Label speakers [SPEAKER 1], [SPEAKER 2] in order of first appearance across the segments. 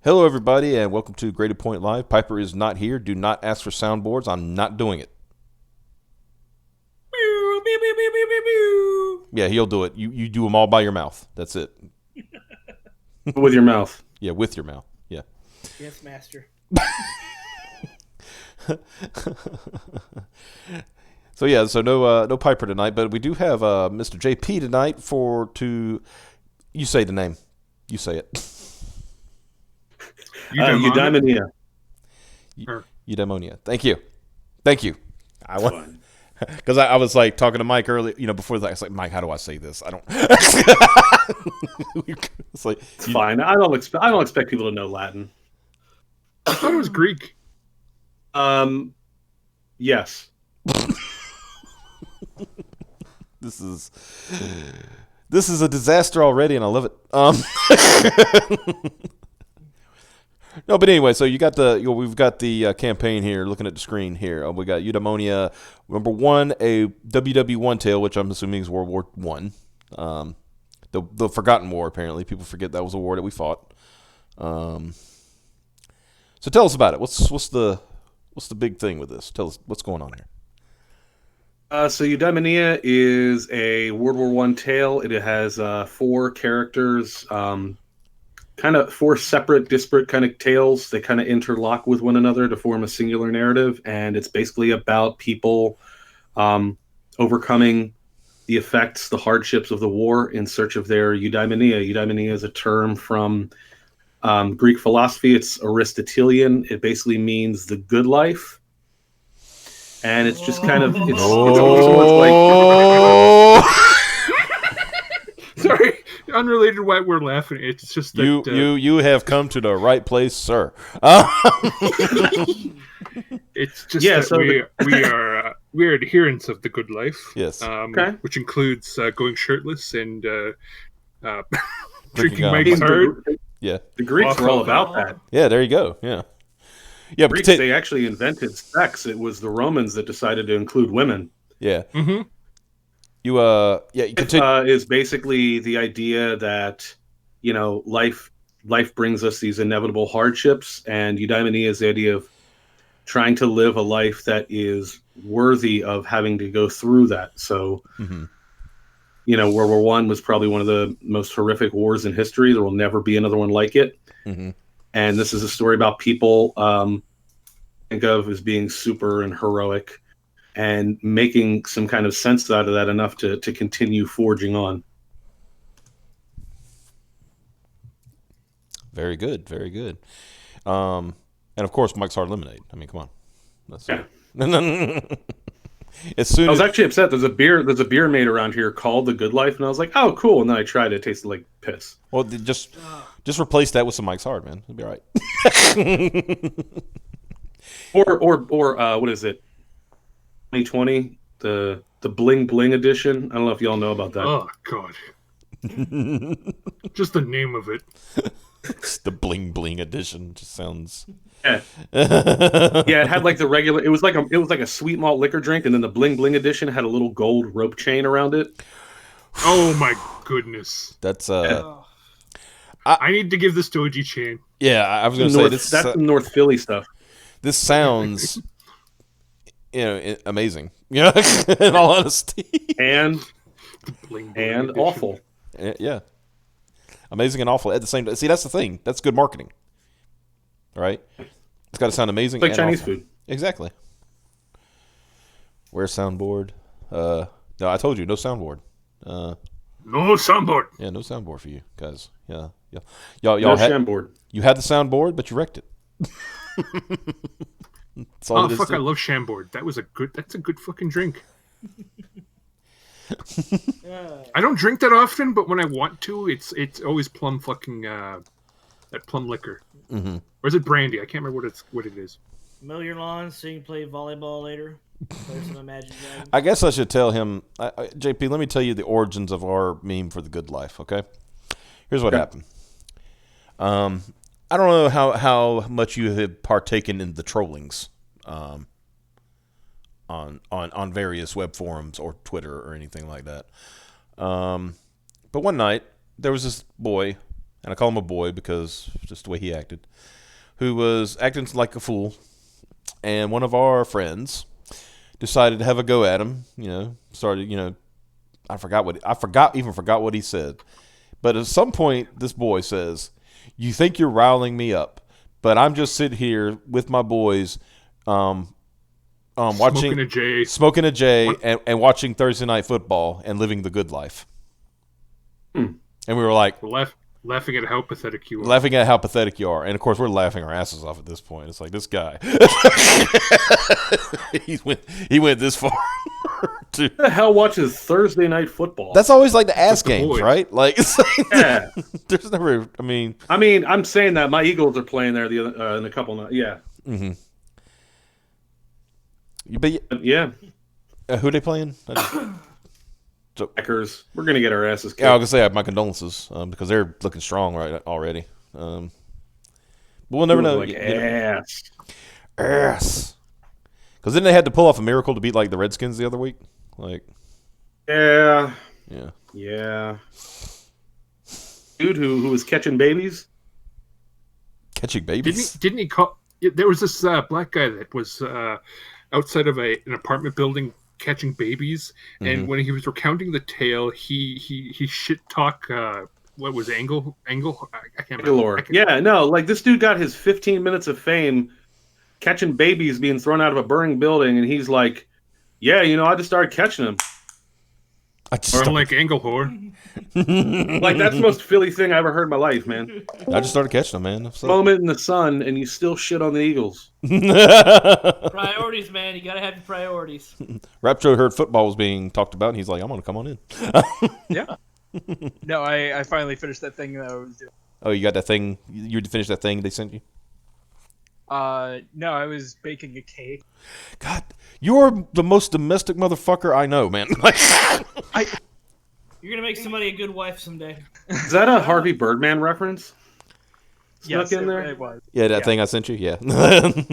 [SPEAKER 1] Hello, everybody, and welcome to Graded Point Live. Piper is not here. Do not ask for soundboards. I'm not doing it. Yeah, he'll do it. You do them all by your mouth. That's it.
[SPEAKER 2] With your mouth.
[SPEAKER 1] Yeah, with your mouth. Yeah.
[SPEAKER 3] Yes, master.
[SPEAKER 1] So no Piper tonight, but we do have Mr. JP tonight you say the name. You say it.
[SPEAKER 2] Eudaimonia.
[SPEAKER 1] Eudaimonia. Thank you. I want because I was like talking to Mike earlier, before that. I was like, Mike, how do I say this? I don't.
[SPEAKER 2] It's fine. I don't expect people to know Latin.
[SPEAKER 4] I thought it was Greek.
[SPEAKER 2] Yes.
[SPEAKER 1] This is a disaster already, and I love it. No, but anyway, so we've got the campaign here. Looking at the screen here, we got Eudaimonia number 1, a WW1 tale, which I'm assuming is World War One, the Forgotten War. Apparently, people forget that was a war that we fought. So tell us about it. What's the big thing with this? Tell us what's going on here.
[SPEAKER 2] So Eudaimonia is a World War One tale. It has 4 characters, kind of 4 separate, disparate kind of tales. They kind of interlock with one another to form a singular narrative, and it's basically about people overcoming the effects, the hardships of the war in search of their eudaimonia. Eudaimonia is a term from Greek philosophy. It's Aristotelian. It basically means the good life. And it's just kind of it's almost like
[SPEAKER 4] Sorry, unrelated why we're laughing. It's just that
[SPEAKER 1] you have come to the right place, sir.
[SPEAKER 4] It's just that we are adherents of the good life.
[SPEAKER 1] Yes.
[SPEAKER 4] Which includes going shirtless and
[SPEAKER 1] Drinking
[SPEAKER 4] drinking Mike's Hard.
[SPEAKER 1] Yeah.
[SPEAKER 2] The Greeks were all about that.
[SPEAKER 1] Yeah, there you go. Yeah. Yeah,
[SPEAKER 2] Greeks, they actually invented sex. It was the Romans that decided to include women.
[SPEAKER 1] Yeah.
[SPEAKER 4] Mm-hmm.
[SPEAKER 1] You
[SPEAKER 2] is basically the idea that, life brings us these inevitable hardships, and eudaimonia is the idea of trying to live a life that is worthy of having to go through that. So, World War One was probably one of the most horrific wars in history. There will never be another one like it.
[SPEAKER 1] Mm-hmm.
[SPEAKER 2] And this is a story about people think of as being super and heroic, and making some kind of sense out of that enough to continue forging on.
[SPEAKER 1] Very good, very good. And of course, Mike's Hard Lemonade. I mean, come on.
[SPEAKER 2] Yeah.
[SPEAKER 1] As soon
[SPEAKER 2] I was actually upset. There's a beer made around here called The Good Life, and I was like, oh, cool. And then I tried it. It tasted like piss.
[SPEAKER 1] Well, just replace that with some Mike's Hard, man. It'll be all right.
[SPEAKER 2] or what is it? 2020, the Bling Bling edition. I don't know if y'all know about that.
[SPEAKER 4] Oh God! Just the name of it.
[SPEAKER 1] It's the Bling Bling edition just sounds.
[SPEAKER 2] Yeah. It had like the regular. It was like a sweet malt liquor drink, and then the Bling Bling edition had a little gold rope chain around it.
[SPEAKER 4] Oh my goodness!
[SPEAKER 1] That's
[SPEAKER 4] I need to give this to OG Chain.
[SPEAKER 1] Yeah, I was going to say this.
[SPEAKER 2] That's some North Philly stuff.
[SPEAKER 1] This sounds, amazing. In all honesty,
[SPEAKER 2] and
[SPEAKER 4] Bling
[SPEAKER 2] awful.
[SPEAKER 1] Yeah, amazing and awful at the same time. See, that's the thing. That's good marketing, right? It's got to sound amazing.
[SPEAKER 2] It's like
[SPEAKER 1] and
[SPEAKER 2] Chinese
[SPEAKER 1] awful.
[SPEAKER 2] food.
[SPEAKER 1] Exactly. Where's soundboard? No, I told you, no soundboard.
[SPEAKER 4] No soundboard.
[SPEAKER 1] Yeah, no soundboard for you guys. Yeah.
[SPEAKER 2] No soundboard.
[SPEAKER 1] You had the soundboard, but you wrecked it.
[SPEAKER 4] Oh fuck! I love Chambord. That's a good fucking drink. I don't drink that often, but when I want to, it's always plum fucking that plum liquor.
[SPEAKER 1] Mm-hmm.
[SPEAKER 4] Or is it brandy? I can't remember what it is.
[SPEAKER 3] Mow your lawn so you can play volleyball later. Play some Imagine Dragons.
[SPEAKER 1] I guess I should tell him, JP. Let me tell you the origins of our meme for the good life. Okay, here's what happened. I don't know how much you have partaken in the trollings, on various web forums or Twitter or anything like that. But one night there was this boy and I call him a boy because just the way he acted, who was acting like a fool, and one of our friends decided to have a go at him. Started. I forgot what he said, but at some point, this boy says, "You think you're riling me up, but I'm just sitting here with my boys, watching smoking a J, and watching Thursday Night Football and living the good life." And we were like,
[SPEAKER 4] laughing at how pathetic you are.
[SPEAKER 1] Laughing at how pathetic you are. And, of course, we're laughing our asses off at this point. It's like, this guy. he went this far.
[SPEAKER 2] Who the hell watches Thursday Night Football?
[SPEAKER 1] That's always like the ass games, right? Like, it's like
[SPEAKER 2] yeah.
[SPEAKER 1] There's never, I mean,
[SPEAKER 2] I'm saying that. My Eagles are playing there in a couple nights. Yeah.
[SPEAKER 1] Mm-hmm. But,
[SPEAKER 2] yeah.
[SPEAKER 1] Who are they playing?
[SPEAKER 2] Packers. We're going to get our asses kicked.
[SPEAKER 1] Yeah, I was going to say I have my condolences because they're looking strong already. But we'll never know.
[SPEAKER 2] Like ass.
[SPEAKER 1] Because then they had to pull off a miracle to beat like the Redskins the other week. Like,
[SPEAKER 2] yeah.
[SPEAKER 1] Yeah.
[SPEAKER 2] Dude who was catching babies?
[SPEAKER 1] Catching babies?
[SPEAKER 4] Didn't he call? There was this black guy that was outside of an apartment building catching babies, and when he was recounting the tale, he shit talk. What was Angle? I can't remember.
[SPEAKER 2] Yeah, no, like this dude got his 15 minutes of fame catching babies being thrown out of a burning building, and he's like, "Yeah, I just started catching them."
[SPEAKER 4] Or like Angle whore.
[SPEAKER 2] Like that's the most Philly thing I ever heard in my life, man.
[SPEAKER 1] I just started catching them, man.
[SPEAKER 2] Moment in the sun, and you still shit on the Eagles.
[SPEAKER 3] Priorities, man. You gotta have your priorities.
[SPEAKER 1] Rapture heard football was being talked about, and he's like, "I'm gonna come on in."
[SPEAKER 5] Yeah. No, I finally finished that thing that I was doing.
[SPEAKER 1] Oh, you got that thing? You finished that thing they sent you?
[SPEAKER 5] No, I was baking a cake.
[SPEAKER 1] God, you're the most domestic motherfucker I know, man.
[SPEAKER 3] You're gonna make somebody a good wife someday.
[SPEAKER 2] Is that a Harvey Birdman reference?
[SPEAKER 5] Yes,
[SPEAKER 2] in there?
[SPEAKER 5] it was.
[SPEAKER 1] Yeah, that thing I sent you. Yeah.
[SPEAKER 2] I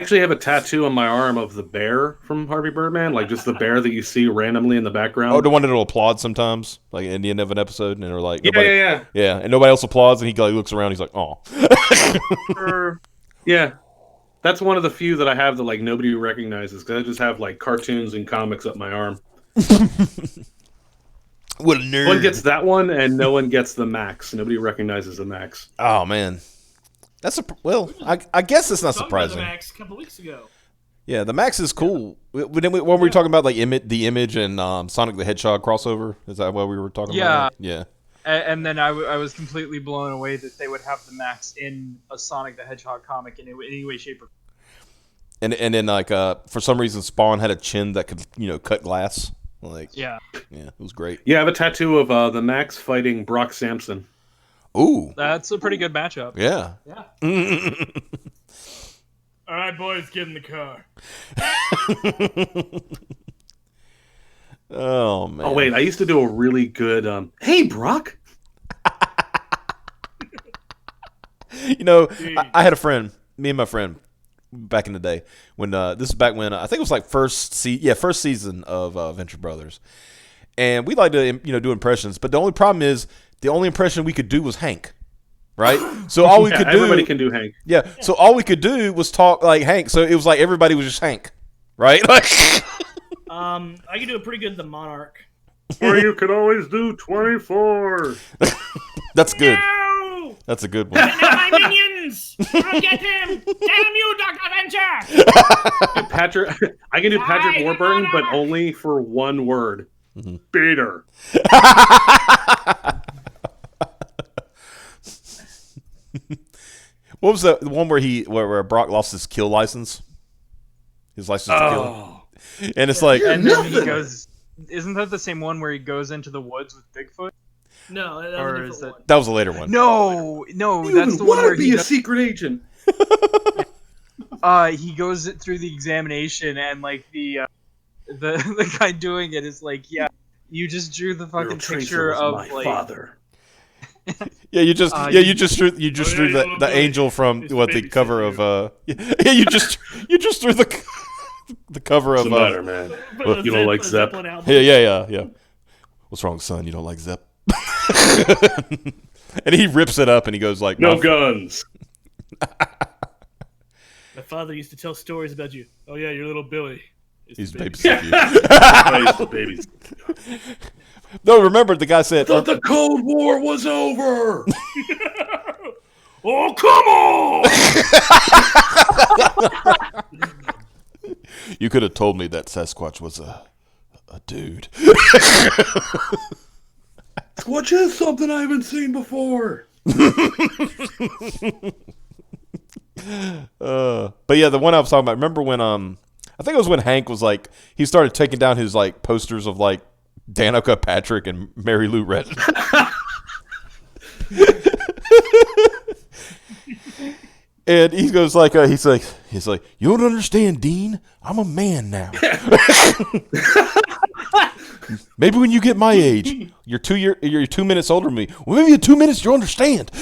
[SPEAKER 2] actually have a tattoo on my arm of the bear from Harvey Birdman, like just the bear that you see randomly in the background.
[SPEAKER 1] Oh, the one that'll applaud sometimes, like at the end of an episode, and they're like,
[SPEAKER 2] yeah,
[SPEAKER 1] and nobody else applauds, and he like looks around, he's like, "Oh."
[SPEAKER 2] Yeah, that's one of the few that I have that like nobody recognizes because I just have like cartoons and comics up my arm.
[SPEAKER 1] What a nerd!
[SPEAKER 2] One gets that one, and no one gets the Max. Nobody recognizes the Max.
[SPEAKER 1] Oh man, I guess it's not surprising.
[SPEAKER 3] About the Max a couple weeks ago.
[SPEAKER 1] Yeah, the Max is cool. When were we talking about like the Image and Sonic the Hedgehog crossover? Is that what we were talking about? Yeah.
[SPEAKER 5] And then I was completely blown away that they would have the Max in a Sonic the Hedgehog comic in any way, shape, or
[SPEAKER 1] form. And then like for some reason Spawn had a chin that could cut glass. Like
[SPEAKER 5] yeah,
[SPEAKER 1] it was great.
[SPEAKER 2] Yeah, I have a tattoo of the Max fighting Brock Sampson.
[SPEAKER 1] Ooh,
[SPEAKER 5] that's a pretty good matchup.
[SPEAKER 1] Yeah.
[SPEAKER 3] All right, boys, get in the car.
[SPEAKER 1] Oh man.
[SPEAKER 2] Oh wait, I used to do a really good. Hey, Brock.
[SPEAKER 1] I had a friend, me and my friend, back in the day when this is back when I think it was like first season of Venture Brothers, and we like to do impressions, but the only problem is the only impression we could do was Hank, right? So all we could do,
[SPEAKER 2] everybody can do Hank.
[SPEAKER 1] Yeah, so all we could do was talk like Hank. So it was like everybody was just Hank, right? Like,
[SPEAKER 3] I can do a pretty good The Monarch.
[SPEAKER 2] Or you could always do 24.
[SPEAKER 1] That's good.
[SPEAKER 3] No!
[SPEAKER 1] That's a good one.
[SPEAKER 3] My minions! I'll get him! Damn you, Dr. Venture!
[SPEAKER 2] I can do Patrick Warburton, but only for one word.
[SPEAKER 1] Mm-hmm.
[SPEAKER 2] Bitter.
[SPEAKER 1] What was the one where Brock lost his kill license? His license to kill. And it's like,
[SPEAKER 5] and then he goes. Isn't that the same one where he goes into the woods with Bigfoot?
[SPEAKER 3] No, that was a different one.
[SPEAKER 1] That was a later one.
[SPEAKER 5] No, that's the one where
[SPEAKER 2] he be a secret agent.
[SPEAKER 5] He goes through the examination and like the guy doing it is like, yeah, you just drew the fucking picture of
[SPEAKER 2] my
[SPEAKER 5] like
[SPEAKER 2] father.
[SPEAKER 1] Yeah, you just drew the angel from the cover of you just drew the cover of
[SPEAKER 2] What's the matter, man? You don't like Zepp?
[SPEAKER 1] Yeah. What's wrong, son? You don't like Zepp? And he rips it up and he goes like,
[SPEAKER 2] No guns.
[SPEAKER 3] My father used to tell stories about you. Oh yeah, your little Billy.
[SPEAKER 1] He's
[SPEAKER 3] babysitting
[SPEAKER 1] babysitting you.
[SPEAKER 2] Babies.
[SPEAKER 1] No, remember the guy said,
[SPEAKER 2] Thought the Cold War was over.
[SPEAKER 3] Oh come on!
[SPEAKER 1] you could have told me that Sasquatch was a dude.
[SPEAKER 2] Squatch is something I haven't seen before.
[SPEAKER 1] But yeah, the one I was talking about. Remember when I think it was when Hank was like he started taking down his like posters of like Danica Patrick and Mary Lou Retton. And he goes like he's like you don't understand, Dean. I'm a man now. Maybe when you get my age, you're 2 minutes older than me. Well, maybe in 2 minutes you'll understand.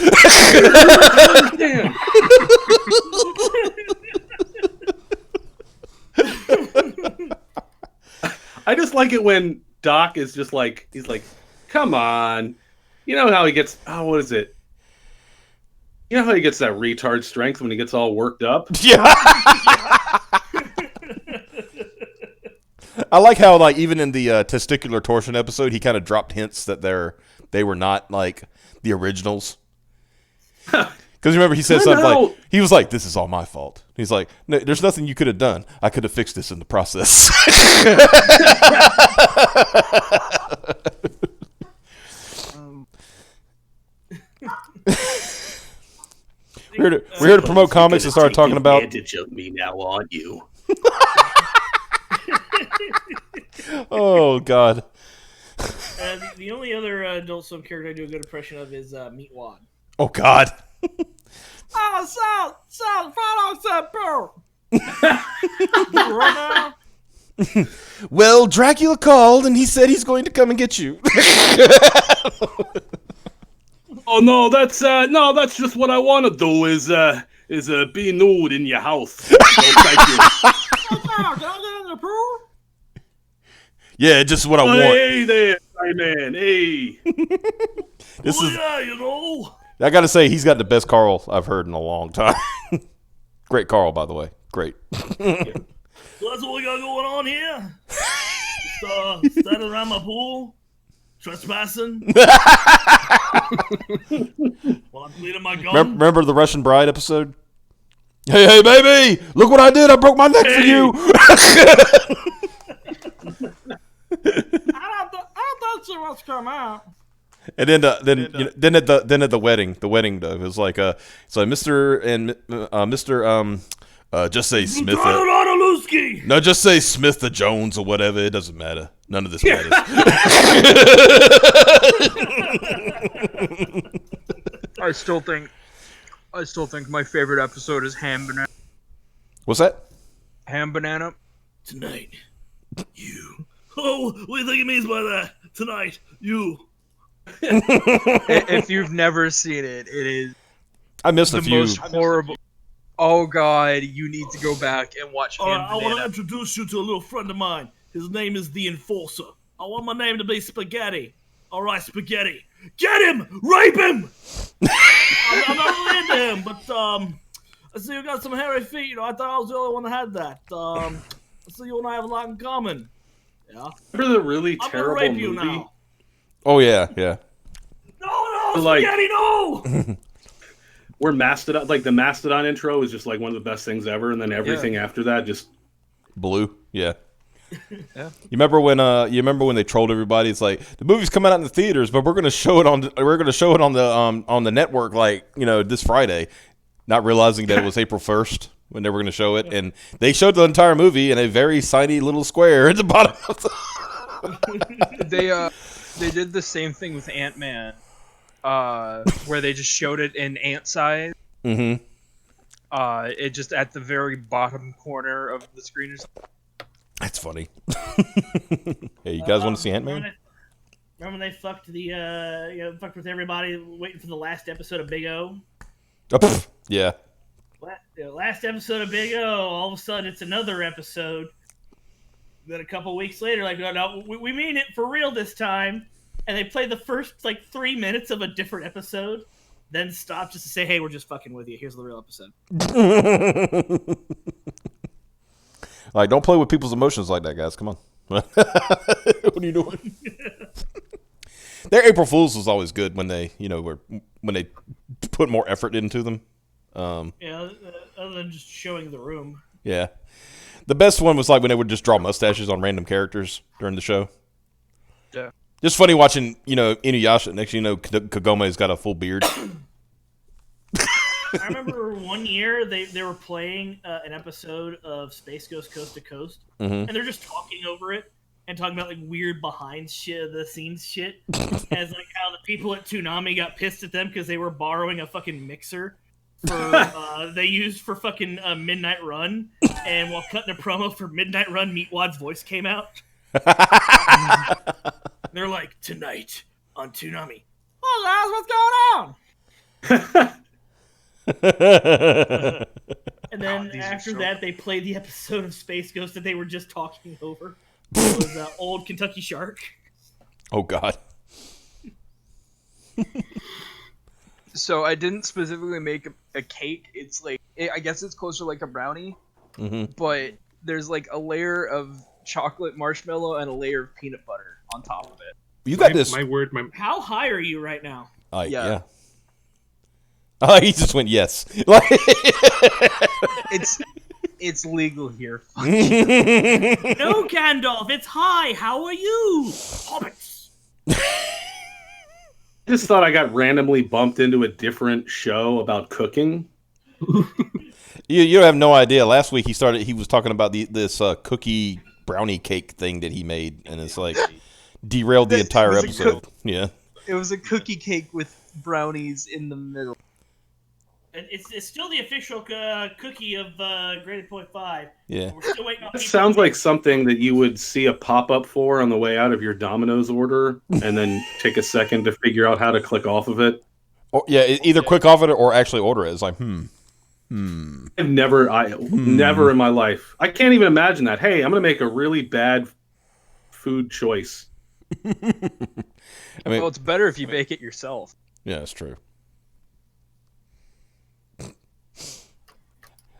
[SPEAKER 2] I just like it when Doc is just like he's like, come on, you know how he gets? Oh, what is it? You know how he gets that retard strength when he gets all worked up?
[SPEAKER 1] Yeah. I like how like even in the testicular torsion episode, he kind of dropped hints that they were not like the originals. Because remember, he said something like he was like, "This is all my fault." He's like, no, "There's nothing you could have done. I could have fixed this in the process." We're here to promote comics and start talking about.
[SPEAKER 2] Advantage of me now, aren't you?
[SPEAKER 1] Oh God!
[SPEAKER 3] The only other Adult Swim character I do a good impression of is Meatwad.
[SPEAKER 1] Oh God!
[SPEAKER 3] Oh, follow some bro.
[SPEAKER 1] Well, Dracula called and he said he's going to come and get you.
[SPEAKER 2] Oh no, that's just what I want to do is be nude in your house. No, thank you.
[SPEAKER 1] Yeah, just what I want.
[SPEAKER 2] Hey there, my man. Hey.
[SPEAKER 1] This is.
[SPEAKER 3] Yeah, you know.
[SPEAKER 1] I got to say, he's got the best Carl I've heard in a long time. Great Carl, by the way. Great.
[SPEAKER 3] So that's what we got going on here. Just, standing around my pool, trespassing. While I'm cleaning my gun.
[SPEAKER 1] Remember the Russian Bride episode? Hey, baby! Look what I did! I broke my neck for you.
[SPEAKER 3] I don't see what's come out.
[SPEAKER 1] And then at the wedding, though, it was like so Mr. and Mr. Just say Smith. No, just say Smith the Jones or whatever. It doesn't matter. None of this matters.
[SPEAKER 5] I still think my favorite episode is Ham Banana.
[SPEAKER 1] What's that?
[SPEAKER 5] Ham Banana.
[SPEAKER 3] Tonight, you. Oh, what do you think it means by that? Tonight, you.
[SPEAKER 5] If you've never seen it, it is
[SPEAKER 1] I missed a
[SPEAKER 5] the
[SPEAKER 1] few.
[SPEAKER 5] most horrible. Oh God, you need to go back and watch Ham
[SPEAKER 3] I want to
[SPEAKER 5] Banana.
[SPEAKER 3] introduce you to a little friend of mine. His name is the Enforcer. I want my name to be Spaghetti. All right, Spaghetti. Get him! Rape him! I'm not really into him, but I see you got some hairy feet. You know, I thought I was the only one that had that. I see you and I have a lot in common. Yeah.
[SPEAKER 2] Remember the really
[SPEAKER 3] I'm gonna
[SPEAKER 2] terrible
[SPEAKER 3] rape
[SPEAKER 2] movie?
[SPEAKER 3] you now.
[SPEAKER 1] Oh yeah, yeah.
[SPEAKER 3] No,
[SPEAKER 2] Like-
[SPEAKER 3] Spaghetti, no!
[SPEAKER 2] Where Mastodon, like the Mastodon intro, is just like one of the best things ever, and then everything after that just.
[SPEAKER 1] Blue, yeah.
[SPEAKER 5] Yeah.
[SPEAKER 1] You remember when they trolled everybody? It's like the movie's coming out in the theaters, but we're gonna show it on the network this Friday, not realizing that it was April 1st when they were gonna show it, and they showed the entire movie in a very tiny little square at the bottom of the.
[SPEAKER 5] They did the same thing with Ant-Man, where they just showed it in ant size.
[SPEAKER 1] Mm-hmm.
[SPEAKER 5] It just at the very bottom corner of the screen.
[SPEAKER 1] That's funny. Hey, you guys want to see Ant-Man?
[SPEAKER 3] Remember when they fucked fucked with everybody waiting for the last episode of Big O?
[SPEAKER 1] Oh, pff, yeah.
[SPEAKER 3] Last episode of Big O, all of a sudden it's another episode. Then a couple weeks later, like, no, we mean it for real this time. and they play the first like 3 minutes of a different episode, then stop just to say, "Hey, we're just fucking with you. Here's the real episode."
[SPEAKER 1] Like, don't play with people's emotions like that, guys. Come on. What are you doing? Their April Fools was always good when they, when they put more effort into them.
[SPEAKER 3] Yeah, other than just showing the room.
[SPEAKER 1] Yeah. The best one was like when they would just draw mustaches on random characters during the show.
[SPEAKER 5] Yeah.
[SPEAKER 1] Just funny watching, Inuyasha. Next, Kagome's got a full beard.
[SPEAKER 3] I remember one year they were playing an episode of Space Ghost Coast to Coast, and they're just talking over it and talking about like weird behind the scenes shit, as like how the people at Toonami got pissed at them because they were borrowing a fucking mixer for they used for fucking Midnight Run, and while cutting a promo for Midnight Run, Meatwad's voice came out. They're like, tonight on Toonami. Oh guys, what's going on? And then after that, they played the episode of Space Ghost that they were just talking over. It was Old Kentucky Shark.
[SPEAKER 1] Oh, God.
[SPEAKER 5] So I didn't specifically make a cake. It's like, I guess it's closer to like a brownie, but there's like a layer of chocolate marshmallow and a layer of peanut butter on top of it.
[SPEAKER 1] You got this.
[SPEAKER 3] How high are you right now?
[SPEAKER 1] Yeah. He just went yes.
[SPEAKER 5] It's legal here.
[SPEAKER 3] No, Gandalf, it's high. How are you? Hobbits.
[SPEAKER 2] I just thought I got randomly bumped into a different show about cooking.
[SPEAKER 1] You have no idea. Last week he was talking about this cookie brownie cake thing that he made, and it's like derailed the entire episode. Yeah.
[SPEAKER 5] It was a cookie cake with brownies in the middle.
[SPEAKER 3] It's still the official cookie of Graded Point 5.
[SPEAKER 1] Yeah.
[SPEAKER 3] We're still waiting on
[SPEAKER 2] That sounds like something that you would see a pop-up for on the way out of your Domino's order, and then take a second to figure out how to click off of it.
[SPEAKER 1] Or, yeah, either click off it or actually order it. It's like,
[SPEAKER 2] I've never in my life. I can't even imagine that. Hey, I'm going to make a really bad food choice.
[SPEAKER 1] I mean,
[SPEAKER 5] Well, it's better if you bake it yourself.
[SPEAKER 1] yeah, it's true.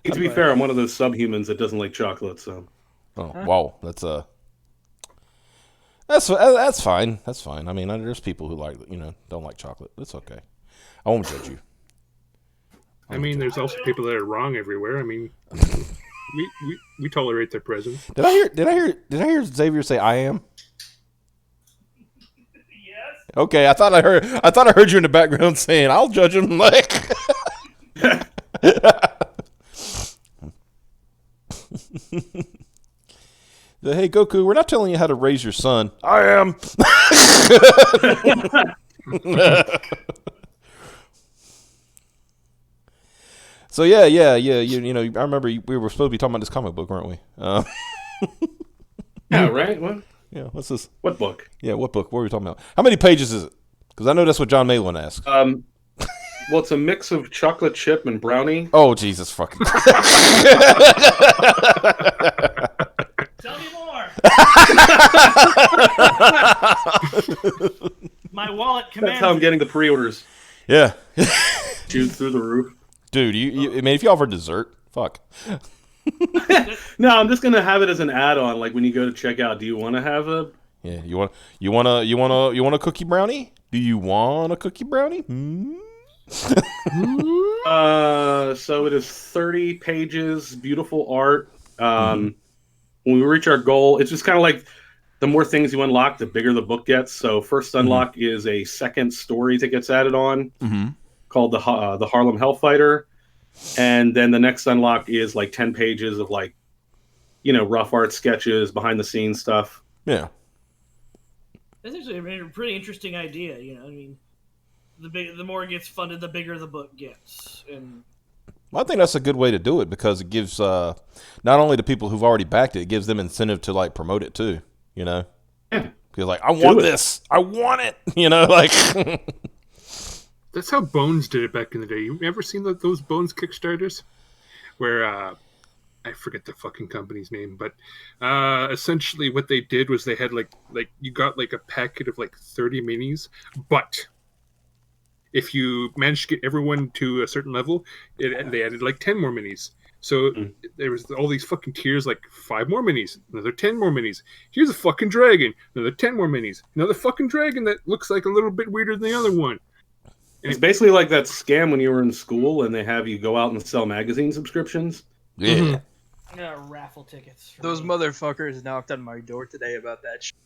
[SPEAKER 2] To be fair, I'm one of those subhumans that doesn't like chocolate, so.
[SPEAKER 1] Oh, wow. That's fine. That's fine. I mean, there's people who don't like chocolate. It's okay. I won't judge you.
[SPEAKER 4] I mean, there's also people that are wrong everywhere. I mean, we tolerate their presence.
[SPEAKER 1] Did I hear Xavier say I am?
[SPEAKER 3] Yes.
[SPEAKER 1] Okay, I thought I heard you in the background saying I'll judge him like. Hey Goku, we're not telling you how to raise your son. I am. So yeah. I remember we were supposed to be talking about this comic book, weren't we?
[SPEAKER 2] Yeah, right? What?
[SPEAKER 1] Yeah. What's this?
[SPEAKER 2] What book?
[SPEAKER 1] Yeah, what book? What were we talking about? How many pages is it? Because I know that's what John Malin asked.
[SPEAKER 2] Well, it's a mix of chocolate chip and brownie.
[SPEAKER 1] Oh, Jesus fucking.
[SPEAKER 3] Tell me more. My wallet commands.
[SPEAKER 2] That's how I'm getting the pre-orders.
[SPEAKER 1] Yeah.
[SPEAKER 2] Shoot through the roof.
[SPEAKER 1] Dude, I mean, if you offer dessert, fuck.
[SPEAKER 2] No, I'm just gonna have it as an add-on. Like when you go to check out, do you want to have a?
[SPEAKER 1] Yeah, you want a cookie brownie? Do you want a cookie brownie?
[SPEAKER 2] So it is 30 pages, beautiful art. When we reach our goal, it's just kind of like the more things you unlock, the bigger the book gets. So first unlock is a second story that gets added on, called the Harlem Hellfighter, and then the next unlock is like 10 pages of like, rough art sketches, behind the scenes stuff.
[SPEAKER 1] Yeah.
[SPEAKER 3] That's actually a pretty interesting idea. I mean, the more it gets funded, the bigger the book gets. And
[SPEAKER 1] I think that's a good way to do it because it gives not only the people who've already backed it, it gives them incentive to like promote it too. Yeah. Because like I want this, I want it. Like.
[SPEAKER 4] That's how Bones did it back in the day. You ever seen those Bones Kickstarters, where I forget the fucking company's name, but essentially what they did was they had like you got like a packet of like 30 minis, but if you managed to get everyone to a certain level, they added like 10 more minis. So there was all these fucking tiers, like 5 more minis, another 10 more minis. Here's a fucking dragon, another 10 more minis, another fucking dragon that looks like a little bit weirder than the other one.
[SPEAKER 2] It's basically like that scam when you were in school and they have you go out and sell magazine subscriptions.
[SPEAKER 1] Yeah.
[SPEAKER 3] Raffle tickets.
[SPEAKER 5] Those motherfuckers knocked on my door today about that shit.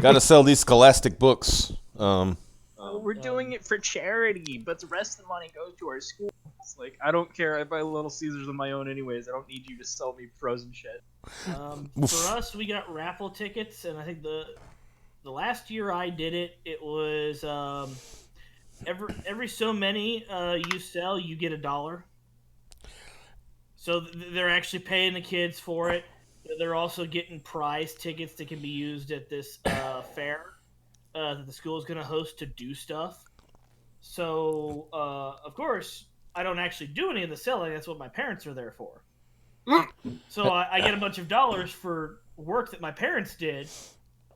[SPEAKER 1] Got to sell these Scholastic books.
[SPEAKER 5] We're doing it for charity, but the rest of the money goes to our school. It's like, I don't care. I buy Little Caesars of my own anyways. I don't need you to sell me frozen shit.
[SPEAKER 3] For us, we got raffle tickets, and I think the last year I did it, it was every so many you sell, you get $1. So they're actually paying the kids for it. They're also getting prize tickets that can be used at this fair that the school is going to host to do stuff. So, of course, I don't actually do any of the selling. That's what my parents are there for. So I get a bunch of dollars for work that my parents did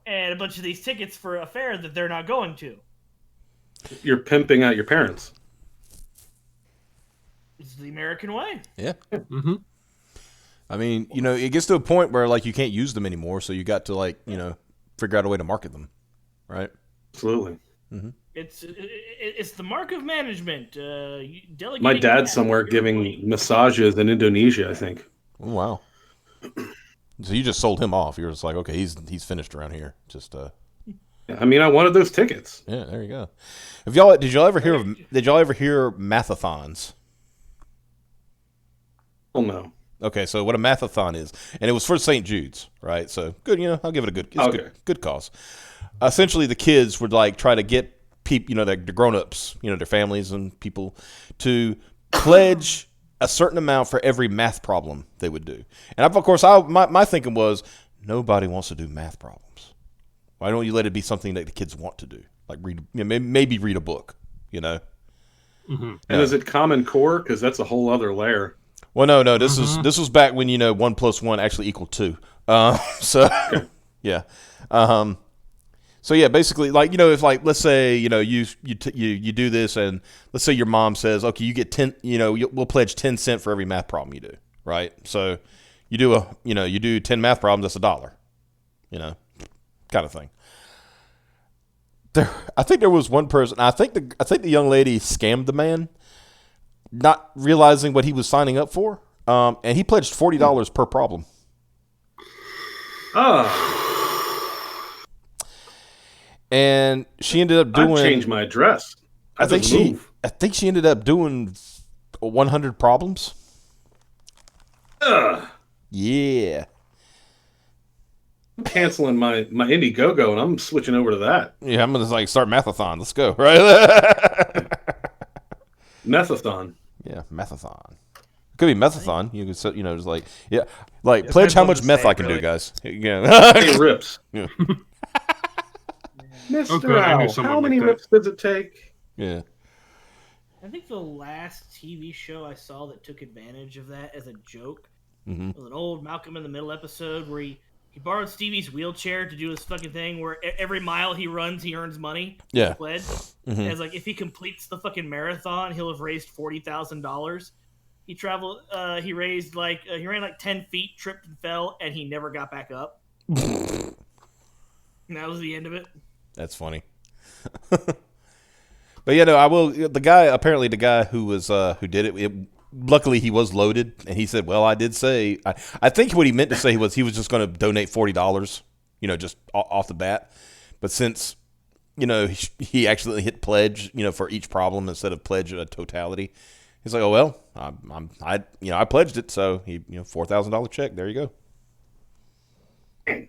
[SPEAKER 3] and a bunch of these tickets for a fair that they're not going to.
[SPEAKER 2] You're pimping out your parents.
[SPEAKER 3] It's the American way.
[SPEAKER 1] Yeah.
[SPEAKER 4] Mm-hmm.
[SPEAKER 1] I mean, it gets to a point where like you can't use them anymore, so you got to like, figure out a way to market them, right?
[SPEAKER 2] Absolutely.
[SPEAKER 1] Mm-hmm.
[SPEAKER 3] It's the mark of management.
[SPEAKER 2] My dad's somewhere giving massages in Indonesia, I think.
[SPEAKER 1] Oh, wow. So you just sold him off. You're just like, okay, he's finished around here. Just
[SPEAKER 2] I mean, I wanted those tickets.
[SPEAKER 1] Yeah, there you go. Did y'all ever hear mathathons?
[SPEAKER 2] Oh no.
[SPEAKER 1] Okay, so what a mathathon is, and it was for St. Jude's, right? So good, I'll give it a good cause. Essentially, the kids would like try to get people, the grown-ups, their families and people, to pledge a certain amount for every math problem they would do. And of course, my thinking was, nobody wants to do math problems. Why don't you let it be something that the kids want to do, like read, maybe read a book,
[SPEAKER 2] Mm-hmm. And is it Common Core? Because that's a whole other layer.
[SPEAKER 1] Well, no. This was back when 1 + 1 actually equaled 2. So
[SPEAKER 2] okay.
[SPEAKER 1] Yeah. So yeah, basically, like if like let's say you do this, and let's say your mom says, okay, you get 10, we'll pledge 10 cents for every math problem you do, right? So you do 10 math problems, that's $1, kind of thing. I think there was one person. I think the young lady scammed the man, not realizing what he was signing up for, and he pledged $40 per problem. And she ended up doing.
[SPEAKER 2] I've changed my address.
[SPEAKER 1] I think she ended up doing 100 problems. Yeah.
[SPEAKER 2] I'm canceling my Indiegogo and I'm switching over to that.
[SPEAKER 1] Yeah, I'm gonna start mathathon. Let's go, right?
[SPEAKER 2] Methathon.
[SPEAKER 1] Yeah, methathon. It could be methathon. You could just like pledge how much meth I can do, guys. Yeah.
[SPEAKER 2] Hey, rips.
[SPEAKER 1] Yeah.
[SPEAKER 2] Mr. Owl, how many rips does it take?
[SPEAKER 1] Yeah.
[SPEAKER 3] I think the last TV show I saw that took advantage of that as a joke was an old Malcolm in the Middle episode where he borrowed Stevie's wheelchair to do this fucking thing where every mile he runs, he earns money.
[SPEAKER 1] Yeah.
[SPEAKER 3] Pledge. As like if he completes the fucking marathon, he'll have raised $40,000. He traveled. He raised he ran like 10 feet, tripped and fell, and he never got back up. And that was the end of it.
[SPEAKER 1] That's funny. But I will. The guy who was who did it. Luckily, he was loaded, and he said, "Well, I did say. I think what he meant to say was he was just going to donate $40, just off the bat. But since he accidentally hit pledge, for each problem instead of pledge a totality, he's like, oh well, I pledged it, so he $4,000 check. There you go.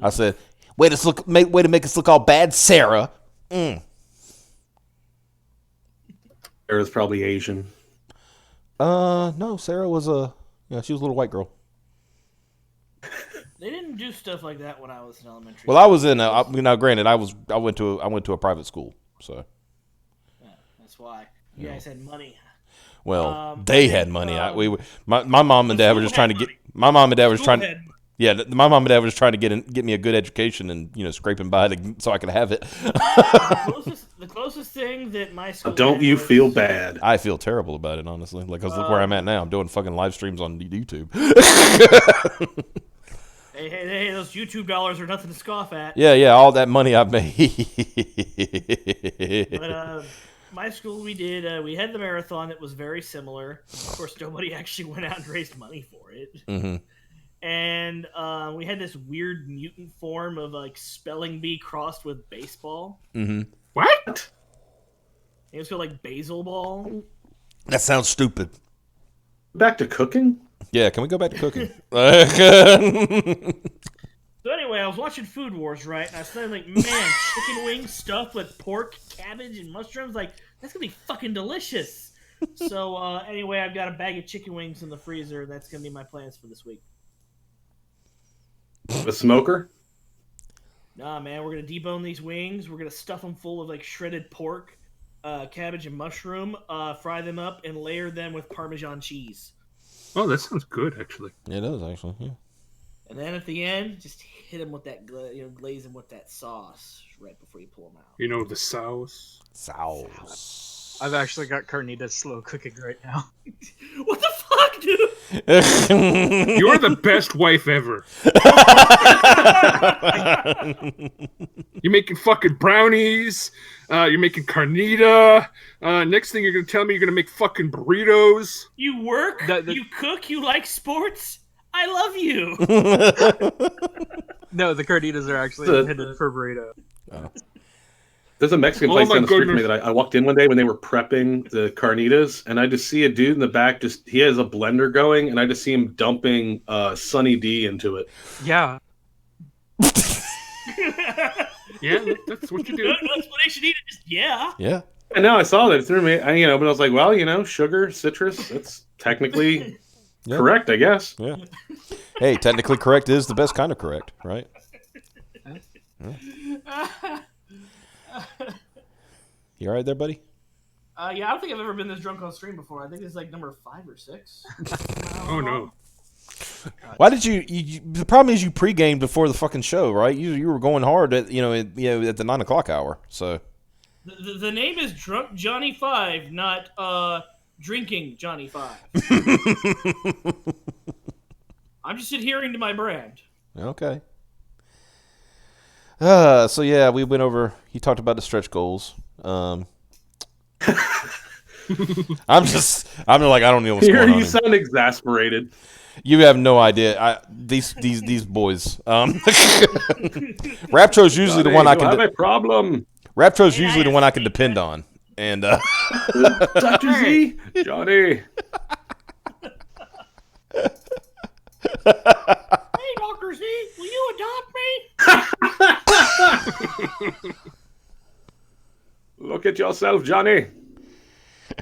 [SPEAKER 1] I said, way to make us look all bad, Sarah.
[SPEAKER 2] Sarah's probably Asian.
[SPEAKER 1] No, Sarah was she was a little white girl.
[SPEAKER 3] They didn't do stuff like that when I was in elementary.
[SPEAKER 1] Well, I was in. Granted, I went to a private school, so.
[SPEAKER 3] That's why. You guys had money.
[SPEAKER 1] Well, they had money. My mom and dad were just
[SPEAKER 3] school
[SPEAKER 1] trying to
[SPEAKER 3] had
[SPEAKER 1] get. My mom and dad was
[SPEAKER 3] School
[SPEAKER 1] trying.
[SPEAKER 3] had-
[SPEAKER 1] Yeah, my mom and dad were just trying to get me a good education and scraping by so I could have it.
[SPEAKER 3] The closest thing that my school
[SPEAKER 2] Don't
[SPEAKER 3] had
[SPEAKER 2] you
[SPEAKER 3] was-
[SPEAKER 2] feel bad?
[SPEAKER 1] I feel terrible about it, honestly. Like, 'cause look where I'm at now. I'm doing fucking live streams on YouTube.
[SPEAKER 3] Hey, those YouTube dollars are nothing to scoff at.
[SPEAKER 1] Yeah, all that money I've made.
[SPEAKER 3] But my school, we had the marathon that was very similar. Of course, nobody actually went out and raised money for it.
[SPEAKER 1] Mm-hmm.
[SPEAKER 3] And we had this weird mutant form of like spelling bee crossed with baseball.
[SPEAKER 1] Mm-hmm.
[SPEAKER 4] What?
[SPEAKER 3] It was called like basil ball.
[SPEAKER 1] That sounds stupid.
[SPEAKER 2] Back to cooking?
[SPEAKER 1] Yeah, can we go back to cooking?
[SPEAKER 3] So anyway, I was watching Food Wars, right? And I started like, man, chicken wings stuffed with pork, cabbage, and mushrooms. Like, that's gonna be fucking delicious. So anyway, I've got a bag of chicken wings in the freezer, and that's gonna be my plans for this week.
[SPEAKER 2] The smoker?
[SPEAKER 3] Nah, man, we're gonna debone these wings. We're gonna stuff them full of like shredded pork, cabbage, and mushroom. Fry them up and layer them with Parmesan cheese.
[SPEAKER 4] Oh, that sounds good, actually.
[SPEAKER 1] It does actually. Yeah.
[SPEAKER 3] And then at the end, just hit them with that, glaze them with that sauce right before you pull them out.
[SPEAKER 4] You know, the sauce.
[SPEAKER 1] Sauce.
[SPEAKER 5] I've actually got carnitas slow cooking right now.
[SPEAKER 3] What the fuck, dude?
[SPEAKER 4] You're the best wife ever. You're making fucking brownies. You're making carnita. Next thing you're gonna tell me you're gonna make fucking burritos.
[SPEAKER 3] You work, you cook, you like sports. I love you.
[SPEAKER 5] No, the carnitas are actually intended for burrito.
[SPEAKER 1] Oh.
[SPEAKER 2] There's a Mexican
[SPEAKER 4] Oh
[SPEAKER 2] place
[SPEAKER 4] my
[SPEAKER 2] down the street from me
[SPEAKER 4] goodness.
[SPEAKER 2] that I walked in one day when they were prepping the carnitas, and I just see a dude in the back. He has a blender going, and I just see him dumping Sunny D into it.
[SPEAKER 5] Yeah.
[SPEAKER 4] Yeah, that's what you do.
[SPEAKER 3] No explanation needed. Just yeah.
[SPEAKER 1] Yeah.
[SPEAKER 2] And now I saw that it threw me. But I was like, well, sugar, citrus. That's technically
[SPEAKER 1] Yeah.
[SPEAKER 2] correct, I guess.
[SPEAKER 1] Yeah. Hey, technically correct is the best kind of correct, right? Yeah. You all right there, buddy?
[SPEAKER 3] Yeah, I don't think I've ever been this drunk on stream before. I think it's like number 5 or 6.
[SPEAKER 4] Oh no.
[SPEAKER 1] Why did you the problem is you pre-gamed before the fucking show, right? You were going hard at at the 9:00 hour. So
[SPEAKER 3] The name is Drunk Johnny 5, not Drinking Johnny 5. I'm just adhering to my brand.
[SPEAKER 1] okay. So yeah, we went over. He talked about the stretch goals. I'm like, I don't know what's
[SPEAKER 2] Here
[SPEAKER 1] going on.
[SPEAKER 2] you sound exasperated.
[SPEAKER 1] You have no idea. These boys. Raptro's usually the one I
[SPEAKER 2] I have
[SPEAKER 1] can.
[SPEAKER 2] a problem.
[SPEAKER 1] Raptro's usually the one I can depend on, and
[SPEAKER 2] Dr. Z, Johnny.
[SPEAKER 3] Hey, Dr. Z, will you adopt me?
[SPEAKER 2] Look at yourself, Johnny.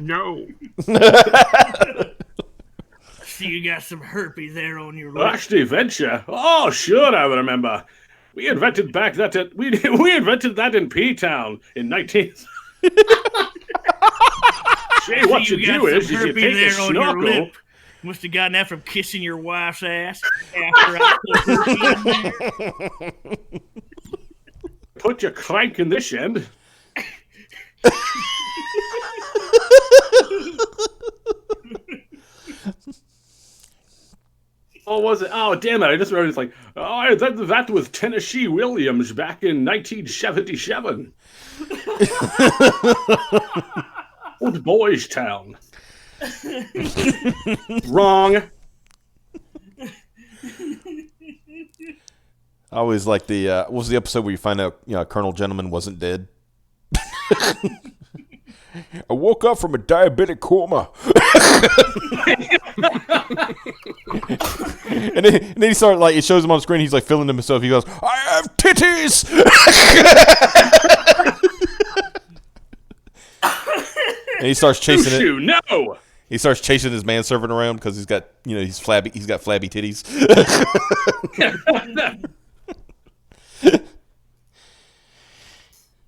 [SPEAKER 4] No.
[SPEAKER 3] See, you got some herpes there on your lip.
[SPEAKER 2] Ashty Venture. Oh, sure, I remember. We invented we invented that in P-Town in 19. See, what you do is you take a snorkel.
[SPEAKER 3] Must have gotten that from kissing your wife's ass after I put herpes in there.
[SPEAKER 2] Put your crank in this end. Oh, was it? Oh, damn it. I just remember it's like, oh, that was Tennessee Williams back in 1977. Old Boys Town. Wrong.
[SPEAKER 1] I always like the what was the episode where you find out Colonel Gentleman wasn't dead. I woke up from a diabetic coma. and then he started like it shows him on screen. He's like feeling himself. He goes, "I have titties." And he starts chasing it.
[SPEAKER 2] No.
[SPEAKER 1] He starts chasing his manservant around because he's got he's flabby. He's got flabby titties.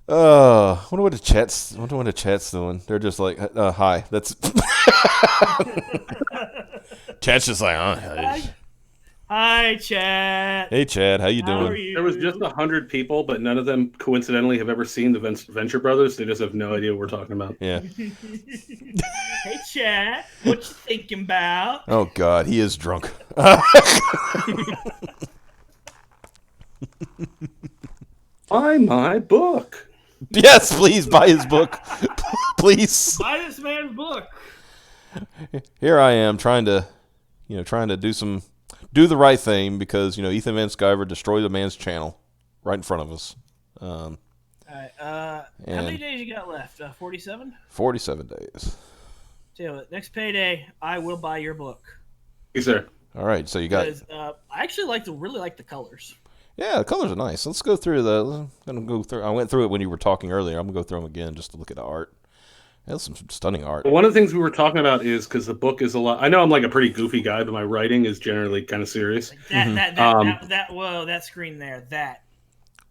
[SPEAKER 1] Wonder what the chat's doing. They're just like, hi. That's chat's just like,
[SPEAKER 3] Hi, Chad.
[SPEAKER 1] Hey, Chad, how you
[SPEAKER 3] How
[SPEAKER 1] doing?
[SPEAKER 3] are you?
[SPEAKER 2] There was just 100 people, but none of them coincidentally have ever seen the Venture Brothers. They just have no idea what we're talking about.
[SPEAKER 1] Yeah.
[SPEAKER 3] Hey, Chad. What you thinking about?
[SPEAKER 1] Oh God, he is drunk.
[SPEAKER 2] Buy my book.
[SPEAKER 1] Yes, please buy his book. Please.
[SPEAKER 3] Buy this man's book.
[SPEAKER 1] Here I am trying to do the right thing because Ethan Van Sciver destroyed a man's channel right in front of us.
[SPEAKER 3] All right. How many days you got left? 47?
[SPEAKER 1] 47 days.
[SPEAKER 3] Tell you what, next payday, I will buy your book.
[SPEAKER 2] Yes, sir.
[SPEAKER 1] All right, so you got.
[SPEAKER 3] I actually really like the colors.
[SPEAKER 1] Yeah, the colors are nice. Let's go through I went through it when you were talking earlier. I'm gonna go through them again just to look at the art. That's some stunning art.
[SPEAKER 2] One of the things we were talking about is because the book is a lot. I know I'm like a pretty goofy guy, but my writing is generally kind of serious.
[SPEAKER 3] Like that screen there, that.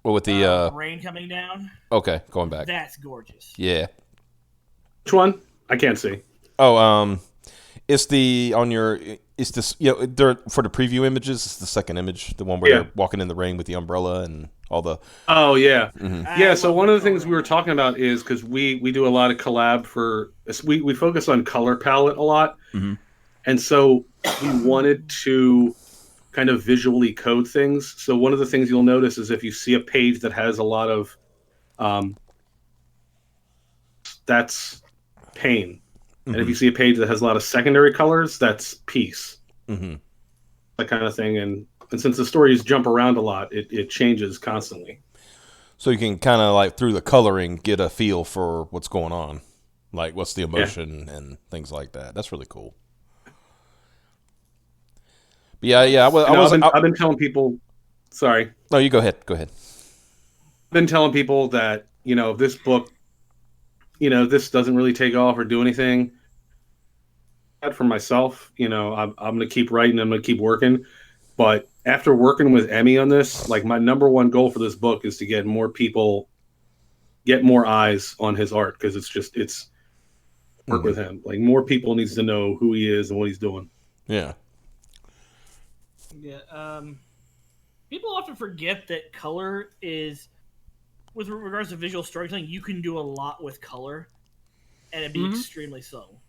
[SPEAKER 1] Well, with the
[SPEAKER 3] rain coming down.
[SPEAKER 1] Okay, going back.
[SPEAKER 3] That's gorgeous.
[SPEAKER 1] Yeah.
[SPEAKER 2] Which one? I can't see.
[SPEAKER 1] Oh, it's this for the preview images. It's the second image, the one where they're walking in the rain with the umbrella and all the.
[SPEAKER 2] Oh yeah,
[SPEAKER 1] Mm-hmm.
[SPEAKER 2] yeah. So one of the things we were talking about is because we do a lot of collab for we focus on color palette a lot, and so we wanted to kind of visually code things. So one of the things you'll notice is if you see a page that has a lot of, that's pain. And if you see a page that has a lot of secondary colors, that's peace.
[SPEAKER 1] Mm-hmm.
[SPEAKER 2] That kind of thing. And since the stories jump around a lot, it changes constantly.
[SPEAKER 1] So you can kind of like through the coloring get a feel for what's going on, like what's the emotion and things like that. That's really cool. But yeah.
[SPEAKER 2] I've been telling people. Sorry.
[SPEAKER 1] No, you go ahead. Go ahead.
[SPEAKER 2] I've been telling people that this book, this doesn't really take off or do anything. For myself, I'm going to keep writing. I'm going to keep working. But after working with Emmy on this, like my number one goal for this book is to get more people, get more eyes on his art because it's work with him. Like more people needs to know who he is and what he's doing.
[SPEAKER 1] Yeah.
[SPEAKER 3] Yeah. People often forget that color is, with regards to visual storytelling, you can do a lot with color, and it'd be extremely subtle.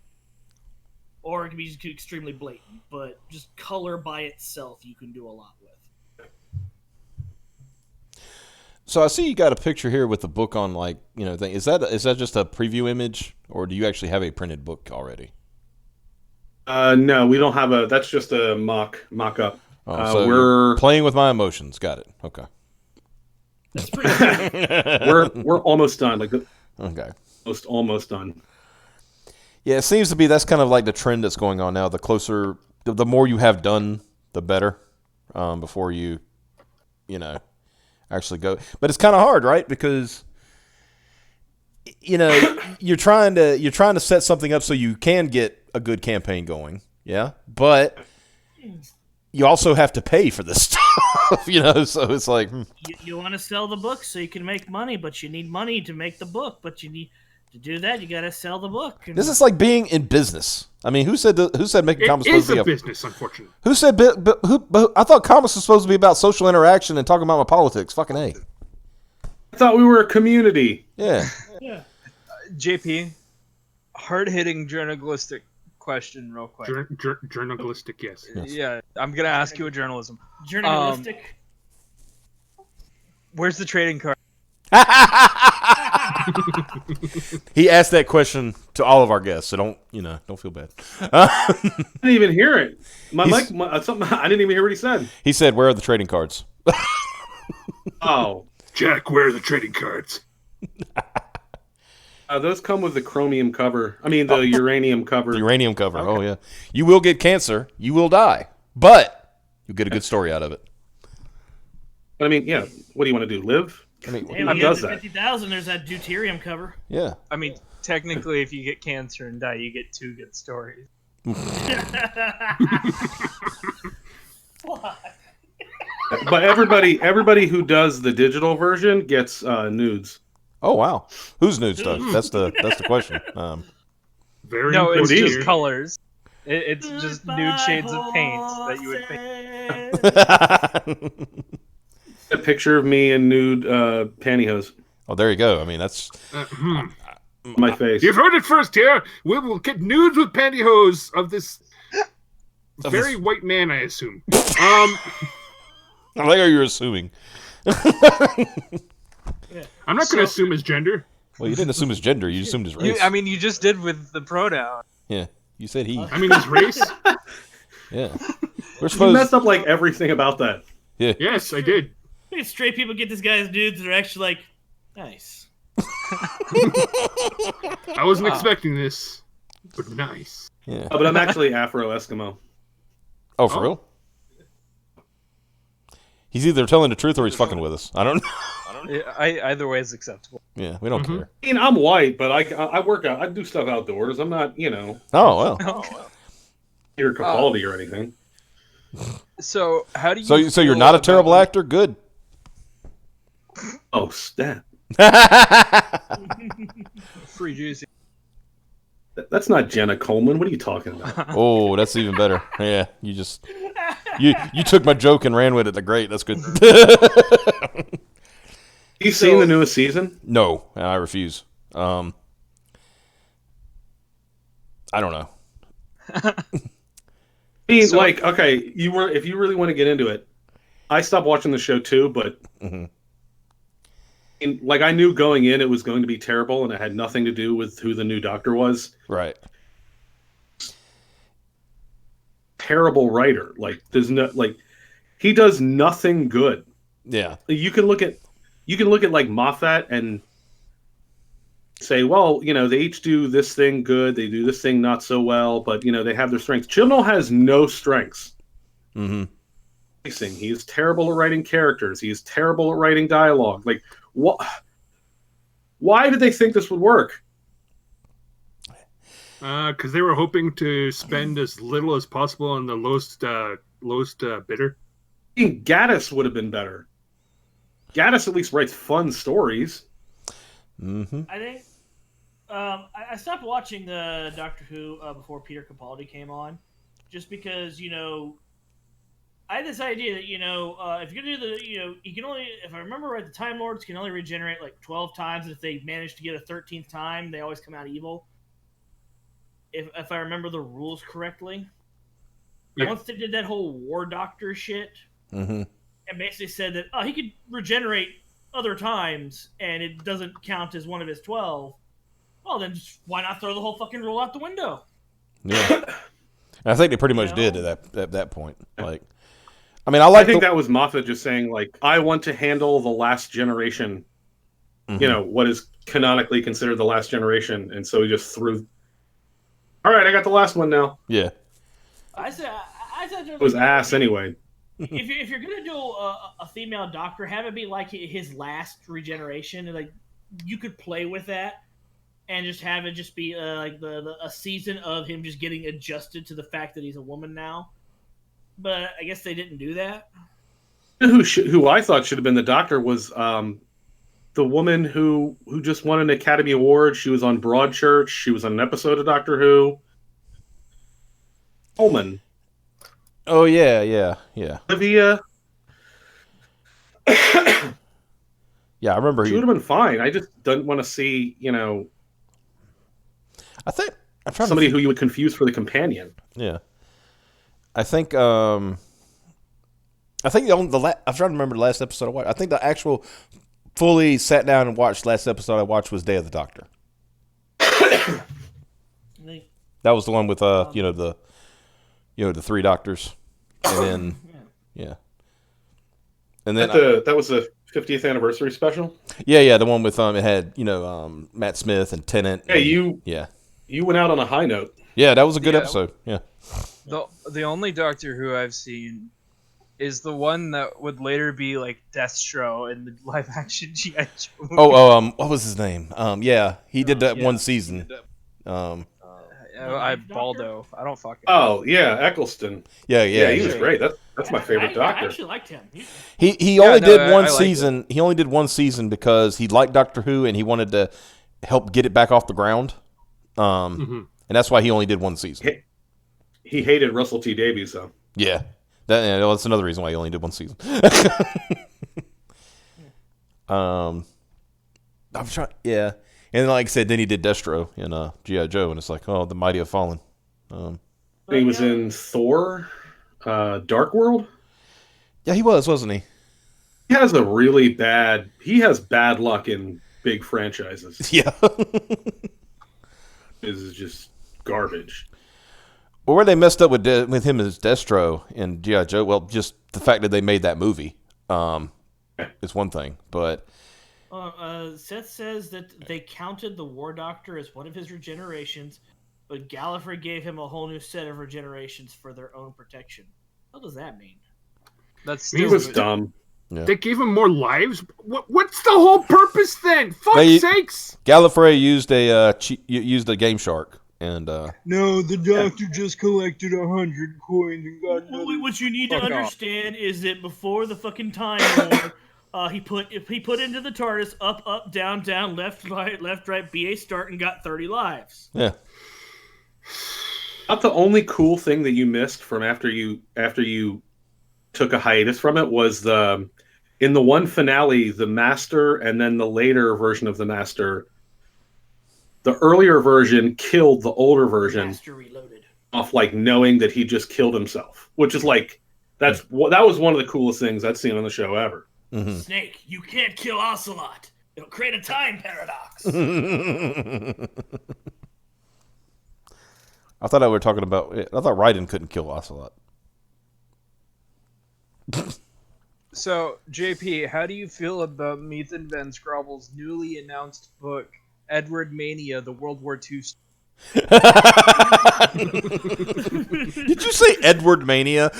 [SPEAKER 3] Or it can be just extremely blatant, but just color by itself you can do a lot with.
[SPEAKER 1] So I see you got a picture here with the book on, like, thing. Is that just a preview image, or do you actually have a printed book already?
[SPEAKER 2] No, we don't have that's just a mock up.
[SPEAKER 1] So we're playing with my emotions. Got it. Okay.
[SPEAKER 3] That's pretty good.
[SPEAKER 2] we're almost done.
[SPEAKER 1] Okay.
[SPEAKER 2] Almost done.
[SPEAKER 1] Yeah, it seems to be that's kind of like the trend that's going on now. The more you have done, the better. Before you actually go. But it's kind of hard, right? Because you're trying to set something up so you can get a good campaign going. Yeah, but you also have to pay for this stuff. So it's like
[SPEAKER 3] you want to sell the book so you can make money, but you need money to make the book. But you need to do that. You got to sell the book.
[SPEAKER 1] This is like being in business. I mean, who said making comics
[SPEAKER 4] is
[SPEAKER 1] supposed to be
[SPEAKER 4] a business? Unfortunately,
[SPEAKER 1] who said? I thought comics was supposed to be about social interaction and talking about my politics. Fucking A.
[SPEAKER 2] I thought we were a community.
[SPEAKER 1] Yeah.
[SPEAKER 3] Yeah.
[SPEAKER 5] JP, hard-hitting journalistic question, real quick.
[SPEAKER 4] Journalistic, yes.
[SPEAKER 5] Yeah, I'm gonna ask you a journalism.
[SPEAKER 3] Journalistic.
[SPEAKER 5] Where's the trading card?
[SPEAKER 2] He
[SPEAKER 1] asked that question to all of our guests, so don't feel bad.
[SPEAKER 2] I didn't even hear it. I didn't even hear what he said.
[SPEAKER 1] He said, "Where are the trading cards?"
[SPEAKER 2] Oh,
[SPEAKER 4] Jack, where are the trading cards?
[SPEAKER 2] Those come with the chromium cover. I mean, the uranium cover.
[SPEAKER 1] The uranium cover. Okay. Oh yeah. You will get cancer. You will die, but you'll get a good story out of it.
[SPEAKER 2] But I mean, yeah. What do you want to do? Live? I mean,
[SPEAKER 3] hey,
[SPEAKER 2] what does that?
[SPEAKER 3] 50,000. There's that deuterium cover.
[SPEAKER 1] Yeah.
[SPEAKER 5] I mean, technically, if you get cancer and die, you get 2 good stories.
[SPEAKER 2] But everybody who does the digital version gets nudes.
[SPEAKER 1] Oh wow, who's nude stuff? That's the question.
[SPEAKER 4] Very
[SPEAKER 5] No, it's
[SPEAKER 4] impressive.
[SPEAKER 5] just colors. It's just nude shades of paint that you would paint.
[SPEAKER 2] A picture of me in nude pantyhose
[SPEAKER 1] Oh, there you go. I mean, that's
[SPEAKER 2] on my face.
[SPEAKER 4] You've heard it first here. We will get nudes with pantyhose of this very white man, I assume.
[SPEAKER 1] I like how you're assuming.
[SPEAKER 4] I'm not going to assume his gender.
[SPEAKER 1] Well, you didn't assume his gender. You assumed his race.
[SPEAKER 5] You just did with the pronoun.
[SPEAKER 1] Yeah, you said he.
[SPEAKER 4] I mean, his race.
[SPEAKER 1] Yeah, we're
[SPEAKER 2] You
[SPEAKER 1] supposed.
[SPEAKER 2] messed up like everything about that.
[SPEAKER 1] Yeah.
[SPEAKER 4] Yes, I did.
[SPEAKER 3] Straight people get this guy's nudes that are actually like, nice.
[SPEAKER 4] I wasn't expecting this, but nice.
[SPEAKER 1] Yeah.
[SPEAKER 2] But I'm actually Afro-Eskimo.
[SPEAKER 1] Oh, for real? He's either telling the truth or he's fucking with us. I don't know.
[SPEAKER 5] Either way is acceptable.
[SPEAKER 1] Yeah, we don't care.
[SPEAKER 2] I mean, I'm white, but I work out. I do stuff outdoors. I'm not,
[SPEAKER 1] Oh well.
[SPEAKER 2] Peter Capaldi or anything.
[SPEAKER 5] So how do you?
[SPEAKER 1] So you're
[SPEAKER 5] feel
[SPEAKER 1] not a
[SPEAKER 5] about-
[SPEAKER 1] terrible actor? Good.
[SPEAKER 2] Oh, snap.
[SPEAKER 5] Free juicy.
[SPEAKER 2] That's not Jenna Coleman. What are you talking about?
[SPEAKER 1] Oh, that's even better. Yeah, you took my joke and ran with it. Great, that's good.
[SPEAKER 2] You seen the newest season?
[SPEAKER 1] No, I refuse. I don't know.
[SPEAKER 2] I mean, okay, if you really want to get into it, I stopped watching the show too, but I knew going in it was going to be terrible, and it had nothing to do with who the new doctor was.
[SPEAKER 1] Right.
[SPEAKER 2] Terrible writer. He does nothing good.
[SPEAKER 1] Yeah.
[SPEAKER 2] You can look at like Moffat and say, well, they each do this thing good, they do this thing not so well, but they have their strengths. Chibnall has no strengths.
[SPEAKER 1] Mm-hmm.
[SPEAKER 2] He is terrible at writing characters. He is terrible at writing dialogue. Like, what? Why did they think this would work?
[SPEAKER 4] Because they were hoping to spend as little as possible on the lowest bidder.
[SPEAKER 2] I mean, Gaddis would have been better. Gaddis at least writes fun stories.
[SPEAKER 1] Mm-hmm.
[SPEAKER 3] I think I stopped watching the Doctor Who before Peter Capaldi came on, just because I had this idea that if you're gonna do you can only, if I remember right, the Time Lords can only regenerate like 12 times, and if they manage to get a 13th time, they always come out evil. If I remember the rules correctly, once they did that whole War Doctor shit, and basically said that he could regenerate other times and it doesn't count as one of his 12. Well, then why not throw the whole fucking rule out the window?
[SPEAKER 1] Yeah. I think they pretty much did at that point. Like, I mean,
[SPEAKER 2] I think that was Moffat just saying, like, I want to handle the last generation, what is canonically considered the last generation, and so he just threw. All right, I got the last one now.
[SPEAKER 1] Yeah.
[SPEAKER 3] I said
[SPEAKER 2] it was ass anyway.
[SPEAKER 3] If you're gonna do a female doctor, have it be like his last regeneration, and like you could play with that, and just have it just be like a season of him just getting adjusted to the fact that he's a woman now. But I guess they didn't do that.
[SPEAKER 2] Who I thought should have been the doctor was the woman who just won an Academy Award. She was on Broadchurch. She was on an episode of Doctor Who. Coleman.
[SPEAKER 1] Oh yeah.
[SPEAKER 2] Olivia.
[SPEAKER 1] Yeah, I remember.
[SPEAKER 2] She would have been fine. I just don't want to see,
[SPEAKER 1] I think I'm trying
[SPEAKER 2] somebody who you would confuse for the companion.
[SPEAKER 1] Yeah. I think I'm trying to remember the last episode I watched. I think the actual fully sat down and watched last episode I watched was Day of the Doctor. That was the one with the three doctors, and then and then
[SPEAKER 2] that was the 50th anniversary special.
[SPEAKER 1] Yeah, the one with it had Matt Smith and Tennant.
[SPEAKER 2] Hey,
[SPEAKER 1] you
[SPEAKER 2] went out on a high note.
[SPEAKER 1] Yeah, that was a good episode. Yeah.
[SPEAKER 5] The only Doctor Who I've seen is the one that would later be like Destro in the live action G.I. Joe movie.
[SPEAKER 1] What was his name? Yeah, he did that one season.
[SPEAKER 5] Baldo. I don't fucking.
[SPEAKER 2] Oh yeah, Eccleston.
[SPEAKER 1] Yeah,
[SPEAKER 2] Yeah, he was great. That's my favorite
[SPEAKER 3] I
[SPEAKER 2] doctor.
[SPEAKER 3] actually liked him.
[SPEAKER 1] He
[SPEAKER 5] Yeah,
[SPEAKER 1] only
[SPEAKER 5] no,
[SPEAKER 1] did one
[SPEAKER 5] I like
[SPEAKER 1] season. He only did one season because he liked Doctor Who and he wanted to help get it back off the ground. And that's why he only did one season.
[SPEAKER 2] He hated Russell T Davies though.
[SPEAKER 1] Yeah, that's another reason why he only did one season. I'm trying. Yeah, and like I said, then he did Destro in G.I. Joe, and it's like, oh, the mighty have fallen.
[SPEAKER 2] He was in Thor, Dark World.
[SPEAKER 1] Yeah, he was, wasn't he?
[SPEAKER 2] He has bad luck in big franchises.
[SPEAKER 1] Yeah.
[SPEAKER 2] This is just garbage.
[SPEAKER 1] Well, where they messed up with him as Destro in G.I. Joe, well, just the fact that they made that movie is one thing, but.
[SPEAKER 3] Seth says that they counted the War Doctor as one of his regenerations, but Gallifrey gave him a whole new set of regenerations for their own protection. What does that mean?
[SPEAKER 2] He was dumb.
[SPEAKER 1] Yeah.
[SPEAKER 4] They gave him more lives? What's the whole purpose then? Fuck's sakes!
[SPEAKER 1] Gallifrey used a Game Shark, and
[SPEAKER 5] No, the doctor just collected 100 coins and got another.
[SPEAKER 3] What you need to
[SPEAKER 5] Fuck off.
[SPEAKER 3] understand is that before the fucking Time War, he put into the TARDIS up, down, left, right, BA start, and got 30 lives.
[SPEAKER 1] yeah.
[SPEAKER 2] Not the only cool thing that you missed from after you took a hiatus from it was in the one finale, the Master, and then the later version of the Master. The earlier version killed the older version
[SPEAKER 3] Master Reloaded.
[SPEAKER 2] off, like knowing that he just killed himself, which is like that was one of the coolest things I'd seen on the show ever.
[SPEAKER 1] Mm-hmm.
[SPEAKER 3] Snake, you can't kill Ocelot. It'll create a time paradox.
[SPEAKER 1] I thought we were talking about. I thought Raiden couldn't kill Ocelot.
[SPEAKER 5] So, JP, how do you feel about Ethan Van Scrobble's newly announced book, Edward Mania, the World War II
[SPEAKER 1] Did you say Edward Mania?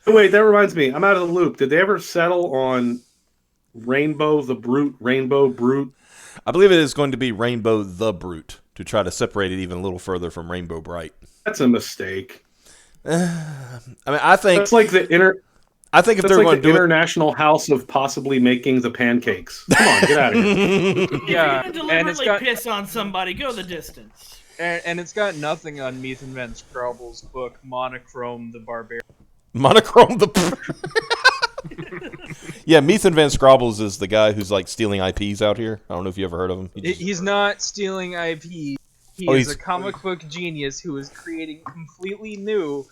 [SPEAKER 2] Wait, that reminds me. I'm out of the loop. Did they ever settle on Rainbow Brute?
[SPEAKER 1] I believe it is going to be Rainbow the Brute to try to separate it even a little further from Rainbow Bright.
[SPEAKER 2] That's a mistake.
[SPEAKER 1] I mean, I think
[SPEAKER 2] That's like the
[SPEAKER 1] I think if they're going to do
[SPEAKER 2] International House of possibly making the pancakes. Come on, get out of here.
[SPEAKER 5] Yeah,
[SPEAKER 3] If you're
[SPEAKER 5] and
[SPEAKER 3] gonna
[SPEAKER 5] it's
[SPEAKER 3] deliberately
[SPEAKER 5] got
[SPEAKER 3] piss on somebody, go the distance.
[SPEAKER 5] and it's got nothing on Ethan Van Scrobble's book, Monochrome the Barbarian.
[SPEAKER 1] Monochrome the. Yeah, Ethan Van Scrobbles is the guy who's like stealing IPs out here. I don't know if you ever heard of him.
[SPEAKER 5] He's not stealing IP. He's a comic book genius who is creating completely new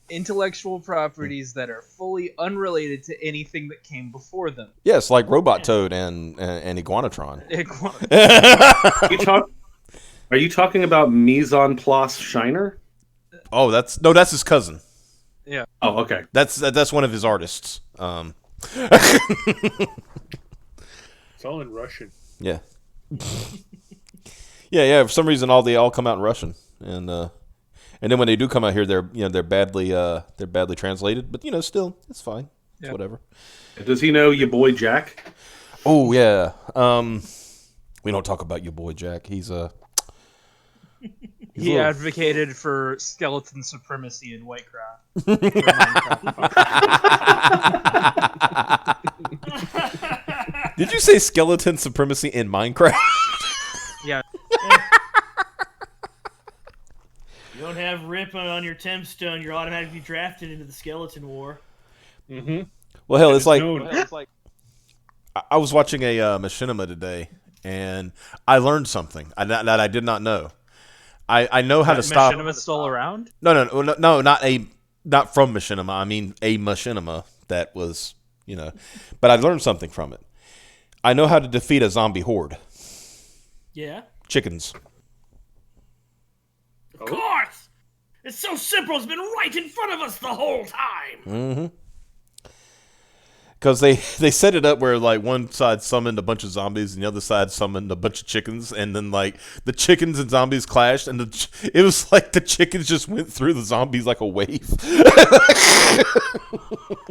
[SPEAKER 5] intellectual properties that are fully unrelated to anything that came before them.
[SPEAKER 1] Yes, like Robot Toad and Iguanatron.
[SPEAKER 2] Are you talking about Mise en Place Shiner?
[SPEAKER 1] Oh, that's his cousin.
[SPEAKER 5] Yeah.
[SPEAKER 2] Oh, okay.
[SPEAKER 1] That's one of his artists.
[SPEAKER 4] It's all in Russian.
[SPEAKER 1] Yeah. yeah. For some reason, they all come out in Russian, and then when they do come out here, they're badly translated. But still, it's fine. It's whatever.
[SPEAKER 2] Does he know your boy Jack?
[SPEAKER 1] Oh yeah. We don't talk about your boy Jack.
[SPEAKER 5] He advocated for skeleton supremacy in Whitecraft.
[SPEAKER 1] Did you say skeleton supremacy in Minecraft?
[SPEAKER 5] Yeah.
[SPEAKER 3] You don't have Rip on your tombstone, you're automatically drafted into the Skeleton War.
[SPEAKER 4] Mm-hmm.
[SPEAKER 1] Well, hell, it's like I was watching a machinima today, and I learned something that I did not know. I know how to stop.
[SPEAKER 5] Machinima's still around?
[SPEAKER 1] No, not from machinima. I mean a machinima that was, but I learned something from it. I know how to defeat a zombie horde.
[SPEAKER 3] Yeah?
[SPEAKER 1] Chickens.
[SPEAKER 3] Of course! It's so simple, it's been right in front of us the whole time!
[SPEAKER 1] Mm-hmm. Because they set it up where like one side summoned a bunch of zombies and the other side summoned a bunch of chickens, and then like the chickens and zombies clashed, and it was like the chickens just went through the zombies like a wave.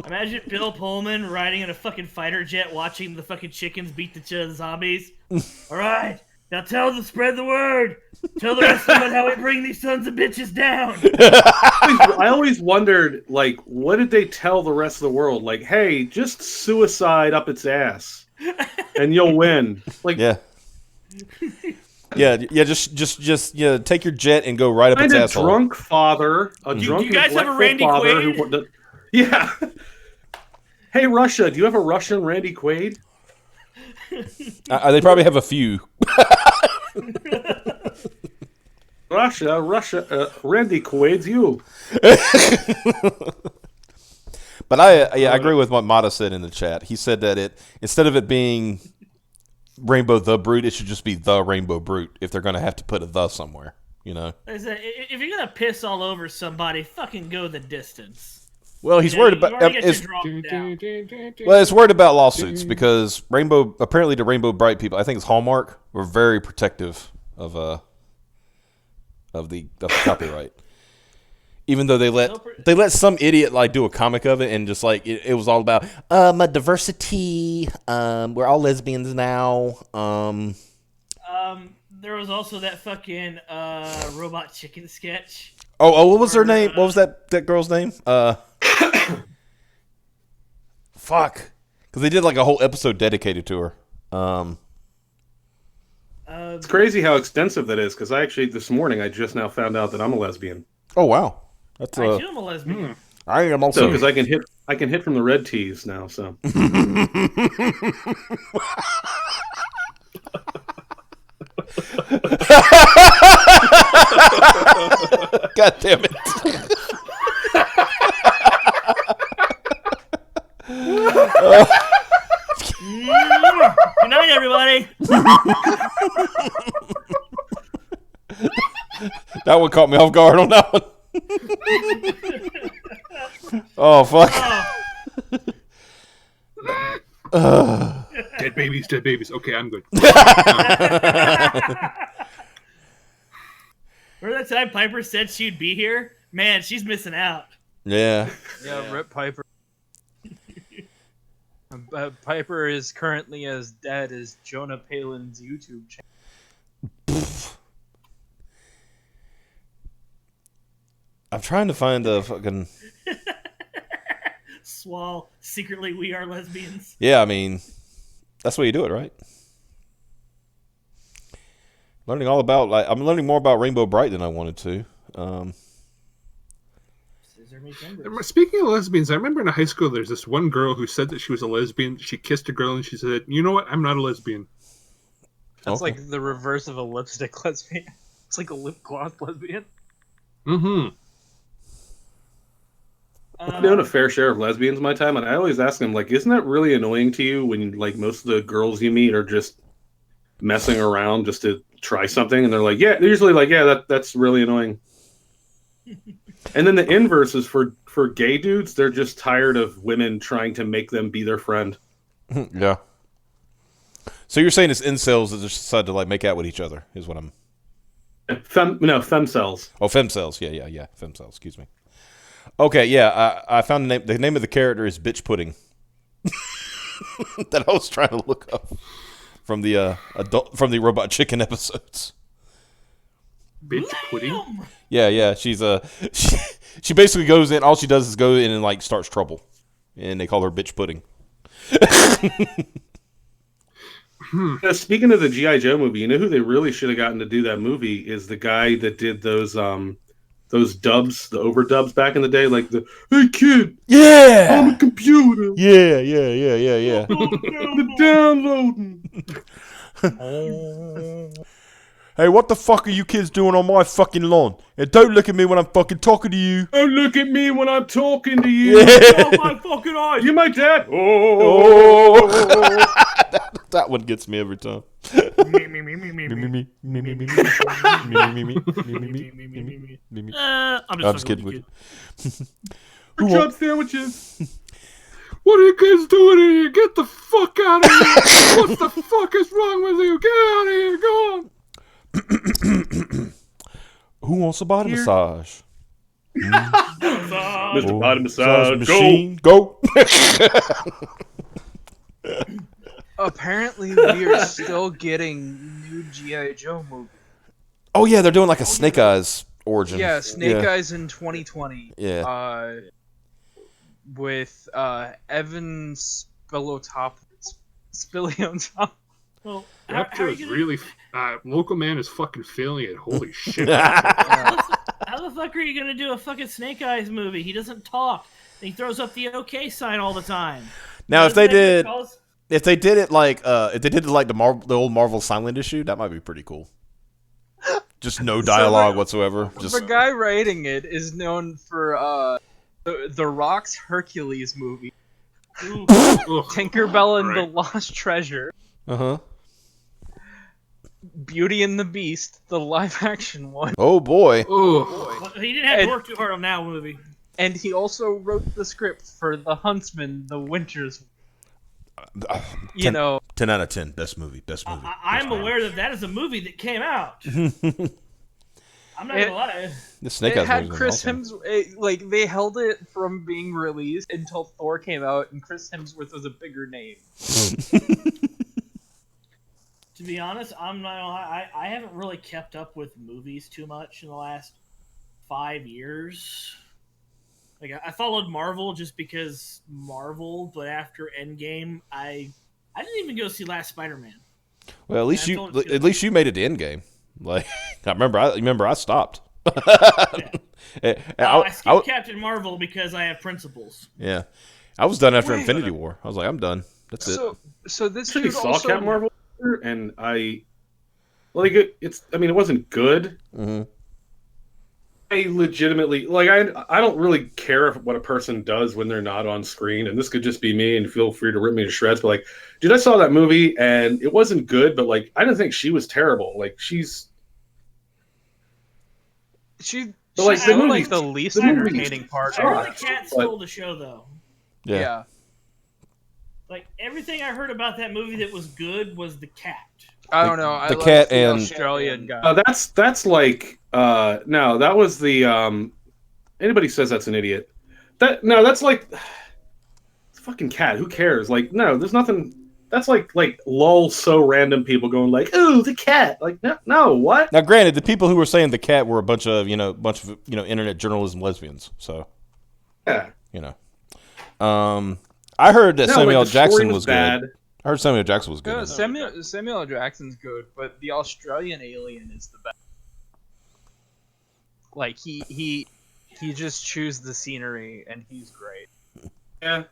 [SPEAKER 3] Imagine Bill Pullman riding in a fucking fighter jet watching the fucking chickens beat the zombies. Alright, Now spread the word. Tell the rest of them how we bring these sons of bitches down.
[SPEAKER 2] I always wondered, like, what did they tell the rest of the world? Like, hey, just suicide up its ass, and you'll win. Like,
[SPEAKER 1] Yeah. Yeah. Just take your jet and go right up its
[SPEAKER 2] find a
[SPEAKER 1] asshole.
[SPEAKER 2] drunk father, a drunk
[SPEAKER 3] do you guys have a Randy
[SPEAKER 2] father
[SPEAKER 3] Quaid?
[SPEAKER 2] Yeah. Hey, Russia, do you have a Russian Randy Quaid?
[SPEAKER 1] They probably have a few.
[SPEAKER 2] Russia, Randy Quaid's you.
[SPEAKER 1] But I agree with what Mata said in the chat. He said that instead of it being Rainbow the Brute, it should just be the Rainbow Brute if they're going to have to put a the somewhere, you know?
[SPEAKER 3] If you're going to piss all over somebody, fucking go the distance.
[SPEAKER 1] Well, he's worried about it's worried about lawsuits because apparently the Rainbow Bright people, I think it's Hallmark, were very protective of the copyright. Even though they let some idiot like do a comic of it and just like it was all about diversity, we're all lesbians now.
[SPEAKER 3] There was also that fucking robot chicken sketch.
[SPEAKER 1] Oh, what was her name? What was that girl's name? Fuck. Because they did like a whole episode dedicated to her.
[SPEAKER 2] It's crazy how extensive that is. Because this morning I just now found out that I'm a lesbian.
[SPEAKER 1] Oh wow, that's
[SPEAKER 3] I too am a lesbian.
[SPEAKER 1] I am also
[SPEAKER 2] because I can hit from the red tees now. So.
[SPEAKER 1] God damn it.
[SPEAKER 3] Good night, everybody.
[SPEAKER 1] That one caught me off guard on that one. Oh, fuck.
[SPEAKER 4] Dead babies. Okay, I'm good.
[SPEAKER 3] Remember that time Piper said she'd be here? Man, she's missing out.
[SPEAKER 1] Yeah.
[SPEAKER 5] Yeah, Rip Piper. Piper is currently as dead as Jonah Palin's YouTube channel.
[SPEAKER 1] I'm trying to find the fucking...
[SPEAKER 3] Swall, secretly we are lesbians.
[SPEAKER 1] Yeah, I mean, that's the way you do it, right? I'm learning more about Rainbow Bright than I wanted to.
[SPEAKER 4] Speaking of lesbians, I remember in high school there's this one girl who said that she was a lesbian. She kissed a girl and she said, "You know what? I'm not a lesbian."
[SPEAKER 5] That's like the reverse of a lipstick lesbian. It's like a lip gloss lesbian.
[SPEAKER 4] Mm-hmm.
[SPEAKER 2] I've known a fair share of lesbians in my time, and I always ask them, like, isn't that really annoying to you when, like, most of the girls you meet are just messing around just to try something? And they're like, yeah, they're usually like, yeah, that's really annoying. And then the inverse is for gay dudes, they're just tired of women trying to make them be their friend.
[SPEAKER 1] Yeah. So you're saying it's incels that just decide to, like, make out with each other, is what I'm...
[SPEAKER 2] femcells.
[SPEAKER 1] Oh, femcells. Yeah. Femcells, excuse me. Okay, yeah, I found the name. The name of the character is Bitch Pudding. That I was trying to look up from the Robot Chicken episodes.
[SPEAKER 4] Bitch Pudding?
[SPEAKER 1] Yeah. She's she basically goes in. All she does is go in and like starts trouble, and they call her Bitch Pudding.
[SPEAKER 2] Speaking of the G.I. Joe movie, you know who they really should have gotten to do that movie is the guy that did those dubs, the overdubs back in the day, like the "Hey kid,
[SPEAKER 1] yeah,
[SPEAKER 2] I'm a computer,
[SPEAKER 1] yeah,
[SPEAKER 2] the downloading."
[SPEAKER 1] Hey, what the fuck are you kids doing on my fucking lawn? And don't look at me when I'm fucking talking to you.
[SPEAKER 2] Don't look at me when I'm talking to you.
[SPEAKER 1] Yeah.
[SPEAKER 2] Oh my fucking eyes! You're my dad.
[SPEAKER 1] That one gets me every time.
[SPEAKER 3] I'm just kidding with you.
[SPEAKER 2] Good job, sandwiches.
[SPEAKER 4] What are you kids doing in here? Get the fuck out of here! What the fuck is wrong with you? Get out of here! Go on!
[SPEAKER 1] Who wants a body massage?
[SPEAKER 2] Mr. Body Massage,
[SPEAKER 1] machine, go!
[SPEAKER 5] Apparently, we are still getting new G.I. Joe movie.
[SPEAKER 1] Oh yeah, they're doing like a Snake Eyes origin.
[SPEAKER 5] Yeah, Snake Eyes in 2020.
[SPEAKER 1] Yeah.
[SPEAKER 5] With Evan Spilliotop.
[SPEAKER 3] Well,
[SPEAKER 4] Raptor is really Local Man is fucking failing it. Holy shit!
[SPEAKER 3] how the fuck are you gonna do a fucking Snake Eyes movie? He doesn't talk. He throws up the OK sign all the time.
[SPEAKER 1] Now, if they did it like the old Marvel Silent issue, that might be pretty cool. Just no dialogue whatsoever.
[SPEAKER 5] The guy writing it is known for the Rock's Hercules movie, Tinkerbell and the Lost Treasure, Beauty and the Beast, the live-action one.
[SPEAKER 1] Oh boy!
[SPEAKER 3] Well, he didn't have to work too hard on that movie.
[SPEAKER 5] And he also wrote the script for The Huntsman, The Winters.
[SPEAKER 1] 10 out of 10. Best movie.
[SPEAKER 3] I'm aware that is a movie that came out. I'm not gonna lie.
[SPEAKER 1] The Snake
[SPEAKER 5] It
[SPEAKER 1] Eyes
[SPEAKER 5] had
[SPEAKER 1] movie
[SPEAKER 5] Chris
[SPEAKER 1] awesome.
[SPEAKER 5] Hemsworth. Like they held it from being released until Thor came out, and Chris Hemsworth was a bigger name.
[SPEAKER 3] To be honest, I'm not gonna lie. I haven't really kept up with movies too much in the last 5 years. Like I followed Marvel just because Marvel, but after Endgame, I didn't even go see last Spider-Man.
[SPEAKER 1] Well, at least you made it to Endgame. Like I remember I stopped.
[SPEAKER 3] I skipped Captain Marvel because I have principles.
[SPEAKER 1] Yeah, I was done after Infinity War. I was like, I'm done. That's it.
[SPEAKER 5] So this
[SPEAKER 2] actually
[SPEAKER 5] dude
[SPEAKER 2] saw
[SPEAKER 5] also...
[SPEAKER 2] Captain Marvel, and it wasn't good.
[SPEAKER 1] Mm-hmm.
[SPEAKER 2] I legitimately I don't really care what a person does when they're not on screen, and this could just be me, and feel free to rip me to shreds, but like, dude, I saw that movie and it wasn't good, but like I didn't think she was terrible. Like she's
[SPEAKER 5] the least entertaining part.
[SPEAKER 3] I heard the cat stole the show though.
[SPEAKER 1] Yeah.
[SPEAKER 3] Like everything I heard about that movie that was good was the cat.
[SPEAKER 5] I don't know.
[SPEAKER 1] The cat and
[SPEAKER 5] Australian guy.
[SPEAKER 2] That's like no, that was the anybody says that's an idiot. That's like it's a fucking cat. Who cares? Like no, there's nothing. That's like lol. So random people going like, ooh, the cat. Like no, what?
[SPEAKER 1] Now, granted, the people who were saying the cat were a bunch of internet journalism lesbians. So
[SPEAKER 2] yeah,
[SPEAKER 1] I heard that Samuel L.
[SPEAKER 2] the
[SPEAKER 1] Jackson
[SPEAKER 2] story
[SPEAKER 1] was
[SPEAKER 2] bad.
[SPEAKER 1] good. I heard Samuel L. Jackson was good.
[SPEAKER 5] Samuel L. Jackson's good, but the Australian alien is the best. Like he just chews the scenery and he's great.
[SPEAKER 2] Yeah.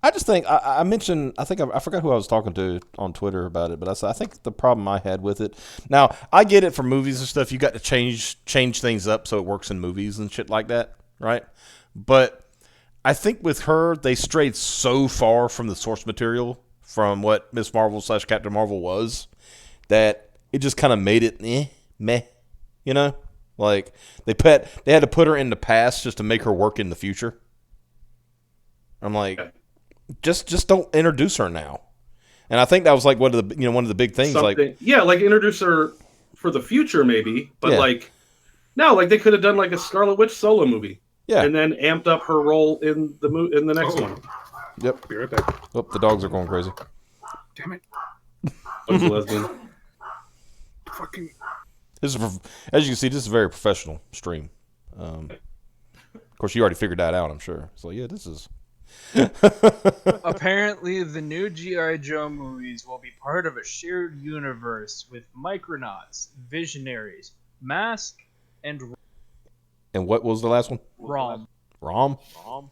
[SPEAKER 1] I just think I mentioned. I forgot who I was talking to on Twitter about it, but I said I think the problem I had with it. Now I get it for movies and stuff. You got to change things up so it works in movies and shit like that, right? But I think with her, they strayed so far from the source material from what Miss Marvel / Captain Marvel was that it just kind of made it meh, like they had to put her in the past just to make her work in the future. I'm like, just don't introduce her now. And I think that was like one of the big things.
[SPEAKER 2] Like introduce her for the future maybe, but they could have done like a Scarlet Witch solo movie.
[SPEAKER 1] Yeah.
[SPEAKER 2] And then amped up her role in the next one.
[SPEAKER 1] Yep.
[SPEAKER 4] Be right back.
[SPEAKER 1] Oh, the dogs are going crazy.
[SPEAKER 4] Damn it.
[SPEAKER 2] Dog's a lesbian.
[SPEAKER 4] Fucking.
[SPEAKER 1] As you can see, this is a very professional stream. Of course, you already figured that out, I'm sure. So yeah, this is.
[SPEAKER 5] Apparently, the new G.I. Joe movies will be part of a shared universe with Micronauts, Visionaries, Mask, and
[SPEAKER 1] what was the last one?
[SPEAKER 5] Rom.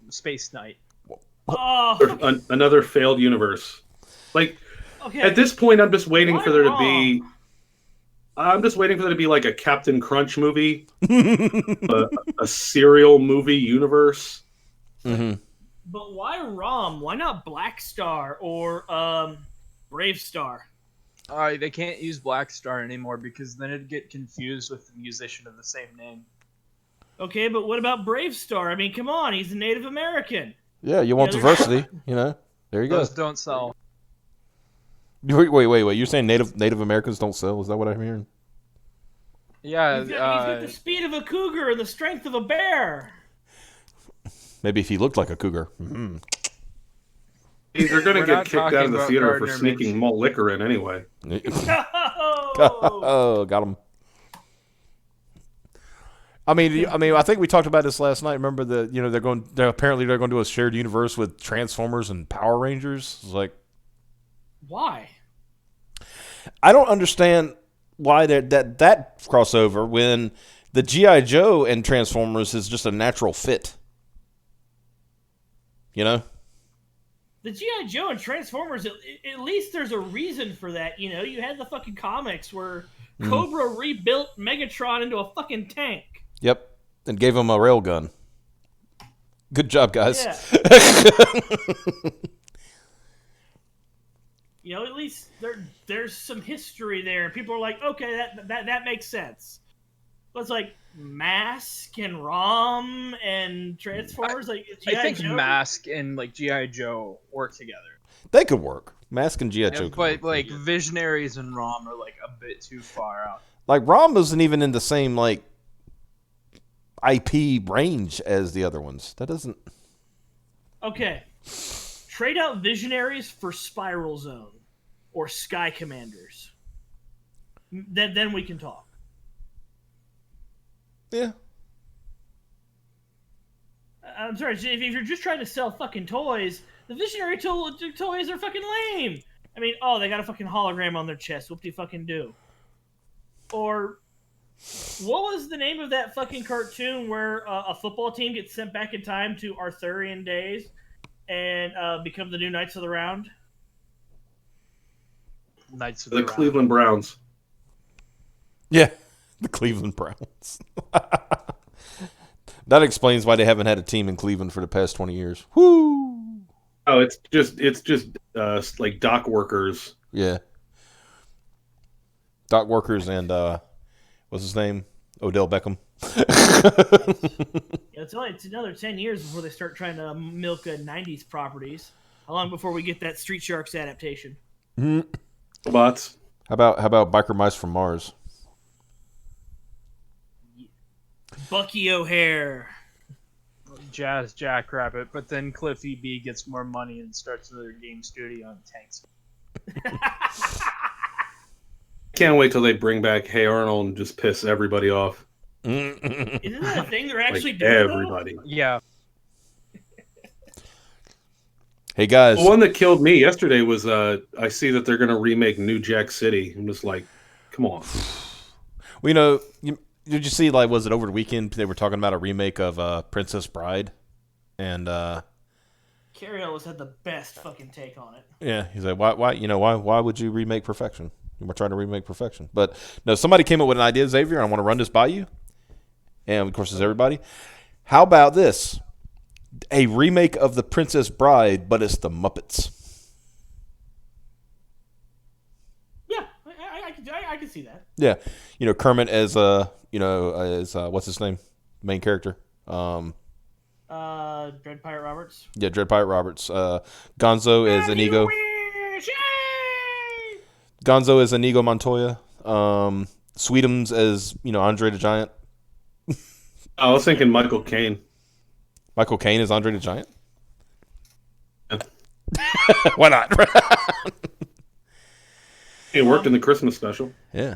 [SPEAKER 5] Space Knight.
[SPEAKER 3] Oh,
[SPEAKER 2] Another failed universe. Like at this point, I'm just waiting for there to be. I'm just waiting for there to be like a Captain Crunch movie, a serial movie universe.
[SPEAKER 1] Mm-hmm.
[SPEAKER 3] But why Rom? Why not Black Star or Brave Star?
[SPEAKER 5] They can't use Black Star anymore because then it'd get confused with the musician of the same name.
[SPEAKER 3] Okay, but what about Brave Star? I mean, come on, he's a Native American.
[SPEAKER 1] Yeah, you want diversity, There you go.
[SPEAKER 5] Those don't sell.
[SPEAKER 1] Wait. You're saying Native Americans don't sell? Is that what I'm hearing?
[SPEAKER 5] Yeah.
[SPEAKER 3] He's got the speed of a cougar and the strength of a bear.
[SPEAKER 1] Maybe if he looked like a cougar. Mm-hmm.
[SPEAKER 2] They're going to
[SPEAKER 5] We're
[SPEAKER 2] get
[SPEAKER 5] not
[SPEAKER 2] kicked out of
[SPEAKER 5] talking
[SPEAKER 2] the
[SPEAKER 5] about
[SPEAKER 2] theater for
[SPEAKER 5] Gardner
[SPEAKER 2] sneaking
[SPEAKER 5] Minshew.
[SPEAKER 2] malt liquor in anyway.
[SPEAKER 1] Oh, got him. I mean, I think we talked about this last night. Remember they're apparently going to do a shared universe with Transformers and Power Rangers. It's like,
[SPEAKER 3] Why?
[SPEAKER 1] I don't understand why that crossover when the G.I. Joe and Transformers is just a natural fit. You know?
[SPEAKER 3] The G.I. Joe and Transformers, at least there's a reason for that. You know, you had the fucking comics where Cobra rebuilt Megatron into a fucking tank.
[SPEAKER 1] Yep. And gave him a railgun. Good job, guys.
[SPEAKER 3] Yeah. You know, at least there's some history there. And people are like, okay, that makes sense. But it's like Mask and Rom and Transformers.
[SPEAKER 5] I
[SPEAKER 3] G.I.
[SPEAKER 5] think
[SPEAKER 3] Joe?
[SPEAKER 5] Mask and like G.I. Joe work together.
[SPEAKER 1] They could work. Mask and G.I. Joe could
[SPEAKER 5] But
[SPEAKER 1] work.
[SPEAKER 5] like Visionaries and Rom are like a bit too far out.
[SPEAKER 1] Like, Rom isn't even in the same, like, IP range as the other ones. That doesn't...
[SPEAKER 3] Okay. Trade out Visionaries for Spiral Zone or Sky Commanders. Then we can talk.
[SPEAKER 1] Yeah.
[SPEAKER 3] I'm sorry, if you're just trying to sell fucking toys, the Visionary toys are fucking lame. I mean, oh, they got a fucking hologram on their chest. Whoop de fucking do. Or, what was the name of that fucking cartoon where a football team gets sent back in time to Arthurian days and become the new Knights of the Round?
[SPEAKER 5] Knights of
[SPEAKER 2] The
[SPEAKER 5] the Round.
[SPEAKER 2] Cleveland Browns.
[SPEAKER 1] Yeah. The Cleveland Browns. That explains why they haven't had a team in Cleveland for the past 20 years. Woo!
[SPEAKER 2] Oh, it's just like dock workers.
[SPEAKER 1] Yeah. Dock workers and, what's his name? Odell Beckham.
[SPEAKER 3] Yeah, it's another 10 years before they start trying to milk 90s properties. How long before we get that Street Sharks adaptation?
[SPEAKER 2] Bots.
[SPEAKER 1] How about Biker Mice from Mars?
[SPEAKER 3] Bucky O'Hare.
[SPEAKER 5] Jazz Jackrabbit, but then Cliffy B gets more money and starts another game studio and tanks.
[SPEAKER 2] Can't wait till they bring back Hey Arnold and just piss everybody off.
[SPEAKER 3] Isn't that a thing they're actually
[SPEAKER 2] Like
[SPEAKER 3] doing?
[SPEAKER 2] everybody.
[SPEAKER 5] Yeah.
[SPEAKER 1] Hey, guys.
[SPEAKER 2] The one that killed me yesterday was I see that they're going to remake New Jack City. I'm just like, come on.
[SPEAKER 1] Well, you know, did you see, like, was it over the weekend? They were talking about a remake of Princess Bride. And,
[SPEAKER 3] Carrie Ellis had the best fucking take on it.
[SPEAKER 1] yeah, he's like, why would you remake Perfection? We're trying to remake Perfection. But, no, somebody came up with an idea, Xavier, and I want to run this by you. And, of course, there's everybody. How about this? A remake of The Princess Bride, but it's the Muppets.
[SPEAKER 3] Yeah, I can see that.
[SPEAKER 1] Yeah. You know, Kermit as, what's his name? Main character.
[SPEAKER 3] Dread Pirate Roberts.
[SPEAKER 1] Yeah, Dread Pirate Roberts. Gonzo as Inigo. Gonzo as Inigo Montoya. Sweetums as, Andre the Giant.
[SPEAKER 2] I was thinking Michael Caine.
[SPEAKER 1] Michael Caine as Andre the Giant?
[SPEAKER 2] Yeah.
[SPEAKER 1] Why not?
[SPEAKER 2] He worked in the Christmas special.
[SPEAKER 1] Yeah.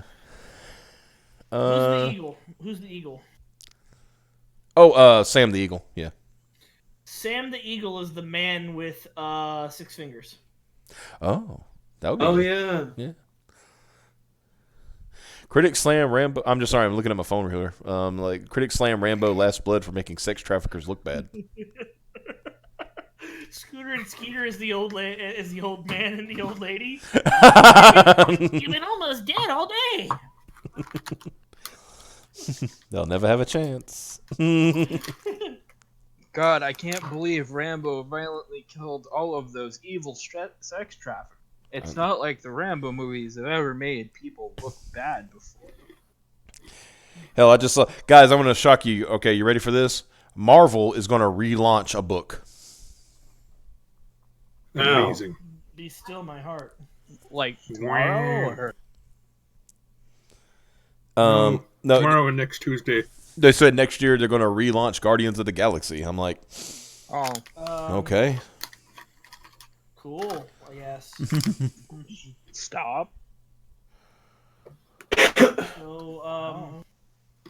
[SPEAKER 3] Who's the eagle? Who's the eagle?
[SPEAKER 1] Oh, Sam the Eagle. Yeah.
[SPEAKER 3] Sam the Eagle is the man with 6 fingers.
[SPEAKER 1] Oh. That would be
[SPEAKER 2] Oh,
[SPEAKER 1] good.
[SPEAKER 2] yeah.
[SPEAKER 1] Yeah. Critics slam Rambo. I'm just sorry. I'm looking at my phone here. Critics slam Rambo Last Blood for making sex traffickers look bad.
[SPEAKER 3] Scooter and Skeeter is the old man and the old lady. You've been almost dead all day.
[SPEAKER 1] They'll never have a chance.
[SPEAKER 5] God, I can't believe Rambo violently killed all of those evil sex traffickers. It's not like the Rambo movies have ever made people look bad before.
[SPEAKER 1] Hell, I just saw... Guys, I'm going to shock you. Okay, you ready for this? Marvel is going to relaunch a book.
[SPEAKER 4] Amazing.
[SPEAKER 3] Be still my heart.
[SPEAKER 5] Like tomorrow?
[SPEAKER 1] No,
[SPEAKER 4] Tomorrow and next Tuesday.
[SPEAKER 1] they said next year they're going to relaunch Guardians of the Galaxy. I'm like,
[SPEAKER 5] Oh.
[SPEAKER 1] okay.
[SPEAKER 3] Cool, I guess.
[SPEAKER 5] Stop.
[SPEAKER 3] So,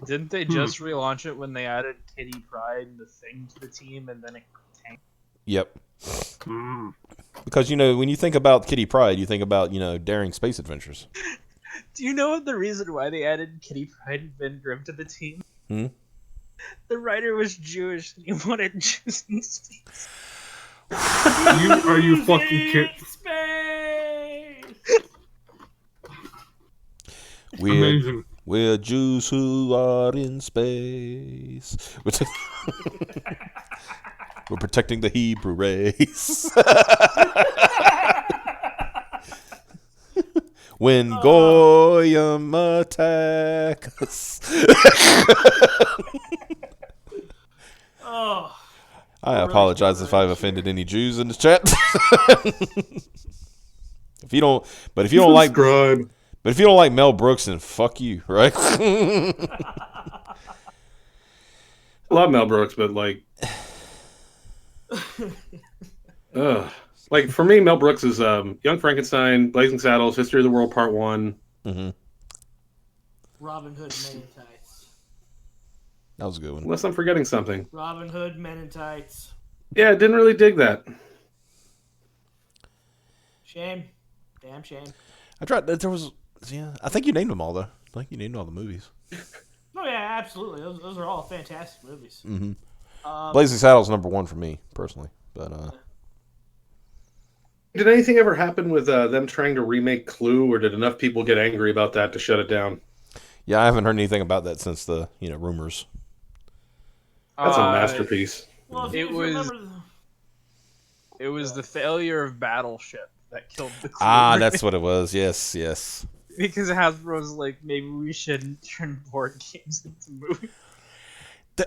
[SPEAKER 5] Didn't they just relaunch it when they added Kitty Pryde and the Thing to the team, and then it tanked?
[SPEAKER 1] Yep. Because, when you think about Kitty Pryde, you think about, daring space adventures.
[SPEAKER 5] Do you know the reason why they added Kitty Pryde and Ben Grimm to the team? The writer was Jewish and he wanted Jews in space.
[SPEAKER 4] Are you fucking kidding? Amazing.
[SPEAKER 1] We're Jews who are in space. We're protecting the Hebrew race. When Goyim attack us. I apologize if I've offended any Jews in the chat. If you don't like Mel Brooks, then fuck you, right?
[SPEAKER 2] I love Mel Brooks, but like for me, Mel Brooks is Young Frankenstein, Blazing Saddles, History of the World Part 1.
[SPEAKER 3] Robin Hood Men in Tights.
[SPEAKER 1] That was a good one.
[SPEAKER 2] Unless I'm forgetting something.
[SPEAKER 3] Robin Hood Men in Tights.
[SPEAKER 2] Yeah, didn't really dig that.
[SPEAKER 3] Shame. Damn shame.
[SPEAKER 1] I tried. There was. Yeah, I think you named them all though. I think you named all the movies.
[SPEAKER 3] Oh yeah, absolutely. Those are all fantastic movies.
[SPEAKER 1] Blazing Saddles #1 for me personally, but.
[SPEAKER 2] Did anything ever happen with them trying to remake Clue, or did enough people get angry about that to shut it down?
[SPEAKER 1] Yeah, I haven't heard anything about that since the rumors.
[SPEAKER 2] That's a masterpiece.
[SPEAKER 3] Well,
[SPEAKER 5] It was the failure of Battleship that killed the Clue.
[SPEAKER 1] That's what it was. Yes.
[SPEAKER 5] Because Hasbro's like, maybe we shouldn't turn board games into movies.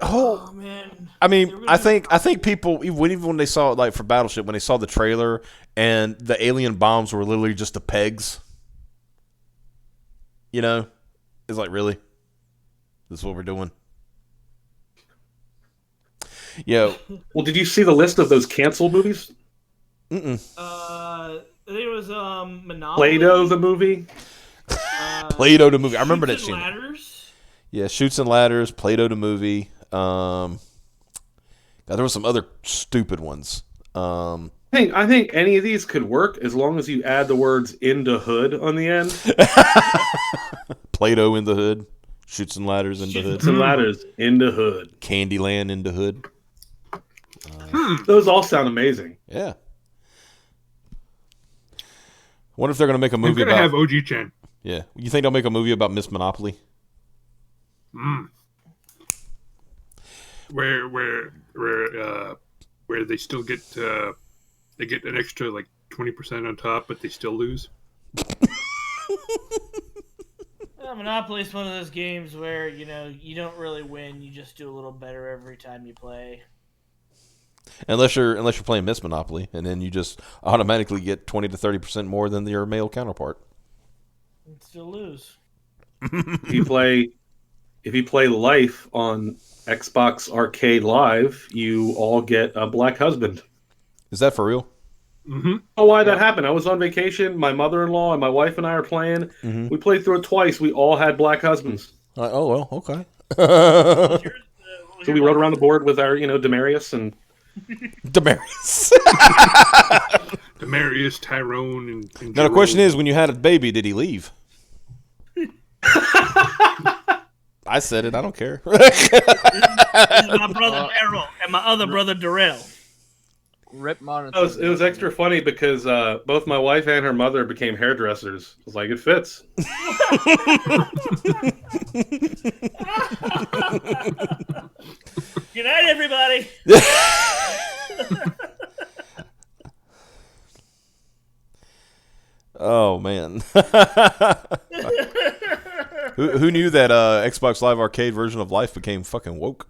[SPEAKER 3] Oh man!
[SPEAKER 1] I mean, I think people even when they saw it, like for Battleship, when they saw the trailer and the alien bombs were literally just the pegs. It's like, really, this is what we're doing. Yeah.
[SPEAKER 2] Well, did you see the list of those canceled movies?
[SPEAKER 3] I think it was Monopoly.
[SPEAKER 2] Play-Doh the movie.
[SPEAKER 1] Play-Doh the movie. I remember that scene.
[SPEAKER 3] Ladders.
[SPEAKER 1] Yeah, Chutes and Ladders, Play-Doh the movie. God, there were some other stupid ones.
[SPEAKER 2] I think any of these could work as long as you add the words "into hood" on the end.
[SPEAKER 1] Play-Doh in the hood, Chutes and Ladders in the hood,
[SPEAKER 2] Chutes and Ladders in the hood,
[SPEAKER 1] Candyland in the hood.
[SPEAKER 2] Those all sound amazing.
[SPEAKER 1] Yeah. I wonder if they're going to make a movie
[SPEAKER 4] about...
[SPEAKER 1] have
[SPEAKER 4] OG Chen.
[SPEAKER 1] Yeah. You think they'll make a movie about Miss Monopoly?
[SPEAKER 4] Where they still get they get an extra 20% on top, but they still lose.
[SPEAKER 3] Monopoly is one of those games where you don't really win; you just do a little better every time you play.
[SPEAKER 1] Unless you're playing Miss Monopoly, and then you just automatically get 20 to 30% more than your male counterpart.
[SPEAKER 3] And still lose.
[SPEAKER 2] If you play Life on Xbox Arcade Live, you all get a black husband.
[SPEAKER 1] Is that for real?
[SPEAKER 2] Mm-hmm. Oh, why that happened? I was on vacation. My mother-in-law and my wife and I are playing. Mm-hmm. We played through it twice. We all had black husbands.
[SPEAKER 1] Oh well, okay.
[SPEAKER 2] So we rode around the board with our, Demarius and
[SPEAKER 4] Demarius, Tyrone, and
[SPEAKER 1] now the question is, when you had a baby, did he leave? I said it. I don't care.
[SPEAKER 3] This is my brother Errol and my other brother Darrell.
[SPEAKER 5] Rip monitor.
[SPEAKER 2] It was extra funny because both my wife and her mother became hairdressers. I was like, it fits.
[SPEAKER 3] Good night, everybody.
[SPEAKER 1] Oh man. Who knew that Xbox Live Arcade version of Life became fucking woke?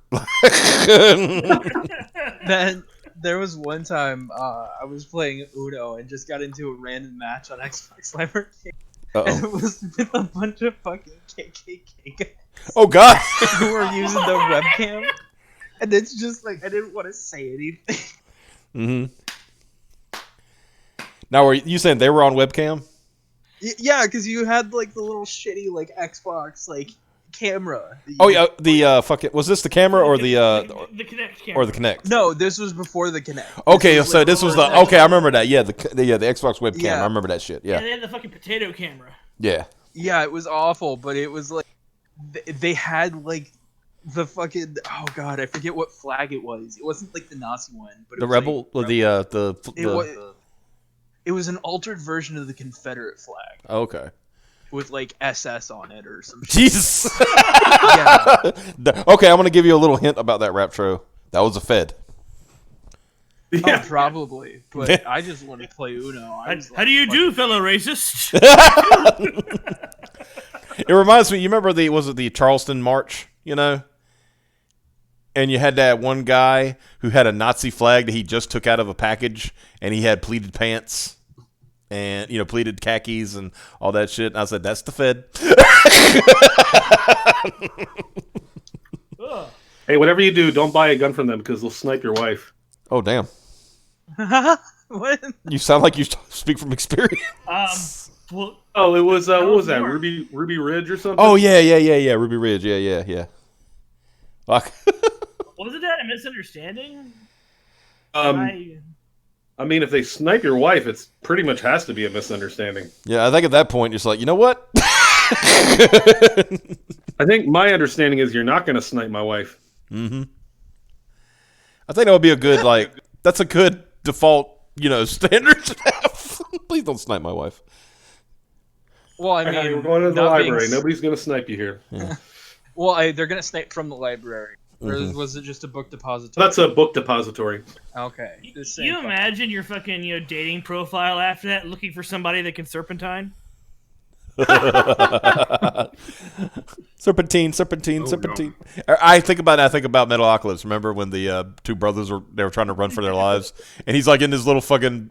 [SPEAKER 5] There was one time I was playing Uno and just got into a random match on Xbox Live Arcade. And it was with a bunch of fucking KKK guys.
[SPEAKER 1] Oh god!
[SPEAKER 5] Who were using the webcam. And it's just I didn't want to say anything.
[SPEAKER 1] Mm-hmm. Now, were you saying they were on webcam?
[SPEAKER 5] Yeah, because you had like the little shitty like Xbox like camera.
[SPEAKER 1] Oh yeah, the fucking was this the camera or the
[SPEAKER 3] Kinect camera.
[SPEAKER 1] or the Kinect?
[SPEAKER 5] No, this was before the Kinect.
[SPEAKER 1] Okay,
[SPEAKER 5] This was,
[SPEAKER 1] so
[SPEAKER 5] like,
[SPEAKER 1] this was
[SPEAKER 5] before
[SPEAKER 1] the okay. I remember that. Yeah, the Xbox webcam.
[SPEAKER 5] Yeah.
[SPEAKER 1] I remember that shit.
[SPEAKER 3] Yeah,
[SPEAKER 1] Yeah,
[SPEAKER 3] they had the fucking potato camera.
[SPEAKER 1] yeah.
[SPEAKER 5] Yeah, it was awful, but it was like they had like the fucking god, I forget what flag it was. It wasn't like the Nazi one, but it
[SPEAKER 1] The
[SPEAKER 5] was,
[SPEAKER 1] rebel,
[SPEAKER 5] like, it was an altered version of the Confederate flag
[SPEAKER 1] okay.
[SPEAKER 5] with like SS on it or some shit.
[SPEAKER 1] Jesus.
[SPEAKER 5] Yeah.
[SPEAKER 1] Okay, I'm gonna give you a little hint about that rap show. That was a Fed.
[SPEAKER 2] Yeah.
[SPEAKER 5] Oh, probably, but I just want to play Uno.
[SPEAKER 3] How do you do, fellow racist?
[SPEAKER 1] It reminds me. You remember the Charleston March? You know. And you had that one guy who had a Nazi flag that he just took out of a package, and he had pleated pants and pleated khakis and all that shit. And I said, "That's the Fed."
[SPEAKER 2] Hey, whatever you do, don't buy a gun from them because they'll snipe your wife.
[SPEAKER 1] Oh damn!
[SPEAKER 5] What?
[SPEAKER 1] You sound like you speak from experience.
[SPEAKER 3] Well,
[SPEAKER 2] Oh, it was what was that?
[SPEAKER 3] more.
[SPEAKER 2] Ruby Ridge or something?
[SPEAKER 1] Oh yeah, Ruby Ridge, yeah. Fuck.
[SPEAKER 3] wasn't that a misunderstanding?
[SPEAKER 2] I mean, if they snipe your wife, it's pretty much has to be a misunderstanding.
[SPEAKER 1] Yeah, I think at that point you're just like, you know what?
[SPEAKER 2] I think my understanding is you're not going to snipe my wife.
[SPEAKER 1] Mm-hmm. I think that would be a good that's a good default standard to have. Please don't snipe my wife.
[SPEAKER 5] Well, I
[SPEAKER 2] Hey,
[SPEAKER 5] mean,
[SPEAKER 2] we're going to the
[SPEAKER 5] not
[SPEAKER 2] library.
[SPEAKER 5] being-
[SPEAKER 2] Nobody's going to snipe you here.
[SPEAKER 5] Well, they're gonna snipe from the library. Or was it just a book depository?
[SPEAKER 2] That's a book depository.
[SPEAKER 5] Okay.
[SPEAKER 3] You imagine your fucking dating profile after that, looking for somebody that can serpentine?
[SPEAKER 1] Serpentine.
[SPEAKER 4] No.
[SPEAKER 1] I think about Metalocalypse. Remember when the two brothers were trying to run for their lives, and he's like in his little fucking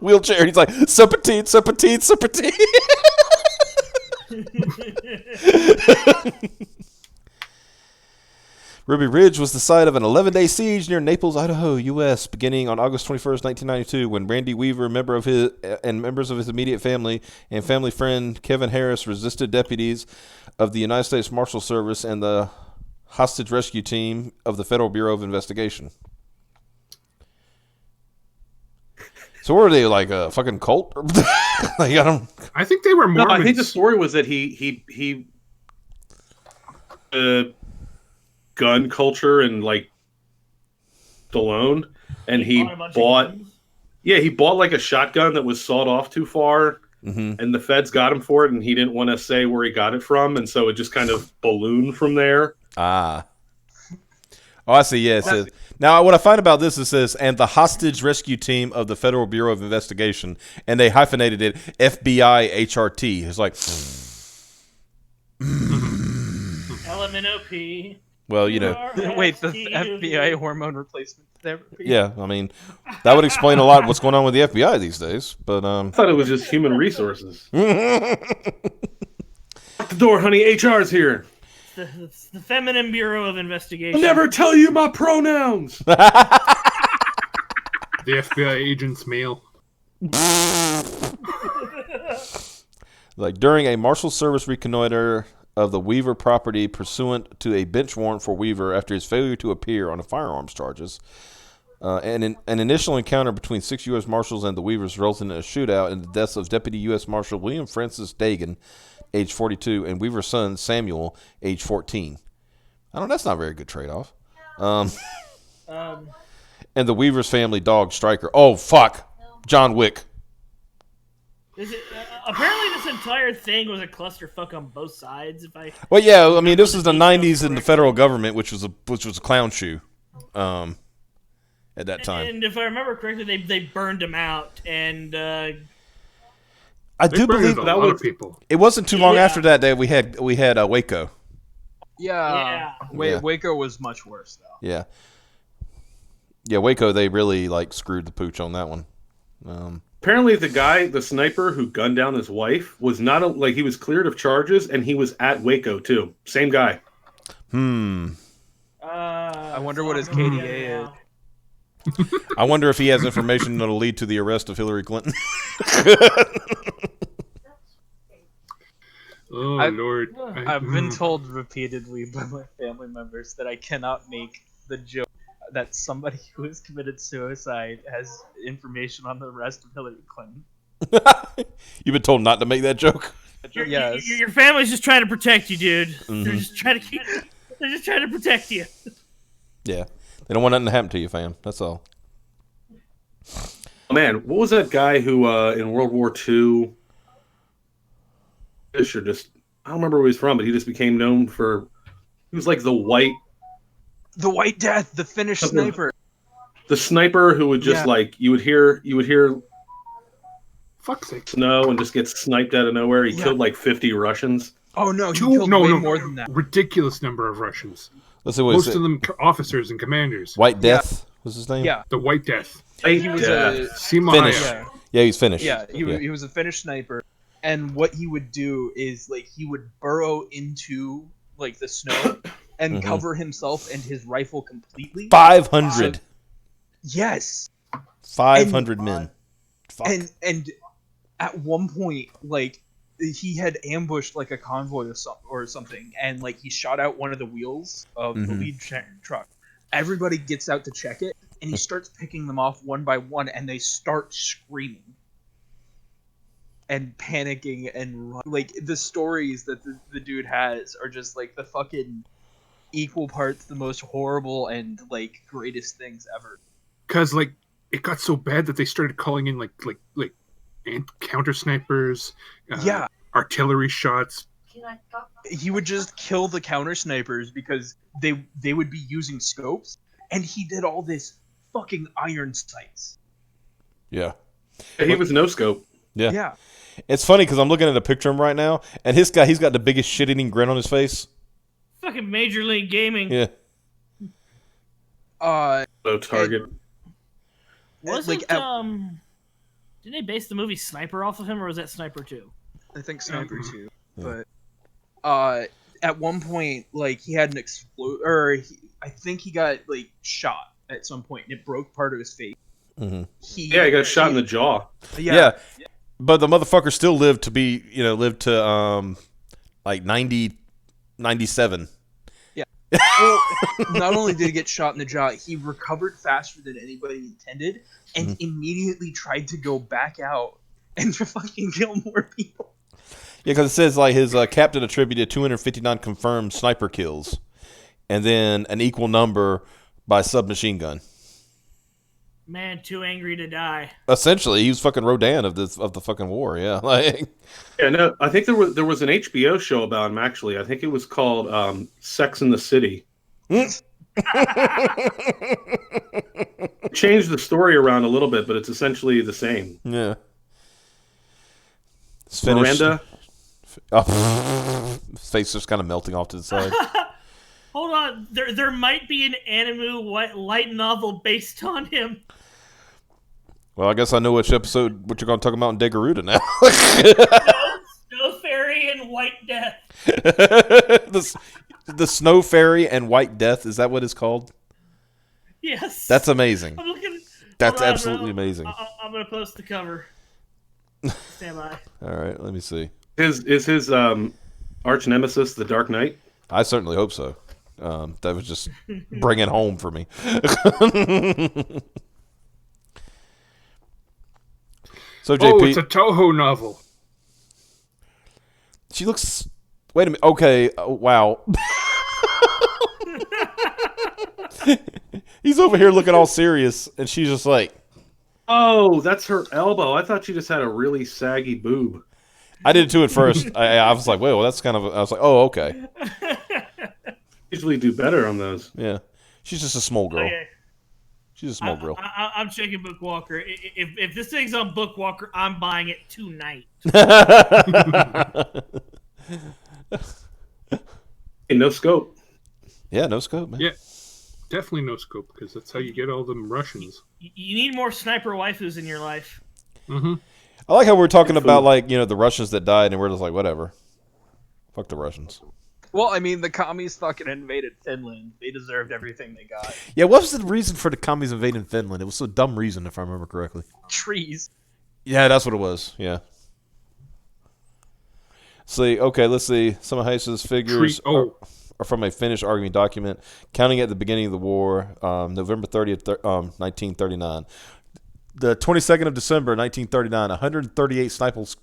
[SPEAKER 1] wheelchair, and he's like serpentine. Ruby Ridge was the site of an 11-day siege near Naples, Idaho, U.S., beginning on August 21st, 1992, when Randy Weaver, members of his immediate family, and family friend Kevin Harris resisted deputies of the United States Marshal Service and the hostage rescue team of the Federal Bureau of Investigation. So what were they, like a fucking cult?
[SPEAKER 4] I think they were
[SPEAKER 2] No,
[SPEAKER 4] Mormons.
[SPEAKER 2] I think the story was that he gun culture and like Stallone, and he bought like a shotgun that was sawed off too far, and the feds got him for it, and he didn't want to say where he got it from, and so it just kind of ballooned from there.
[SPEAKER 1] Ah. Oh, I see. Yeah, it says. Now, what I find about this, it says, and the hostage rescue team of the Federal Bureau of Investigation, and they hyphenated it FBI HRT. It's like,
[SPEAKER 3] LMNOP.
[SPEAKER 1] well,
[SPEAKER 5] Wait, the FBI hormone replacement therapy?
[SPEAKER 1] yeah, I mean, that would explain a lot of what's going on with the FBI these days. But
[SPEAKER 2] I thought it was just human resources. Lock the door, honey. HR's here.
[SPEAKER 3] It's the Feminine Bureau of Investigation.
[SPEAKER 2] I'll never tell you my pronouns.
[SPEAKER 4] The FBI agent's mail.
[SPEAKER 1] like during a Marshal Service reconnoiter of the Weaver property pursuant to a bench warrant for Weaver after his failure to appear on firearms charges. An initial encounter between 6 U.S. Marshals and the Weavers resulted in a shootout and the deaths of Deputy U.S. Marshal William Francis Dagan, age 42, and Weaver's son Samuel, age 14. I don't know, that's not a very good trade-off. And the Weaver's family dog, Stryker. Oh, fuck. John Wick.
[SPEAKER 3] Apparently this entire thing was a clusterfuck on both sides.
[SPEAKER 1] Well, yeah, I mean, this is the 90s in the federal government, which was a clown shoe. At that time.
[SPEAKER 3] And if I remember correctly, they burned him out, and
[SPEAKER 1] I do believe
[SPEAKER 4] a lot of people.
[SPEAKER 1] It wasn't too long after that we had Waco.
[SPEAKER 5] Yeah.
[SPEAKER 1] Yeah.
[SPEAKER 5] Waco was much worse though.
[SPEAKER 1] Yeah. Yeah, Waco, they really screwed the pooch on that one.
[SPEAKER 2] Apparently, the sniper who gunned down his wife was not he was cleared of charges, and he was at Waco too. Same guy.
[SPEAKER 5] I wonder what his KDA is.
[SPEAKER 1] I wonder if he has information that'll lead to the arrest of Hillary Clinton.
[SPEAKER 4] Oh, Lord.
[SPEAKER 5] I've been told repeatedly by my family members that I cannot make the joke that somebody who has committed suicide has information on the arrest of Hillary Clinton.
[SPEAKER 1] You've been told not to make that joke?
[SPEAKER 5] Yes.
[SPEAKER 3] Your family's just trying to protect you, dude.
[SPEAKER 1] Mm-hmm.
[SPEAKER 3] They're just trying to They're just trying to protect you.
[SPEAKER 1] Yeah. They don't want nothing to happen to you, fam. That's all.
[SPEAKER 2] Man, what was that guy who in World War II? Fisher just I don't remember where he's from, but he just became known for he was like the White
[SPEAKER 5] Death, the Finnish sniper.
[SPEAKER 2] The sniper who would just like you would hear
[SPEAKER 4] Fuck's sake.
[SPEAKER 2] snow and just get sniped out of nowhere. He killed like 50 Russians.
[SPEAKER 5] Oh no, he killed way more than that.
[SPEAKER 4] Ridiculous number of Russians.
[SPEAKER 1] Let's see what
[SPEAKER 4] Most of them officers and commanders.
[SPEAKER 1] White Death was his name?
[SPEAKER 5] Yeah.
[SPEAKER 4] The White Death.
[SPEAKER 5] He was a
[SPEAKER 1] Finnish. Yeah, he's Finnish.
[SPEAKER 5] Yeah, he was a Finnish sniper. And what he would do is like he would burrow into like the snow and cover himself and his rifle completely.
[SPEAKER 1] 500.
[SPEAKER 5] Yes.
[SPEAKER 1] 500 men. Fuck.
[SPEAKER 5] And at one point, like he had ambushed like a convoy or something, and like he shot out one of the wheels of the lead truck. Everybody gets out to check it, and he starts picking them off one by one, and they start screaming and panicking and like the stories that the dude has are just like the fucking equal parts the most horrible and like greatest things ever.
[SPEAKER 4] Because like it got so bad that they started calling in like counter snipers, artillery shots.
[SPEAKER 5] He would just kill the counter snipers because they would be using scopes, and he did all this fucking iron sights.
[SPEAKER 1] Yeah.
[SPEAKER 2] He was no scope.
[SPEAKER 5] Yeah.
[SPEAKER 1] It's funny because I'm looking at a picture of him right now, and he's got the biggest shit-eating grin on his face.
[SPEAKER 3] Fucking Major League Gaming.
[SPEAKER 1] Yeah.
[SPEAKER 2] No target.
[SPEAKER 3] Wasn't didn't they base the movie Sniper off of him, or was that Sniper 2?
[SPEAKER 5] I think Sniper 2. But at one point, like he had an I think he got like shot at some point, and it broke part of his face.
[SPEAKER 1] Mm-hmm.
[SPEAKER 2] He got shot in the jaw.
[SPEAKER 1] Yeah. But the motherfucker still lived to like 90, 97.
[SPEAKER 5] Yeah. Well, not only did he get shot in the jaw, he recovered faster than anybody intended, and immediately tried to go back out and to fucking kill more people.
[SPEAKER 1] Yeah, because it says like his captain attributed 259 confirmed sniper kills, and then an equal number by submachine gun.
[SPEAKER 3] Man, too angry to die.
[SPEAKER 1] Essentially, he was fucking Rodan of the fucking war. Yeah, like.
[SPEAKER 2] Yeah, no, I think there was an HBO show about him. Actually, I think it was called Sex in the City. Changed the story around a little bit, but it's essentially the same.
[SPEAKER 1] Yeah. It's finished.
[SPEAKER 2] Miranda.
[SPEAKER 1] Oh, his face just kind of melting off to the side.
[SPEAKER 3] Hold on, there might be an anime light novel based on him.
[SPEAKER 1] Well, I guess I know what you're going to talk about in Degaruda now.
[SPEAKER 3] Snow Fairy and White Death.
[SPEAKER 1] the Snow Fairy and White Death, is that what it's called?
[SPEAKER 3] Yes.
[SPEAKER 1] That's amazing.
[SPEAKER 3] I'm looking.
[SPEAKER 1] That's absolutely amazing.
[SPEAKER 3] I'm going to post the cover. Stand by.
[SPEAKER 1] All right, let me see.
[SPEAKER 2] Is his arch nemesis the Dark Knight?
[SPEAKER 1] I certainly hope so. That was just bring it home for me. So JP,
[SPEAKER 4] it's a Toho novel.
[SPEAKER 1] She looks. Wait a minute. Okay. Wow. He's over here looking all serious, and she's just like.
[SPEAKER 2] Oh, that's her elbow. I thought she just had a really saggy boob.
[SPEAKER 1] I did too at first. I was like, well, that's kind of. I was like, oh, okay.
[SPEAKER 2] Usually do better on those.
[SPEAKER 1] Yeah, she's just a small girl.
[SPEAKER 3] Okay.
[SPEAKER 1] She's a small girl.
[SPEAKER 3] I'm checking Bookwalker. If this thing's on Bookwalker, I'm buying it tonight.
[SPEAKER 2] Hey, no scope.
[SPEAKER 1] Yeah, no scope, man.
[SPEAKER 4] Yeah, definitely no scope, because that's how you get all them Russians.
[SPEAKER 3] You need more sniper waifus in your life.
[SPEAKER 4] Mm-hmm.
[SPEAKER 1] I like how we're talking about, like, the Russians that died, and we're just like, whatever. Fuck the Russians.
[SPEAKER 5] Well, I mean, the commies fucking invaded Finland. They deserved everything they got.
[SPEAKER 1] Yeah, what was the reason for the commies invading Finland? It was a dumb reason, if I remember correctly.
[SPEAKER 5] Trees.
[SPEAKER 1] Yeah, that's what it was. Yeah. Let's see. Some of Heiss's figures are from a Finnish arguing document, counting at the beginning of the war, November 30th, 1939. The 22nd of December, 1939, 138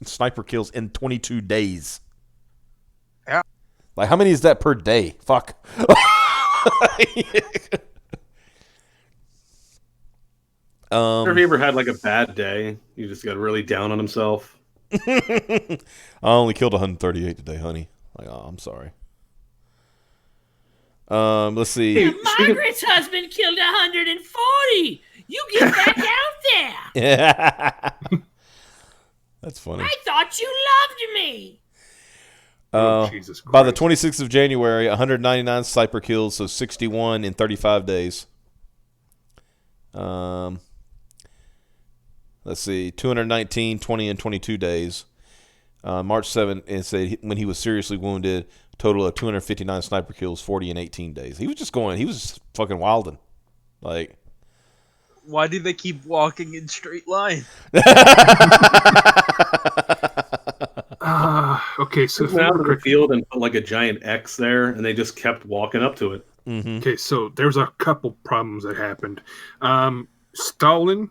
[SPEAKER 1] sniper kills in 22 days.
[SPEAKER 5] Yeah.
[SPEAKER 1] Like, how many is that per day? Fuck.
[SPEAKER 2] Have you ever had like a bad day? You just got really down on himself.
[SPEAKER 1] I only killed 138 today, honey. Like, oh, I'm sorry. Let's see.
[SPEAKER 3] Margaret's husband killed 140. You get back out there.
[SPEAKER 1] Yeah. That's funny.
[SPEAKER 3] I thought you loved me.
[SPEAKER 4] Jesus Christ.
[SPEAKER 1] By the 26th of January, 199 sniper kills, so 61 in 35 days. Let's see, 219, 20, and 22 days. March 7th, and said when he was seriously wounded, total of 259 sniper kills, 40 in 18 days. He was fucking wilding. Like,
[SPEAKER 5] Why do they keep walking in straight line?
[SPEAKER 4] Okay, so
[SPEAKER 2] Went out to the field and put like a giant X there, and they just kept walking up to it.
[SPEAKER 1] mm-hmm.
[SPEAKER 4] Okay, so there's a couple problems that happened. Stalin,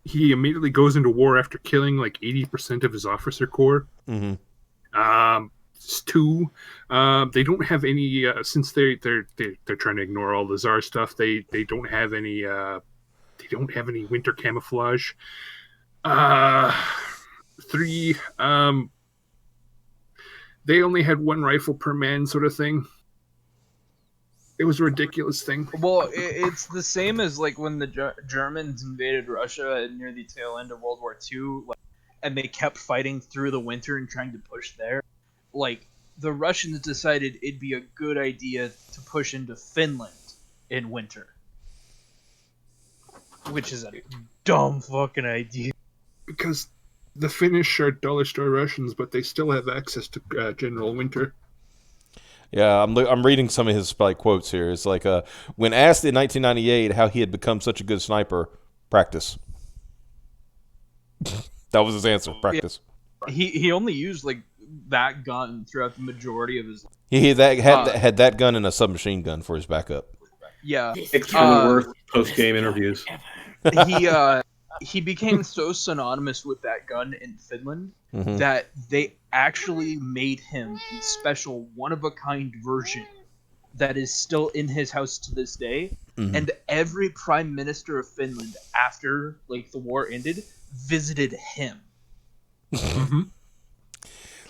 [SPEAKER 4] he immediately goes into war after killing like 80% of his officer corps.
[SPEAKER 1] Mm-hmm.
[SPEAKER 4] Two, they don't have any since they're trying to ignore all the Tsar stuff. They don't have any winter camouflage. Three, they only had one rifle per man, sort of thing. It was a ridiculous thing.
[SPEAKER 5] Well, it's the same as like when the Germans invaded Russia near the tail end of World War II, and they kept fighting through the winter and trying to push there. Like, the Russians decided it'd be a good idea to push into Finland in winter. Which is a dumb fucking idea.
[SPEAKER 4] Because the Finnish are dollar store Russians, but they still have access to General Winter.
[SPEAKER 1] Yeah, I'm reading some of his quotes here. It's like, when asked in 1998 how he had become such a good sniper, practice. That was his answer, practice.
[SPEAKER 5] Yeah. He only used like that gun throughout the majority of his life.
[SPEAKER 1] He had that gun and a submachine gun for his backup.
[SPEAKER 5] Yeah.
[SPEAKER 2] Extremely worth post-game interviews.
[SPEAKER 5] He became so synonymous with that gun in Finland that they actually made him a special one-of-a-kind version that is still in his house to this day. And every prime minister of Finland after like the war ended visited him.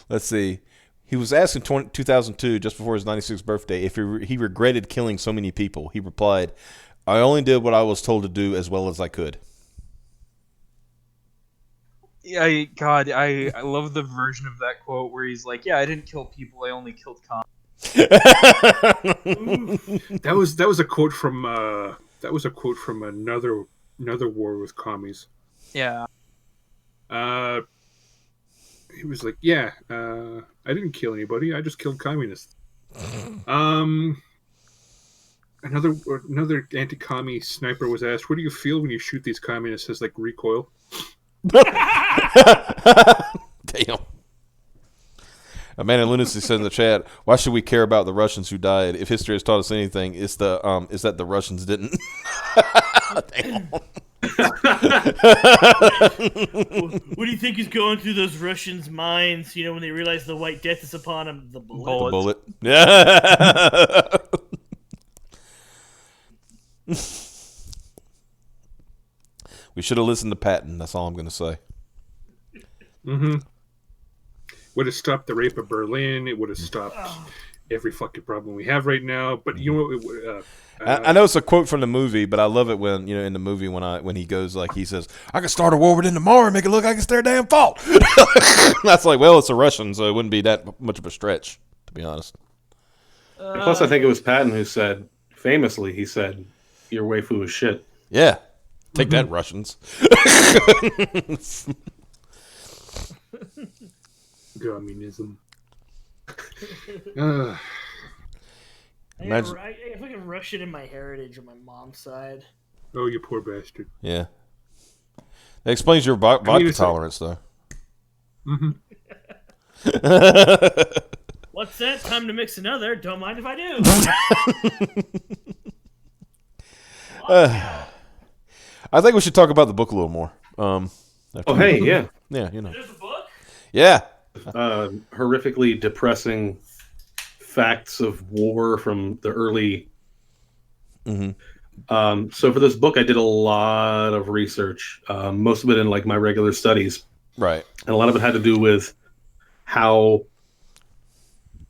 [SPEAKER 1] Let's see. He was asked in 2002, just before his 96th birthday, if he regretted killing so many people. He replied, "I only did what I was told to do as well as I could."
[SPEAKER 5] Yeah, I love the version of that quote where he's like, "Yeah, I didn't kill people. I only killed commies."
[SPEAKER 4] That was a quote from another war with commies.
[SPEAKER 5] Yeah.
[SPEAKER 4] He was like, "Yeah, I didn't kill anybody. I just killed communists." Another anti-commie sniper was asked, "What do you feel when you shoot these communists?" As like recoil.
[SPEAKER 1] Damn. Amanda Lunacy said in the chat, "Why should we care about the Russians who died? If history has taught us anything, it's that the Russians didn't." Damn.
[SPEAKER 3] What do you think is going through those Russians' minds? You know, when they realize the White Death is upon them, the bullet.
[SPEAKER 1] The bullet. Yeah. We should have listened to Patton. That's all I'm going to say.
[SPEAKER 4] Would have stopped the rape of Berlin. It would have stopped every fucking problem we have right now. But you know what?
[SPEAKER 1] I know it's a quote from the movie, but I love it when in the movie when he goes like he says, "I can start a war with them tomorrow and make it look like it's their damn fault." That's like, well, it's a Russian, so it wouldn't be that much of a stretch, to be honest.
[SPEAKER 2] Plus, I think it was Patton who said, famously, he said, "Your waifu is shit."
[SPEAKER 1] Yeah, take that, Russians.
[SPEAKER 4] Communism. Uh,
[SPEAKER 1] Imagine-
[SPEAKER 3] If I can rush it in my heritage on my mom's side.
[SPEAKER 4] oh, you poor bastard.
[SPEAKER 1] Yeah. That explains your vodka tolerance, though.
[SPEAKER 4] Mm-hmm.
[SPEAKER 3] What's that? Time to mix another. Don't mind if I do.
[SPEAKER 1] I think we should talk about the book a little more.
[SPEAKER 2] Oh, hey, yeah.
[SPEAKER 1] Yeah, you know.
[SPEAKER 3] There's a book?
[SPEAKER 1] Yeah.
[SPEAKER 2] Horrifically depressing facts of war from the early. So for this book, I did a lot of research, most of it in like my regular studies,
[SPEAKER 1] Right.
[SPEAKER 2] and a lot of it had to do with how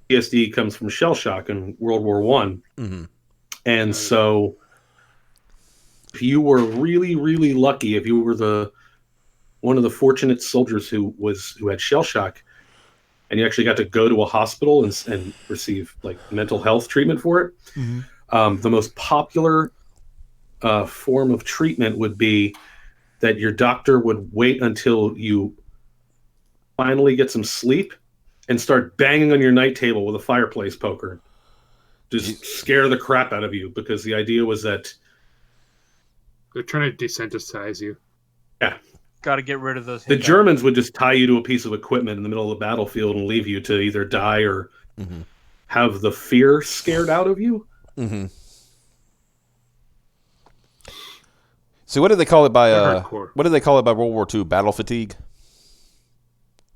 [SPEAKER 2] PTSD comes from shell shock in World War One. And so, if you were really, really lucky, if you were one of the fortunate soldiers who had shell shock, and you actually got to go to a hospital and receive like mental health treatment for it, the most popular form of treatment would be that your doctor would wait until you finally get some sleep and start banging on your night table with a fireplace poker. Just scare the crap out of you, because the idea was that
[SPEAKER 4] they're trying to desensitize you.
[SPEAKER 2] Yeah.
[SPEAKER 5] Got to get rid of those.
[SPEAKER 2] The Germans would just tie you to a piece of equipment in the middle of the battlefield and leave you to either die or have the fear scared out of you.
[SPEAKER 1] So what did they call it by
[SPEAKER 4] Hardcore.
[SPEAKER 1] what did they call it by World War II? Battle fatigue?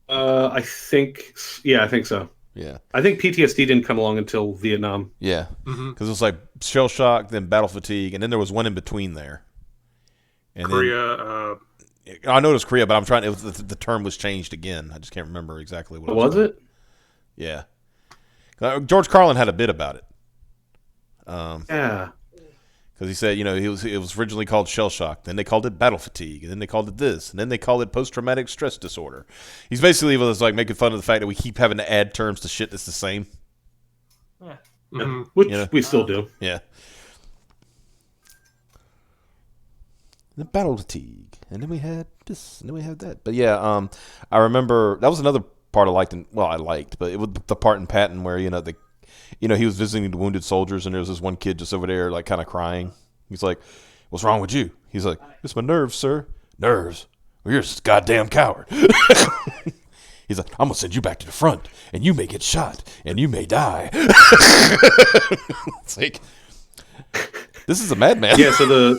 [SPEAKER 2] I think so.
[SPEAKER 1] Yeah.
[SPEAKER 2] I think PTSD didn't come along until Vietnam.
[SPEAKER 1] Yeah. Because it was like shell shock, then battle fatigue, and then there was one in between there. And
[SPEAKER 4] Korea.
[SPEAKER 1] I noticed Korea, but I'm trying. It was the term was changed again. I just can't remember exactly what.
[SPEAKER 2] Was it?
[SPEAKER 1] Yeah. George Carlin had a bit about it.
[SPEAKER 2] Yeah.
[SPEAKER 1] Because he said, it was originally called shell shock, then they called it battle fatigue, and then they called it this, and then they called it post traumatic stress disorder. He's basically like making fun of the fact that we keep having to add terms to shit that's the same.
[SPEAKER 2] Which we still do.
[SPEAKER 1] Yeah. The battle fatigue, and then we had this, and then we had that. But yeah, I remember that was another part I liked. But it was the part in Patton where he was visiting the wounded soldiers, and there was this one kid just over there, like kind of crying. He's like, "What's wrong with you?" He's like, "It's my nerves, sir." Nerves? Well, you're a goddamn coward. He's like, "I'm gonna send you back to the front, and you may get shot, and you may die." It's like, this is a madman.
[SPEAKER 2] Yeah. So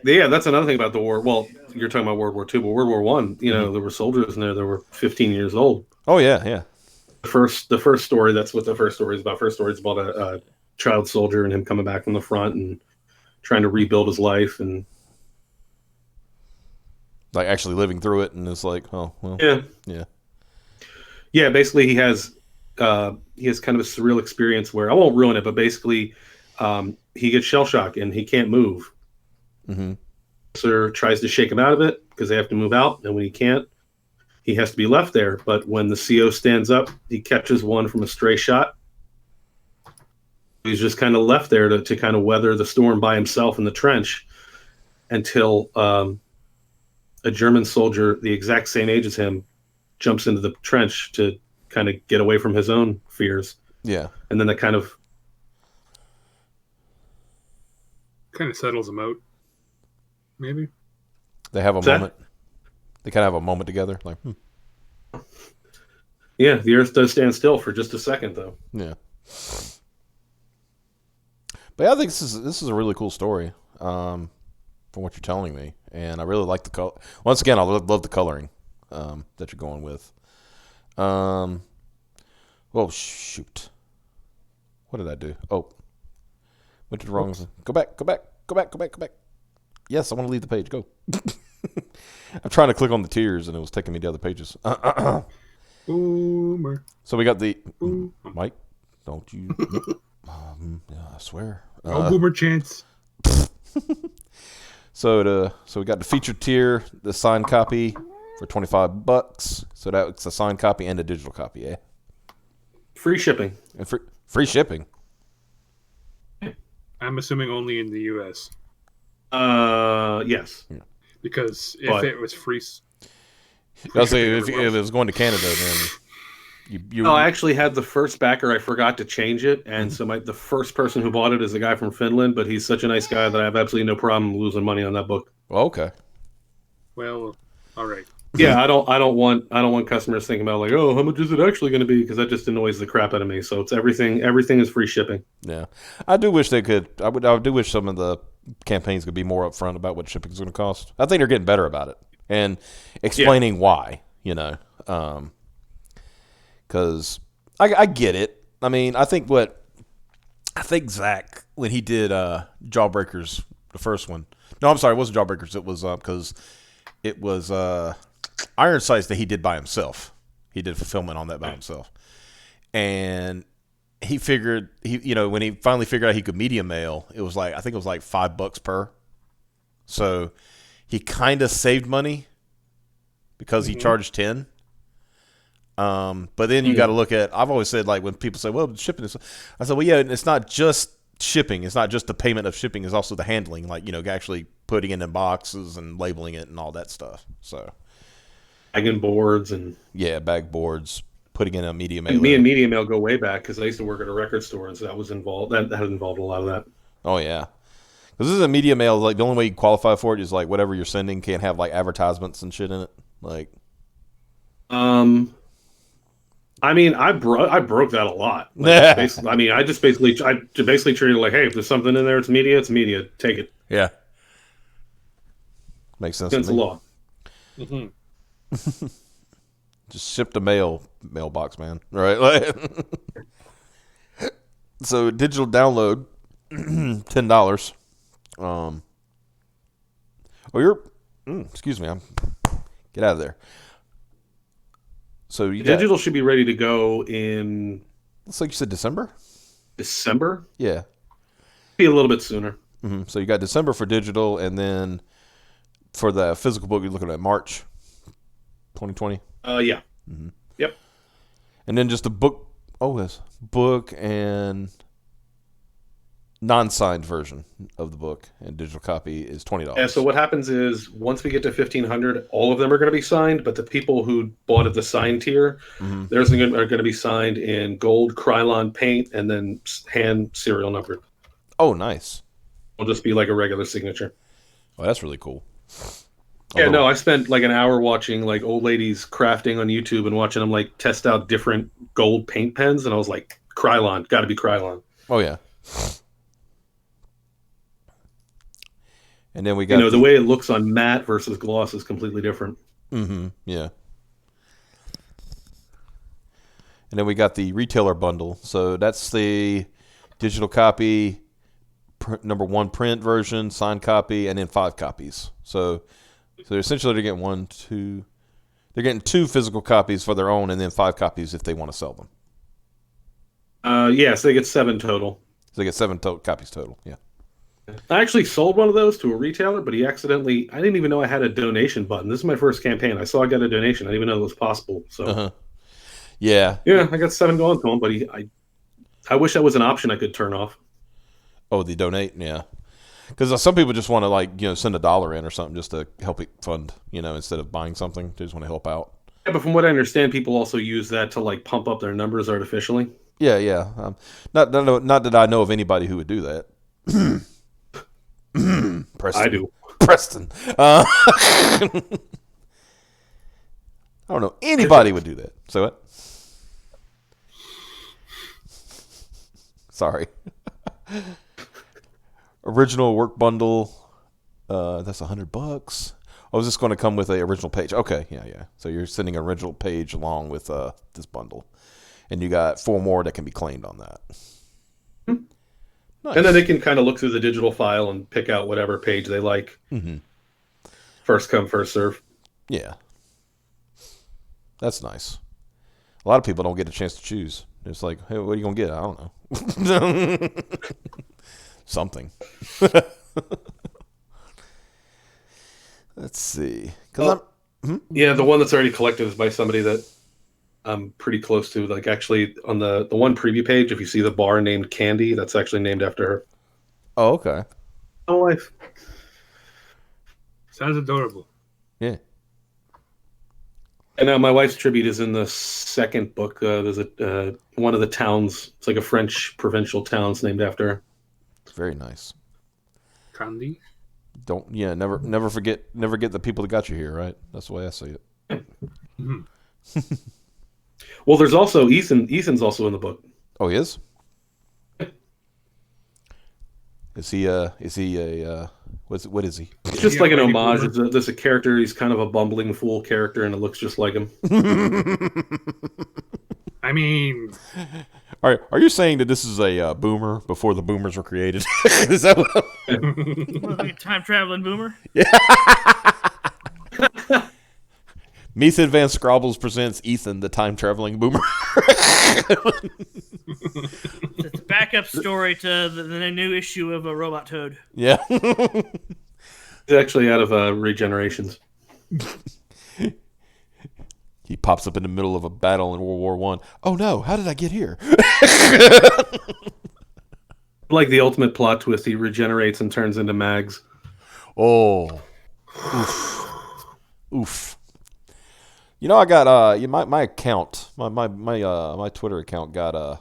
[SPEAKER 2] yeah, that's another thing about the war. Well, you're talking about World War II, but World War One, there were soldiers in there that were 15 years old.
[SPEAKER 1] Oh yeah.
[SPEAKER 2] The first story. That's what the first story is about. First story is about a child soldier and him coming back from the front and trying to rebuild his life and
[SPEAKER 1] like actually living through it, and it's like, oh well.
[SPEAKER 2] Yeah. Basically, he has kind of a surreal experience where I won't ruin it, but basically, he gets shell shock and he can't move. Sir tries to shake him out of it because they have to move out, and when he can't, he has to be left there. But when the CO stands up, he catches one from a stray shot. He's just kind of left there to kind of weather the storm by himself in the trench until a German soldier, the exact same age as him, jumps into the trench to kind of get away from his own fears.
[SPEAKER 1] Yeah.
[SPEAKER 2] And then that kind of
[SPEAKER 4] settles him out. Maybe.
[SPEAKER 1] They have a moment. They kind of have a moment together. Like,
[SPEAKER 2] Yeah, the Earth does stand still for just a second, though.
[SPEAKER 1] Yeah. But yeah, I think this is a really cool story, from what you're telling me, and I really like the color. Once again, I love the coloring that you're going with. Oh shoot! What did I do? Oh, went to the wrong. Go back. Yes, I want to leave the page. Go. I'm trying to click on the tiers, and it was taking me to other pages.
[SPEAKER 4] Boomer.
[SPEAKER 1] So we got the Mike. Don't you? I swear.
[SPEAKER 4] No boomer chance.
[SPEAKER 1] So we got the featured tier, the signed copy for $25. So that's a signed copy and a digital copy. Yeah.
[SPEAKER 2] Free shipping.
[SPEAKER 1] And free shipping.
[SPEAKER 4] I'm assuming only in the U.S.
[SPEAKER 2] Yes.
[SPEAKER 4] Because if it was free,
[SPEAKER 1] I'll say if it was going to Canada, then you
[SPEAKER 2] No, I actually had the first backer. I forgot to change it, and so the first person who bought it is a guy from Finland. But he's such a nice guy that I have absolutely no problem losing money on that book.
[SPEAKER 1] okay.
[SPEAKER 4] Well, all right.
[SPEAKER 2] Yeah, I don't want customers thinking about like, oh, how much is it actually going to be? Because that just annoys the crap out of me. So it's everything is free shipping.
[SPEAKER 1] Yeah, I do wish they could. I do wish some of the campaigns could be more upfront about what shipping is going to cost. I think they're getting better about it and explaining why. You know, because I get it. I mean, I think Zach, when he did Jawbreakers, the first one. No, I'm sorry, it wasn't Jawbreakers. It was because it was Iron Sights that he did by himself. He did fulfillment on that by himself, and he figured when he finally figured out he could medium mail, I think it was like $5 per. So he kind of saved money because he charged 10. But then you got to look at. I've always said, like, when people say, "Well, shipping is," I said, "Well, yeah, it's not just shipping. It's not just the payment of shipping. It's also the handling, like actually putting it in boxes and labeling it and all that stuff." So,
[SPEAKER 2] bagging boards and
[SPEAKER 1] bag boards, putting in a media mail.
[SPEAKER 2] And me and media mail go way back because I used to work at a record store, and so that was involved. That had involved a lot of that.
[SPEAKER 1] Oh yeah, because this is a media mail. Like the only way you qualify for it is like whatever you're sending can't have like advertisements and shit in it. Like,
[SPEAKER 2] I mean, I broke that a lot. Like, I just basically treated it like, hey, if there's something in there, it's media. Take it.
[SPEAKER 1] Yeah, makes sense.
[SPEAKER 2] Against the law.
[SPEAKER 1] Mm-hmm. Just ship the mailbox, man. Right? Like, so digital download, $10. Excuse me, get out of there. So
[SPEAKER 2] digital should be ready to go in.
[SPEAKER 1] Looks like you said December.
[SPEAKER 2] December?
[SPEAKER 1] Yeah.
[SPEAKER 2] Be a little bit sooner.
[SPEAKER 1] Mm-hmm. So you got December for digital, and then for the physical book, you're looking at March 2020.
[SPEAKER 2] Yeah.
[SPEAKER 1] Mm-hmm.
[SPEAKER 2] Yep.
[SPEAKER 1] And then just the book. Oh, yes, book and non-signed version of the book and digital copy is $20.
[SPEAKER 2] Yeah. So what happens is once we get to 1,500, all of them are going to be signed, but the people who bought at the signed tier, theirs are going to be signed in gold Krylon paint and then hand serial numbered.
[SPEAKER 1] Oh, nice.
[SPEAKER 2] It'll just be like a regular signature.
[SPEAKER 1] Oh, that's really cool.
[SPEAKER 2] Yeah, no, I spent like an hour watching like old ladies crafting on YouTube and watching them like test out different gold paint pens, and I was like, Krylon, got to be Krylon.
[SPEAKER 1] Oh yeah. And then we got
[SPEAKER 2] the way it looks on matte versus gloss is completely different.
[SPEAKER 1] Mm-hmm. Yeah. And then we got the retailer bundle. So that's the digital copy, number 1 print version, signed copy, and then 5 copies. So essentially they're getting they're getting 2 physical copies for their own, and then 5 copies if they want to sell them.
[SPEAKER 2] So they get 7 total.
[SPEAKER 1] So they get 7 copies total. Yeah.
[SPEAKER 2] I actually sold one of those to a retailer, but I didn't even know I had a donation button. This is my first campaign. I saw I got a donation. I didn't even know it was possible. So,
[SPEAKER 1] Yeah,
[SPEAKER 2] I got 7 going to him, but I wish that was an option I could turn off.
[SPEAKER 1] Oh, the donate, yeah. Because some people just want to send $1 in or something just to help it fund, instead of buying something. They just want to help out.
[SPEAKER 2] Yeah, but from what I understand, people also use that to like pump up their numbers artificially.
[SPEAKER 1] Yeah. Not that I know of anybody who would do that. Preston.
[SPEAKER 2] I do.
[SPEAKER 1] Preston. I don't know anybody would do that. So what? Sorry. Original work bundle. That's $100. Oh, is this going to come with a original page? Okay, yeah. So you're sending an original page along with this bundle, and you got 4 more that can be claimed on that. Nice.
[SPEAKER 2] And then they can kind of look through the digital file and pick out whatever page they like.
[SPEAKER 1] Mm-hmm.
[SPEAKER 2] First come, first serve.
[SPEAKER 1] Yeah. That's nice. A lot of people don't get a chance to choose. It's like, hey, what are you going to get? I don't know. Something. Let's see.
[SPEAKER 2] Yeah, the one that's already collected is by somebody that I'm pretty close to. Like, actually, on the one preview page, if you see the bar named Candy, that's actually named after her.
[SPEAKER 1] Oh, okay.
[SPEAKER 2] Oh, wife.
[SPEAKER 4] Sounds adorable.
[SPEAKER 1] Yeah.
[SPEAKER 2] And my wife's tribute is in the second book. There's one of the towns. It's like a French provincial town's named after her.
[SPEAKER 1] It's very nice.
[SPEAKER 4] Candy.
[SPEAKER 1] Never forget the people that got you here, right? That's the way I see it.
[SPEAKER 4] Mm-hmm.
[SPEAKER 2] Well, there's also Ethan. Ethan's also in the book.
[SPEAKER 1] Oh, he is? Is he a what is he?
[SPEAKER 2] It's just like an homage. There's a character. He's kind of a bumbling fool character, and it looks just like him.
[SPEAKER 4] I mean,
[SPEAKER 1] Are you saying that this is a boomer before the boomers were created? Is that what?
[SPEAKER 3] Like a time traveling boomer.
[SPEAKER 1] Meath Advanced Scrabbles presents Ethan, the time traveling boomer.
[SPEAKER 3] It's a backup story to the new issue of a Robot Toad.
[SPEAKER 1] Yeah.
[SPEAKER 2] He's actually out of regenerations.
[SPEAKER 1] He pops up in the middle of a battle in World War I. Oh no! How did I get here?
[SPEAKER 2] Like the ultimate plot twist, he regenerates and turns into Mags.
[SPEAKER 1] Oh. Oof. You know, I got my account, my Twitter account got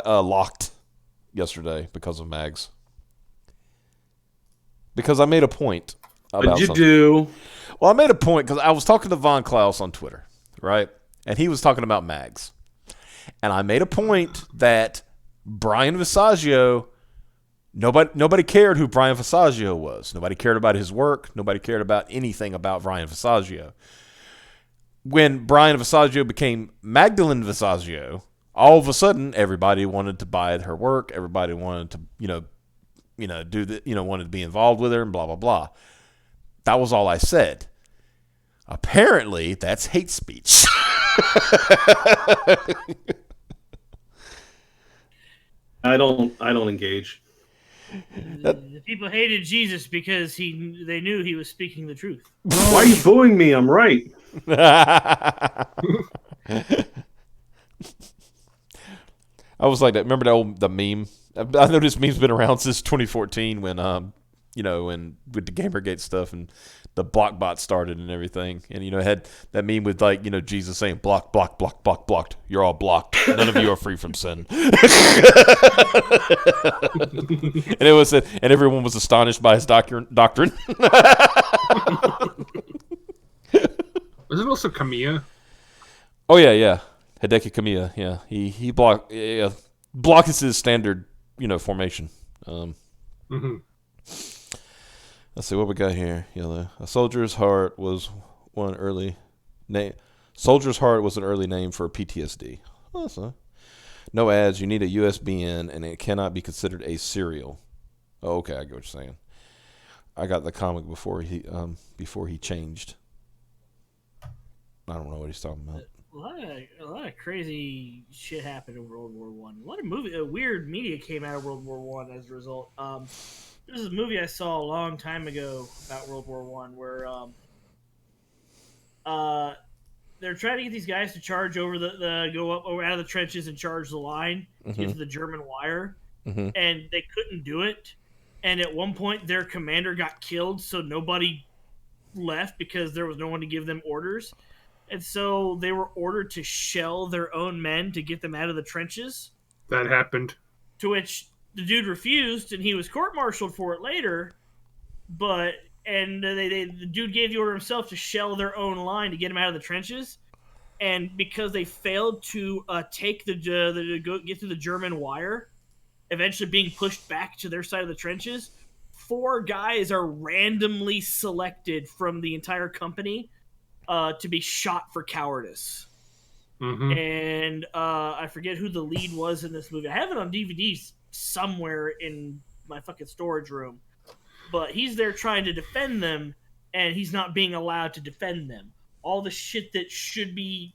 [SPEAKER 1] locked yesterday because of Mags. Because I made a point about
[SPEAKER 2] What'd you
[SPEAKER 1] something.
[SPEAKER 2] do?
[SPEAKER 1] Well, I made a point because I was talking to Von Klaus on Twitter, right? And he was talking about Mags. And I made a point that Brian Visaggio, nobody cared who Brian Visaggio was. Nobody cared about his work. Nobody cared about anything about Brian Visaggio. When Brian Visaggio became Magdalene Visaggio, all of a sudden everybody wanted to buy her work. Everybody wanted to, do the, wanted to be involved with her and blah blah blah. That was all I said. Apparently, that's hate speech.
[SPEAKER 2] I don't engage.
[SPEAKER 3] The people hated Jesus because they knew he was speaking the truth.
[SPEAKER 2] Why are you booing me? I'm right.
[SPEAKER 1] I was like that. Remember the meme? I know this meme's been around since 2014 when when with the Gamergate stuff and the block bot started and everything, and it had that meme with Jesus saying block, block, block, block, blocked. You're all blocked. None of you are free from sin. And it was and everyone was astonished by his doctrine.
[SPEAKER 4] was it also Kamiya?
[SPEAKER 1] Oh yeah. Hideki Kamiya, yeah. He block is his standard, formation.
[SPEAKER 4] Mm-hmm.
[SPEAKER 1] Let's see what we got here. A Soldier's Heart was one early name. Soldier's Heart was an early name for PTSD. Oh, no ads. You need a USB-in, and it cannot be considered a serial. Oh, okay, I get what you're saying. I got the comic before he changed. I don't know what he's talking about.
[SPEAKER 3] A lot of crazy shit happened in World War One. A lot of weird media came out of World War One as a result. This is a movie I saw a long time ago about World War One, where they're trying to get these guys to charge over go up out of the trenches and charge the line to get to the German wire, and they couldn't do it. And at one point, their commander got killed, so nobody left because there was no one to give them orders. And so they were ordered to shell their own men to get them out of the trenches.
[SPEAKER 4] That happened.
[SPEAKER 3] To which the dude refused, and he was court-martialed for it later. The dude gave the order himself to shell their own line to get them out of the trenches. And because they failed to get through the German wire, eventually being pushed back to their side of the trenches, 4 guys are randomly selected from the entire company to be shot for cowardice.
[SPEAKER 4] Mm-hmm.
[SPEAKER 3] And I forget who the lead was in this movie. I have it on DVDs somewhere in my fucking storage room. But he's there trying to defend them, and he's not being allowed to defend them. All the shit that should be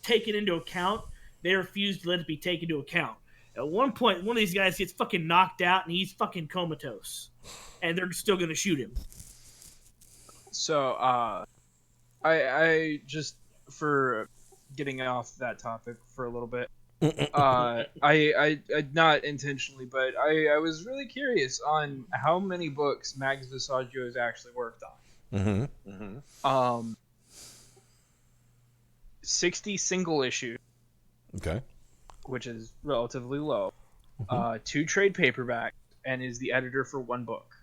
[SPEAKER 3] taken into account, they refuse to let it be taken into account. At one point, one of these guys gets fucking knocked out, and he's fucking comatose. And they're still going to shoot him. So,
[SPEAKER 5] I just, for getting off that topic for a little bit, I not intentionally, but I was really curious on how many books Mags Visaggio has actually worked on. 60 single issues,
[SPEAKER 1] Okay.
[SPEAKER 5] which is relatively low. 2 trade paperbacks, and is the editor for 1 book.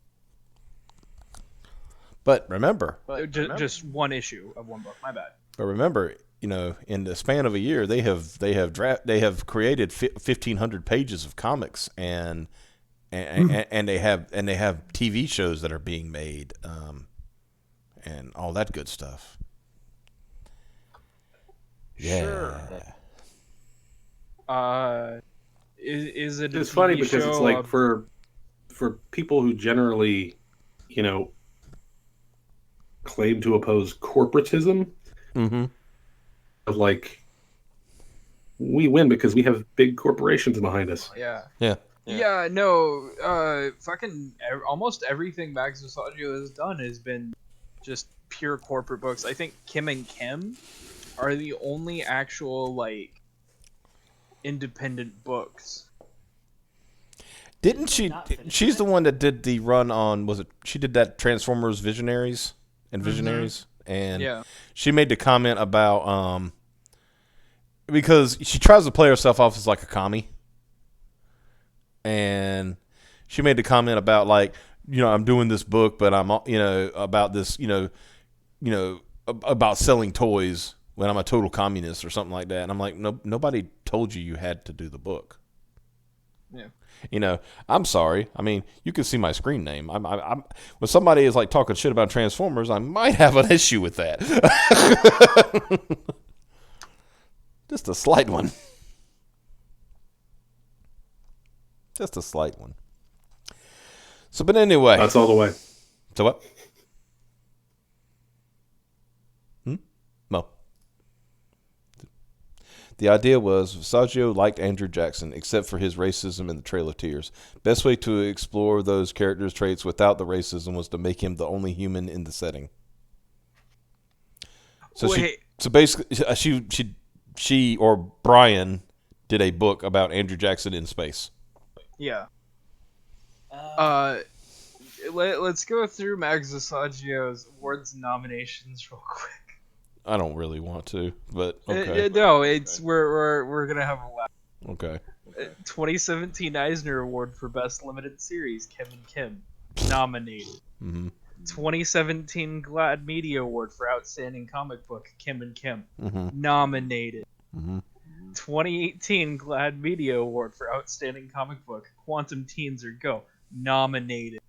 [SPEAKER 1] But remember,
[SPEAKER 5] Just 1 issue of 1 book. My bad.
[SPEAKER 1] But remember, in the span of a year, they have created 1,500 pages of comics, and they have TV shows that are being made, and all that good stuff. Yeah.
[SPEAKER 5] Sure. Is it?
[SPEAKER 2] It's
[SPEAKER 5] a
[SPEAKER 2] funny
[SPEAKER 5] TV
[SPEAKER 2] because
[SPEAKER 5] show
[SPEAKER 2] it's like for people who generally, claim to oppose corporatism.
[SPEAKER 1] Mm-hmm.
[SPEAKER 2] Of like, we win because we have big corporations behind us.
[SPEAKER 5] Yeah. No. Almost everything Max Visaggio has done has been just pure corporate books. I think Kim and Kim are the only actual like independent books.
[SPEAKER 1] Didn't she? She's the one that did the run on. Was it? She did that Transformers Visionaries and Visionaries, and she made the comment about because she tries to play herself off as like a commie, and she made the comment about like, I'm doing this book, but I'm about this about selling toys when I'm a total communist or something like that, and I'm like, no, nobody told you had to do the book.
[SPEAKER 5] Yeah.
[SPEAKER 1] I'm sorry. I mean, you can see my screen name. I'm when somebody is like talking shit about Transformers, I might have an issue with that. Just a slight one. Just a slight one. So, but anyway.
[SPEAKER 2] That's all the way.
[SPEAKER 1] So what? No. The idea was Visaggio liked Andrew Jackson, except for his racism in the Trail of Tears. Best way to explore those characters' traits without the racism was to make him the only human in the setting. So basically, she or Brian did a book about Andrew Jackson in space.
[SPEAKER 5] Yeah. Let's go through Max Visaggio's awards and nominations real quick.
[SPEAKER 1] I don't really want to, but okay.
[SPEAKER 5] We're gonna have a laugh.
[SPEAKER 1] Okay.
[SPEAKER 5] 2017 Eisner Award for Best Limited Series, Kim and Kim, nominated. 2017 Glad Media Award for Outstanding Comic Book, Kim and Kim, nominated. 2018 Glad Media Award for Outstanding Comic Book, Quantum Teens or Go, nominated.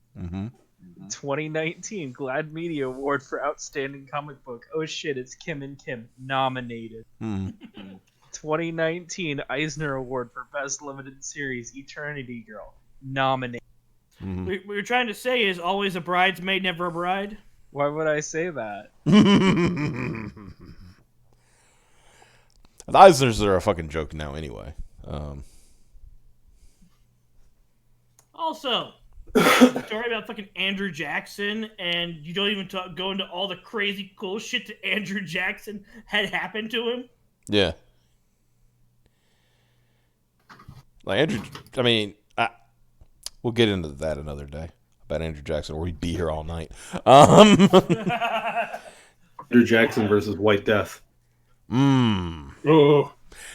[SPEAKER 5] 2019 Glad Media Award for Outstanding Comic Book, Oh Shit, It's Kim and Kim, nominated. 2019 Eisner Award for Best Limited Series, Eternity Girl, nominated.
[SPEAKER 3] What you're trying to say is always a bridesmaid, never a bride?
[SPEAKER 5] Why would I say that?
[SPEAKER 1] The Eisners are a fucking joke now anyway.
[SPEAKER 3] Also, story about fucking Andrew Jackson, and you don't even go into all the crazy cool shit that Andrew Jackson had happened to him.
[SPEAKER 1] Yeah. Like Andrew, I mean, we'll get into that another day about Andrew Jackson, or we'd be here all night.
[SPEAKER 2] Andrew Jackson versus White Death.
[SPEAKER 4] Oh,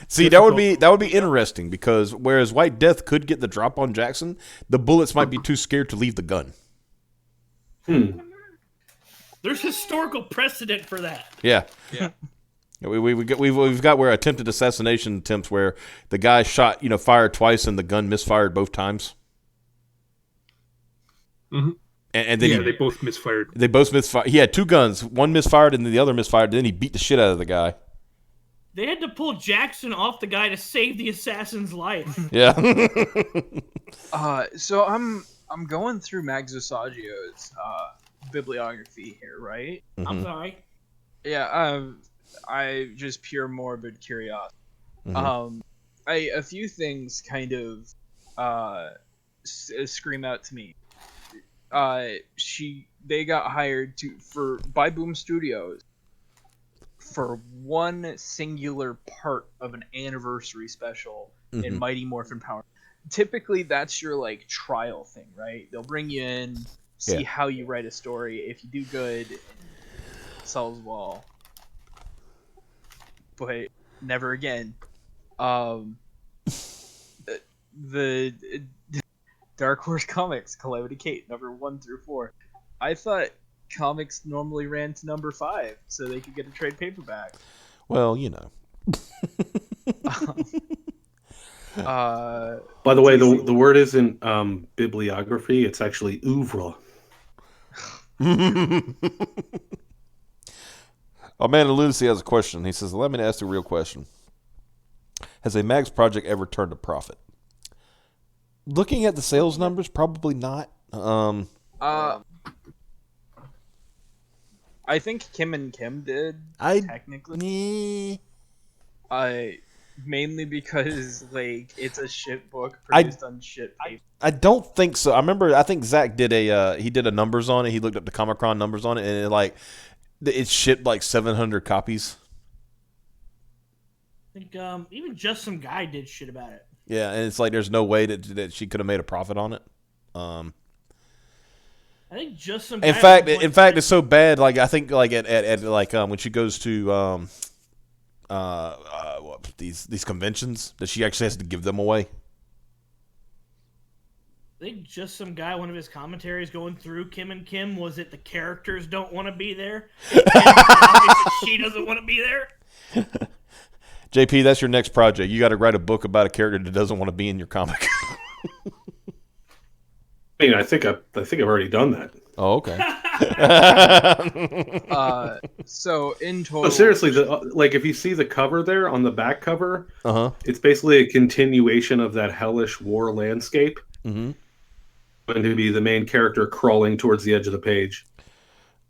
[SPEAKER 1] See, that would be interesting because whereas White Death could get the drop on Jackson, the bullets might be too scared to leave the gun.
[SPEAKER 3] There's historical precedent for that.
[SPEAKER 1] Yeah. We've got where attempted assassination attempts where the guy shot, fired twice and the gun misfired both times.
[SPEAKER 4] Mm-hmm.
[SPEAKER 1] And then
[SPEAKER 4] they both misfired.
[SPEAKER 1] They both misfired. He had 2 guns. One misfired and then the other misfired. Then he beat the shit out of the guy.
[SPEAKER 3] They had to pull Jackson off the guy to save the assassin's life.
[SPEAKER 1] Yeah.
[SPEAKER 5] So I'm going through Max Visaggio's bibliography here, right?
[SPEAKER 3] I'm sorry.
[SPEAKER 5] Yeah. I just pure morbid curiosity. A few things kind of scream out to me. They got hired by Boom Studios for one singular part of an anniversary special in Mighty Morphin Power. Typically, that's your like trial thing, right? They'll bring you in, see how you write a story. If you do good, sells well. but never again. The Dark Horse Comics Calamity Kate number 1 through 4. I thought comics normally ran to number 5 so they could get a trade paperback.
[SPEAKER 1] Well, you know.
[SPEAKER 2] By the way, the word isn't bibliography; it's actually oeuvre.
[SPEAKER 1] Amanda Lucy has a question. He says, "Let me ask the real question: has a Mags project ever turned a profit?" Looking at the sales numbers, probably not.
[SPEAKER 5] I think Kim and Kim did. Technically, mainly because like it's a shit book produced on shit paper.
[SPEAKER 1] I don't think so. I think Zach did he did a numbers on it. He looked up the Comic-Con numbers on it, and it shipped like 700 copies.
[SPEAKER 3] I think even Just Some Guy did shit about it.
[SPEAKER 1] Yeah, and it's like there's no way that she could have made a profit on it.
[SPEAKER 3] I think Just Some
[SPEAKER 1] In
[SPEAKER 3] Guy.
[SPEAKER 1] fact, it's so bad. Like I think like at when she goes to these conventions that she actually has to give them away.
[SPEAKER 3] I think Just Some Guy, one of his commentaries going through Kim and Kim was that the characters don't want to be there. She doesn't want to be there.
[SPEAKER 1] JP, that's your next project. You got to write a book about a character that doesn't want to be in your comic.
[SPEAKER 2] I mean, I think I've already done that.
[SPEAKER 1] Oh, okay.
[SPEAKER 5] So in total,
[SPEAKER 2] No, seriously, if you see the cover there on the back cover,
[SPEAKER 1] Uh-huh.
[SPEAKER 2] it's basically a continuation of that hellish war landscape.
[SPEAKER 1] Mm-hmm.
[SPEAKER 2] Going to be the main character crawling towards the edge of the page.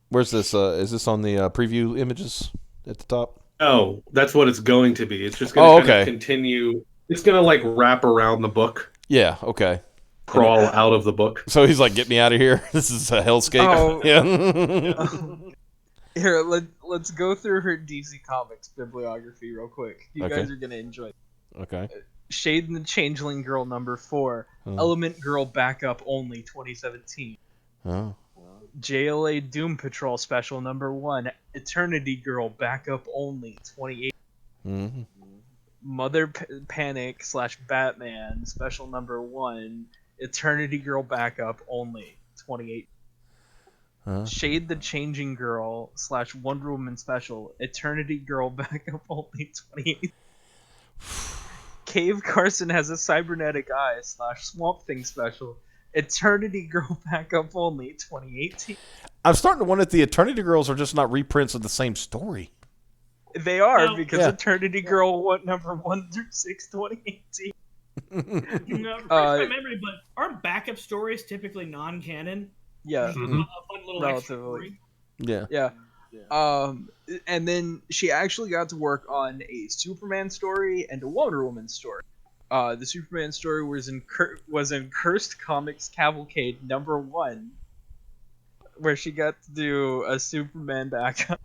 [SPEAKER 1] Where's this? Is this on the preview images at the top?
[SPEAKER 2] Oh, that's what it's going to be. It's just going to continue. It's going to wrap around the book.
[SPEAKER 1] Yeah. Okay.
[SPEAKER 2] Crawl out of the book.
[SPEAKER 1] So he's like, "Get me out of here! This is a hellscape."
[SPEAKER 5] Oh.
[SPEAKER 1] Yeah.
[SPEAKER 5] Here, let's go through her DC Comics bibliography real quick. You guys are gonna enjoy it.
[SPEAKER 1] Okay.
[SPEAKER 5] Shade and the Changeling Girl number 4. Element Girl Backup Only 2017.
[SPEAKER 1] Oh.
[SPEAKER 5] JLA Doom Patrol Special number 1. Eternity Girl Backup Only 2018.
[SPEAKER 1] Mm-hmm.
[SPEAKER 5] Mother Panic / Batman Special number 1. Eternity Girl Backup Only 2018. Shade the Changing Girl / Wonder Woman Special. Eternity Girl Backup Only 2018. Cave Carson Has a Cybernetic Eye / Swamp Thing Special. Eternity Girl Backup Only 2018.
[SPEAKER 1] I'm starting to wonder if the Eternity Girls are just not reprints of the same story.
[SPEAKER 5] They are, because Eternity Girl number 1 through 6 2018.
[SPEAKER 3] Refresh my memory, but aren't backup stories typically non-canon?
[SPEAKER 5] Yeah.
[SPEAKER 3] A fun little extra story.
[SPEAKER 1] Yeah.
[SPEAKER 5] And then she actually got to work on a Superman story and a Wonder Woman story. The Superman story was in Cursed Comics Cavalcade number 1, where she got to do a Superman backup.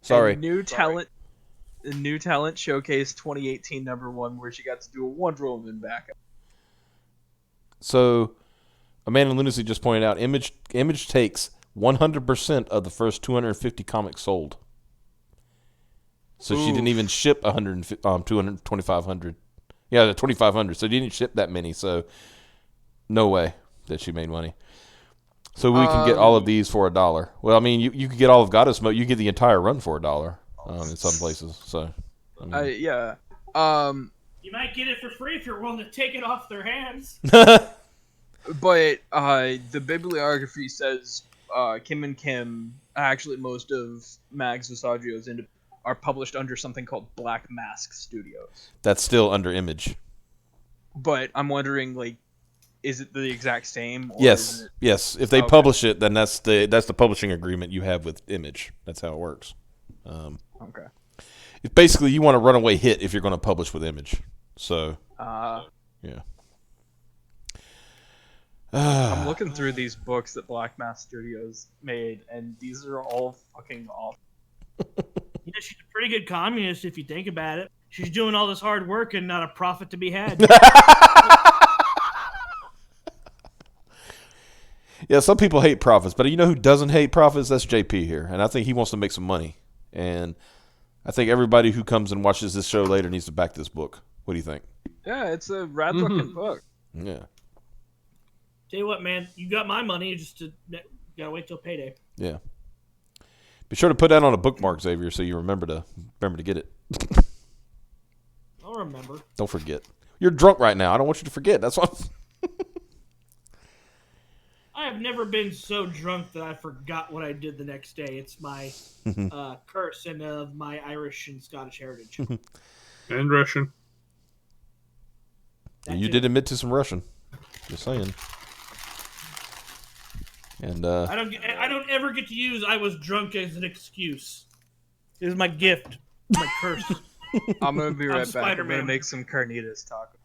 [SPEAKER 1] Sorry.
[SPEAKER 5] New Talent Showcase 2018 number 1, where she got to do a Wonder Woman backup.
[SPEAKER 1] So, Amanda Lunacy just pointed out, Image takes 100% of the first 250 comics sold. So she didn't even ship 2,500. Yeah, 2,500. So she didn't ship that many. So no way that she made money. So we can get all of these for $1. Well, I mean, you could get all of Goddess Mode. You get the entire run for $1 in some places. So, I mean.
[SPEAKER 5] Yeah.
[SPEAKER 3] You might get it for free if you're willing to take it off their hands.
[SPEAKER 5] But the bibliography says Kim and Kim, actually most of Mags Visagio's are published under something called Black Mask Studios.
[SPEAKER 1] That's still under Image.
[SPEAKER 5] But I'm wondering, is it the exact same? Or
[SPEAKER 1] Yes. Yes. If they publish it, then that's the publishing agreement you have with Image. That's how it works.
[SPEAKER 5] Okay.
[SPEAKER 1] It's basically, you want a runaway hit if you're going to publish with Image. So, yeah.
[SPEAKER 5] I'm looking through these books that Black Mask Studios made, and these are all fucking awful.
[SPEAKER 3] She's a pretty good communist if you think about it. She's doing all this hard work and not a profit to be had.
[SPEAKER 1] Yeah, some people hate prophets, but you know who doesn't hate prophets? That's JP here, and I think he wants to make some money. And I think everybody who comes and watches this show later needs to back this book. What do you think?
[SPEAKER 5] Yeah, it's a rad looking book.
[SPEAKER 1] Yeah.
[SPEAKER 3] Tell you what, man, you got my money. Gotta wait till payday.
[SPEAKER 1] Yeah. Be sure to put that on a bookmark, Xavier, so you remember to get it.
[SPEAKER 3] I'll remember.
[SPEAKER 1] Don't forget. You're drunk right now. I don't want you to forget. That's what.
[SPEAKER 3] I have never been so drunk that I forgot what I did the next day. It's my curse and of my Irish and Scottish heritage.
[SPEAKER 4] And Russian.
[SPEAKER 1] You did admit to some Russian. Just saying. And
[SPEAKER 3] I don't ever get to use "I was drunk" as an excuse. It is my gift, my curse.
[SPEAKER 5] I'm gonna be right back. I'm
[SPEAKER 3] Spider-Man.
[SPEAKER 5] gonna make some carnitas taco.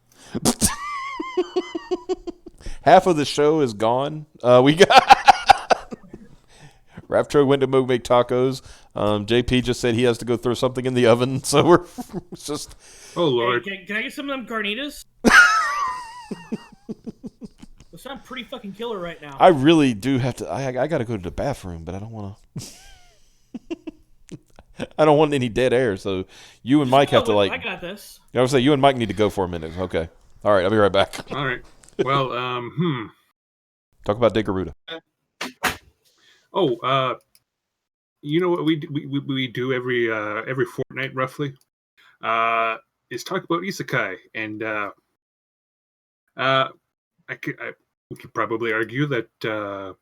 [SPEAKER 1] half of the show is gone. We got Raptro went to go make tacos. JP just said he has to go throw something in the oven, so we're just.
[SPEAKER 4] Oh Lord!
[SPEAKER 3] Hey, can I get some of them carnitas? They sound pretty fucking killer right now.
[SPEAKER 1] I really do have to. I got to go to the bathroom, but I don't want to. I don't want any dead air, so you and Mike have to like.
[SPEAKER 3] I got this.
[SPEAKER 1] I would say you and Mike need to go for a minute. Okay. All right, I'll be right back.
[SPEAKER 4] All right. Well,
[SPEAKER 1] Talk about Diggaruda.
[SPEAKER 4] Oh, you know what we do every fortnight roughly, is talk about isekai, and we could probably argue that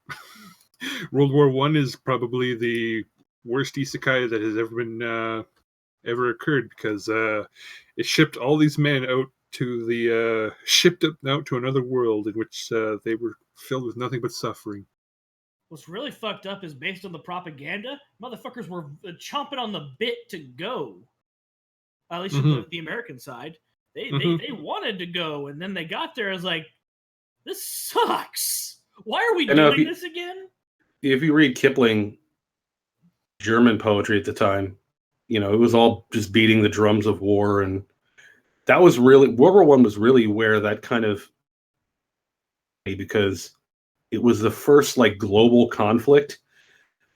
[SPEAKER 4] World War I is probably the worst isekai that has ever been ever occurred, because it shipped all these men out to the shipped up out to another world in which they were filled with nothing but suffering.
[SPEAKER 3] What's really fucked up is based on the propaganda, motherfuckers were chomping on the bit to go. At least from the American side, they wanted to go, and then they got there. It's like, this sucks. Why are we doing this again?
[SPEAKER 2] If you read Kipling, German poetry at the time, you know, it was all just beating the drums of war, and that was really World War I was really where that kind of, because it was the first like global conflict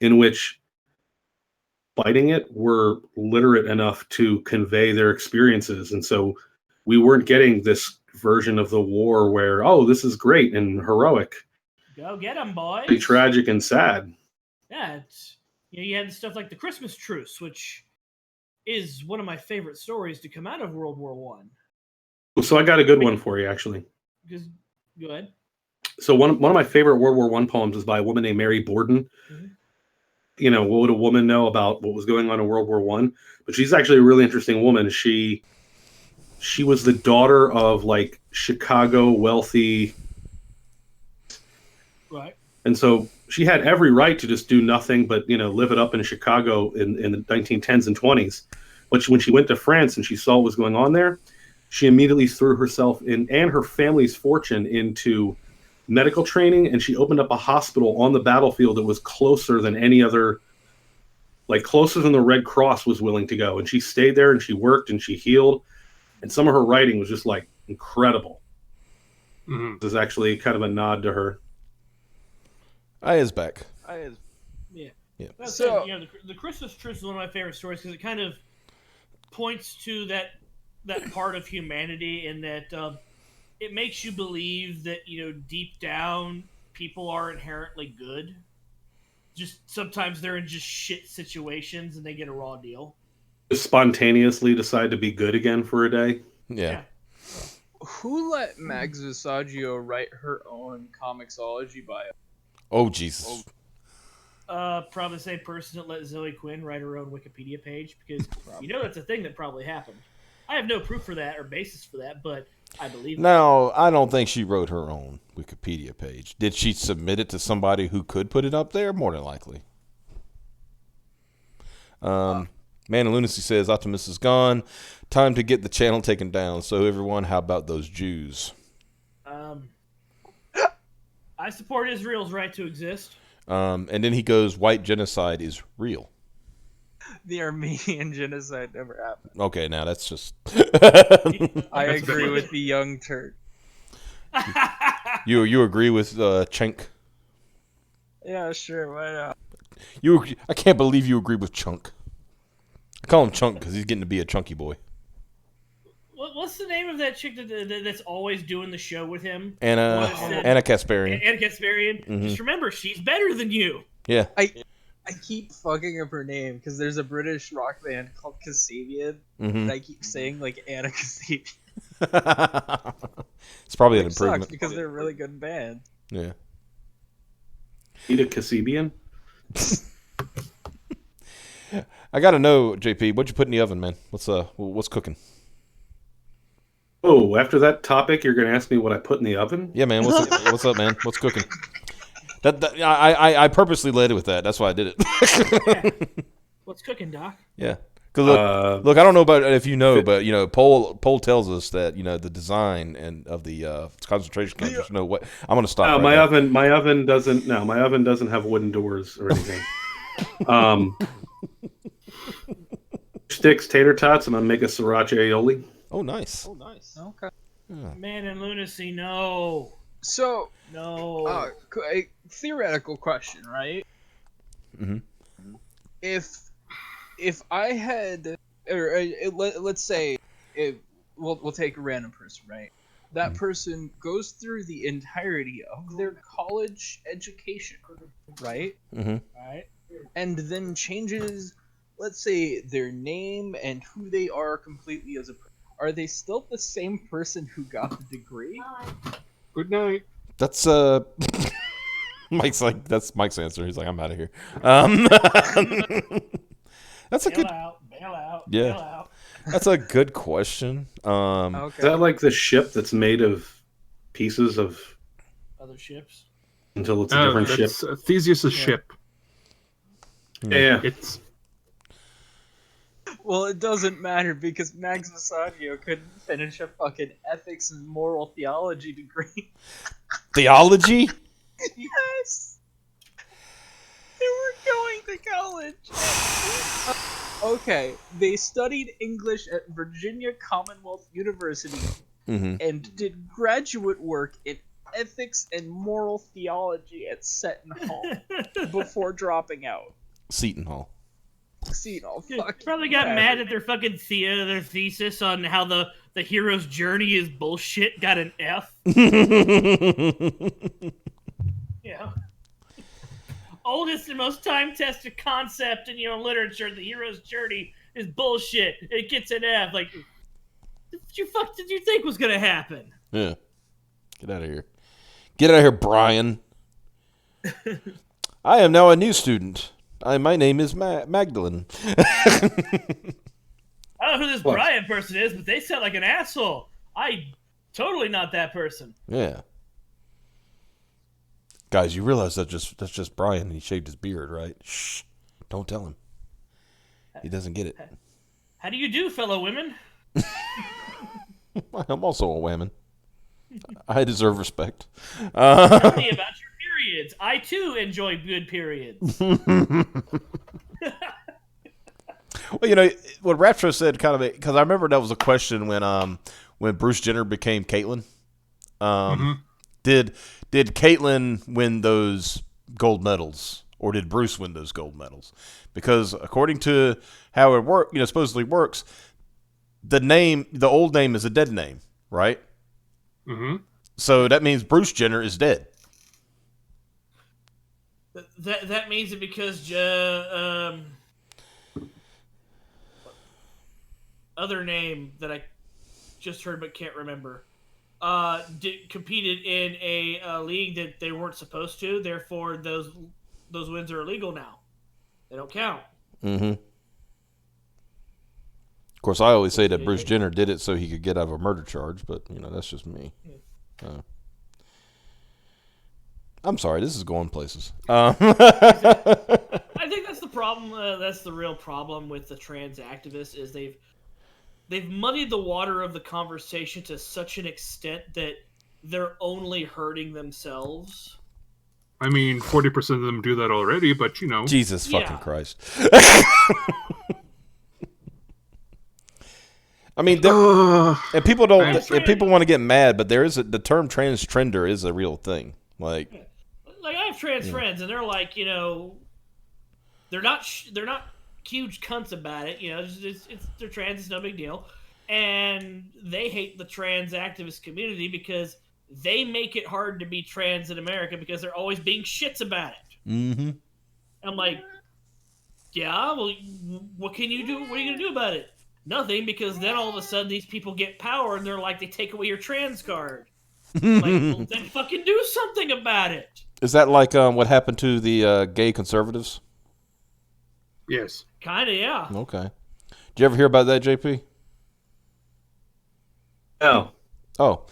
[SPEAKER 2] in which fighting it were literate enough to convey their experiences, and so we weren't getting this version of the war where, oh, this is great and heroic.
[SPEAKER 3] Go get them, boys.
[SPEAKER 2] Pretty tragic and sad.
[SPEAKER 3] Yeah, it's, you had stuff like the Christmas Truce, which is one of my favorite stories to come out of World War One.
[SPEAKER 2] So I got a good one for you, actually.
[SPEAKER 3] Go ahead.
[SPEAKER 2] So one of my favorite World War I poems is by a woman named Mary Borden. Mm-hmm. You know, what would a woman know about what was going on in World War I? But she's actually a really interesting woman. She was the daughter of like Chicago wealthy.
[SPEAKER 3] Right.
[SPEAKER 2] And so she had every right to just do nothing but, you know, live it up in Chicago in the 1910s and 20s. But when she went to France and she saw what was going on there, she immediately threw herself in and her family's fortune into medical training, and she opened up a hospital on the battlefield that was closer than any other, like closer than the Red Cross was willing to go. And she stayed there and she worked and she healed. And some of her writing was just like incredible. Mm-hmm. This is actually kind of a nod to her.
[SPEAKER 1] I is back.
[SPEAKER 3] Yeah.
[SPEAKER 5] So
[SPEAKER 3] the Christmas Truce is one of my favorite stories because it kind of points to that part of humanity, and that it makes you believe that, you know, deep down people are inherently good. Just sometimes they're in just shit situations and they get a raw deal.
[SPEAKER 2] Just spontaneously decide to be good again for a day.
[SPEAKER 1] Yeah.
[SPEAKER 5] Who let Mags Visaggio write her own Comixology bio?
[SPEAKER 1] Oh, Jesus.
[SPEAKER 3] Probably the same person that let Zoe Quinn write her own Wikipedia page, because you know that's a thing that probably happened. I have no proof for that or basis for that, but I believe
[SPEAKER 1] No, I don't think she wrote her own Wikipedia page. Did she submit it to somebody who could put it up there? More than likely. Man in Lunacy says, Optimus is gone. Time to get the channel taken down. So everyone, how about those Jews?
[SPEAKER 3] I support Israel's right to exist.
[SPEAKER 1] And then he goes, white genocide is real.
[SPEAKER 5] The Armenian genocide never happened.
[SPEAKER 1] Okay, now that's just...
[SPEAKER 5] I agree with the Young Turk.
[SPEAKER 1] You agree with Cenk?
[SPEAKER 5] Yeah, sure. Why not?
[SPEAKER 1] I can't believe you agree with Chunk. I call him Chunk because he's getting to be a chunky boy.
[SPEAKER 3] What's the name of that chick that's always doing the show with him?
[SPEAKER 1] Anna Kasparian.
[SPEAKER 3] Anna Kasparian.
[SPEAKER 1] Mhm.
[SPEAKER 3] Just remember, she's better than you.
[SPEAKER 1] Yeah.
[SPEAKER 5] I keep fucking up her name because there's a British rock band called Kasabian, and I keep saying like Anna Kasabian.
[SPEAKER 1] It's probably an
[SPEAKER 5] Which
[SPEAKER 1] improvement.
[SPEAKER 5] sucks because they're a really good band.
[SPEAKER 1] Yeah.
[SPEAKER 2] Eat a Kasabian?
[SPEAKER 1] I gotta know, JP, what'd you put in the oven, man? What's cooking?
[SPEAKER 2] Oh, after that topic, you're going to ask me what I put in the oven?
[SPEAKER 1] Yeah, man. What's up, man? What's cooking? I purposely led with that. That's why I did it.
[SPEAKER 3] What's cooking, Doc?
[SPEAKER 1] Yeah. Because look, I don't know about if you know, but Poll tells us that the design and of the concentration camps. What I'm going to stop.
[SPEAKER 2] No,
[SPEAKER 1] right
[SPEAKER 2] my oven doesn't. No, my oven doesn't have wooden doors or anything. Sticks, tater tots, and I'm gonna make a sriracha aioli.
[SPEAKER 1] Oh, nice.
[SPEAKER 5] Okay.
[SPEAKER 1] Yeah.
[SPEAKER 3] Man in Lunacy, no.
[SPEAKER 5] So,
[SPEAKER 3] No.
[SPEAKER 5] a theoretical question, right?
[SPEAKER 1] Mhm.
[SPEAKER 5] If I had, or let's say, we'll take a random person, right? That person goes through the entirety of their college education, right?
[SPEAKER 1] Mhm.
[SPEAKER 3] Right.
[SPEAKER 5] And then changes, let's say, their name and who they are completely as a person. Are they still the same person who got the degree?
[SPEAKER 4] Good night.
[SPEAKER 1] That's Mike's like that's Mike's answer. He's like, I'm out of here. That's a
[SPEAKER 3] Bail
[SPEAKER 1] good.
[SPEAKER 3] out.
[SPEAKER 1] Yeah.
[SPEAKER 3] Bail out.
[SPEAKER 1] That's a good question.
[SPEAKER 5] Okay.
[SPEAKER 2] Is that like the ship that's made of pieces of
[SPEAKER 3] Other ships.
[SPEAKER 2] until it's a different ship?
[SPEAKER 4] That's Theseus' ship.
[SPEAKER 2] Yeah.
[SPEAKER 4] It's
[SPEAKER 5] Well, it doesn't matter because Max Vassanio couldn't finish a fucking ethics and moral theology degree.
[SPEAKER 1] Theology?
[SPEAKER 5] Yes! They were going to college. Okay, they studied English at Virginia Commonwealth University and did graduate work in ethics and moral theology at Seton Hall before dropping out.
[SPEAKER 1] Seton Hall.
[SPEAKER 5] See, oh,
[SPEAKER 3] Dude,
[SPEAKER 5] fuck.
[SPEAKER 3] probably got mad at their fucking their thesis on how the hero's journey is bullshit. Got an F. Yeah. Oldest and most time-tested concept in literature. The hero's journey is bullshit. It gets an F. Like, what did you think was gonna happen?
[SPEAKER 1] Yeah. Get out of here. Get out of here, Brian. I am now a new student. My name is Magdalene.
[SPEAKER 3] I don't know who this Brian person is, but they sound like an asshole. Totally not that person.
[SPEAKER 1] Yeah. Guys, you realize that's just Brian. He shaved his beard, right? Shh. Don't tell him. He doesn't get it.
[SPEAKER 3] How do you do, fellow women?
[SPEAKER 1] I'm also a whammon. I deserve respect.
[SPEAKER 3] Tell me about your periods. I too enjoy good periods.
[SPEAKER 1] Well, what Raptro said kind of because I remember that was a question when Bruce Jenner became Caitlyn. Did Caitlyn win those gold medals, or did Bruce win those gold medals? Because according to how it supposedly works, the old name is a dead name, right?
[SPEAKER 4] Mm-hmm.
[SPEAKER 1] So that means Bruce Jenner is dead.
[SPEAKER 3] That means it because other name that I just heard but can't remember competed in a league that they weren't supposed to. Therefore, those wins are illegal now. They don't count.
[SPEAKER 1] Mm-hmm. Of course, I always say that Bruce Jenner did it so he could get out of a murder charge, but that's just me. I'm sorry, this is going places.
[SPEAKER 3] I think that's the problem. That's the real problem with the trans activists is they've muddied the water of the conversation to such an extent that they're only hurting themselves.
[SPEAKER 4] I mean, 40% of them do that already, but
[SPEAKER 1] Jesus fucking Christ. I mean, and people don't. People want to get mad, but there is the term transgender is a real thing. Like
[SPEAKER 3] I have trans friends, and they're like, they're not huge cunts about it. They're trans. It's no big deal, and they hate the trans activist community because they make it hard to be trans in America because they're always being shits about it.
[SPEAKER 1] Mm-hmm.
[SPEAKER 3] I'm like, yeah, well, what can you do? What are you gonna do about it? Nothing, because then all of a sudden these people get power and they're like, they take away your trans card. Like, well, then fucking do something about it.
[SPEAKER 1] Is that like what happened to the gay conservatives?
[SPEAKER 4] Yes.
[SPEAKER 3] Kinda, yeah.
[SPEAKER 1] Okay. Did you ever hear about that, JP?
[SPEAKER 2] No.
[SPEAKER 1] Oh,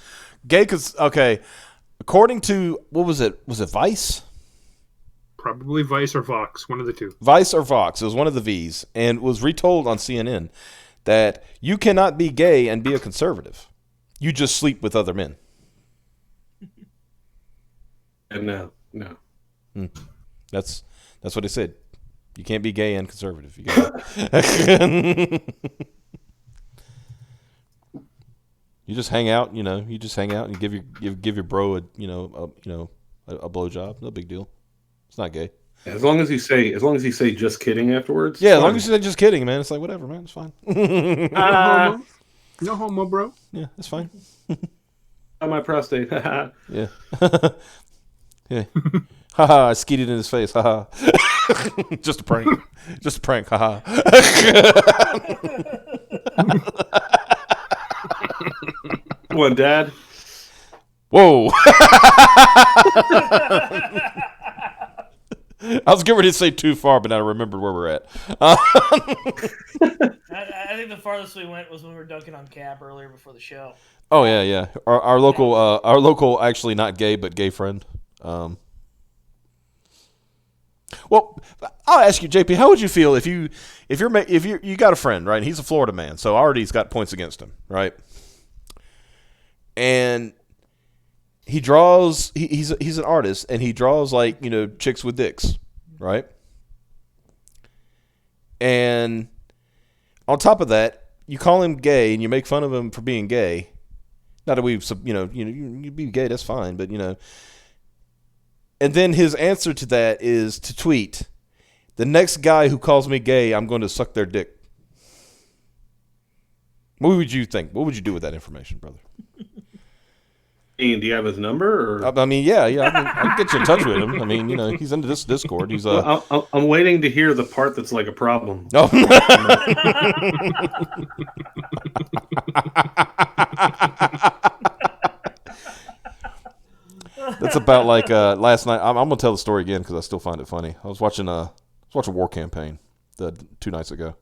[SPEAKER 1] gay. Okay. According to what was it? Was it Vice?
[SPEAKER 4] Probably Vice or Vox, one of the two.
[SPEAKER 1] Vice or Vox. It was one of the V's, and was retold on CNN that you cannot be gay and be a conservative. You just sleep with other men.
[SPEAKER 2] No.
[SPEAKER 1] That's what they said. You can't be gay and conservative. You just hang out. You just hang out and give your bro a blowjob. No big deal. It's not gay.
[SPEAKER 2] As long as you say just kidding afterwards.
[SPEAKER 1] Yeah, as long as you say just kidding, man. It's like whatever, man. It's fine.
[SPEAKER 4] No homo, bro.
[SPEAKER 1] Yeah, it's fine.
[SPEAKER 2] On my prostate.
[SPEAKER 1] Yeah. Yeah. Haha, I skeeted in his face. Haha. Just a prank. Just a prank. Haha.
[SPEAKER 2] Come on, Dad.
[SPEAKER 1] Whoa. I was getting ready to say too far, but now I remembered where we're at.
[SPEAKER 3] I think the farthest we went was when we were dunking on Cap earlier before the show.
[SPEAKER 1] Oh yeah. Our local actually not gay but gay friend. Well, I'll ask you, JP, how would you feel if you got a friend, right? And he's a Florida man, so already he's got points against him, right? And he draws. He's an artist, and he draws like chicks with dicks, right? And on top of that, you call him gay and you make fun of him for being gay. Not that you be gay, that's fine, but And then his answer to that is to tweet, "The next guy who calls me gay, I'm going to suck their dick." What would you think? What would you do with that information, brother?
[SPEAKER 2] Ian, do you have his number? Or?
[SPEAKER 1] I mean, yeah. I can get you in touch with him. I mean, he's into this Discord. He's
[SPEAKER 2] I'm waiting to hear the part that's like a problem.
[SPEAKER 1] Oh. That's about like last night. I'm gonna tell the story again because I still find it funny. I was watching War Campaign 2 nights ago,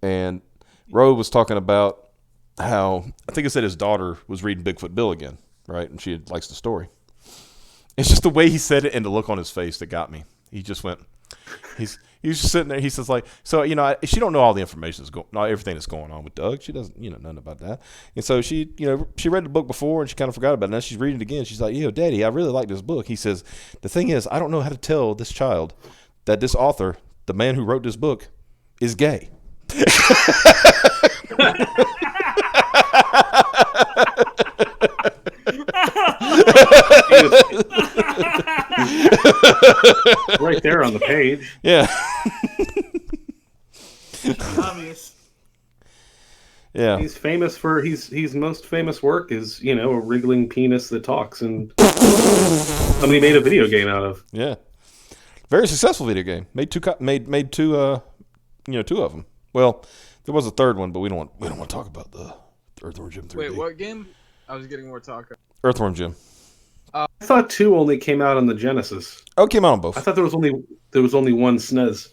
[SPEAKER 1] and Roe was talking about how I think it said his daughter was reading Bigfoot Bill again, right? And she likes the story. It's just the way he said it and the look on his face that got me. He just went. He was just sitting there. He says like, so she don't know all the information everything that's going on with Doug. She doesn't nothing about that. And so she she read the book before and she kind of forgot about it. Now she's reading it again. She's like, Daddy, I really like this book. He says, the thing is, I don't know how to tell this child that this author, the man who wrote this book, is gay.
[SPEAKER 2] Right there on the page.
[SPEAKER 1] Yeah.
[SPEAKER 3] Obvious.
[SPEAKER 1] Yeah.
[SPEAKER 2] He's famous for his most famous work is a wriggling penis that talks, and somebody made a video game out of.
[SPEAKER 1] Yeah. Very successful video game. Made two two of them. Well, there was a third one, but we don't want to talk about the Earthworm Jim 3D.
[SPEAKER 5] Wait, what game? I was getting more talk.
[SPEAKER 1] Earthworm Jim.
[SPEAKER 2] I thought 2 only came out on the Genesis.
[SPEAKER 1] Oh, it came out on both.
[SPEAKER 2] I thought there was only one SNES.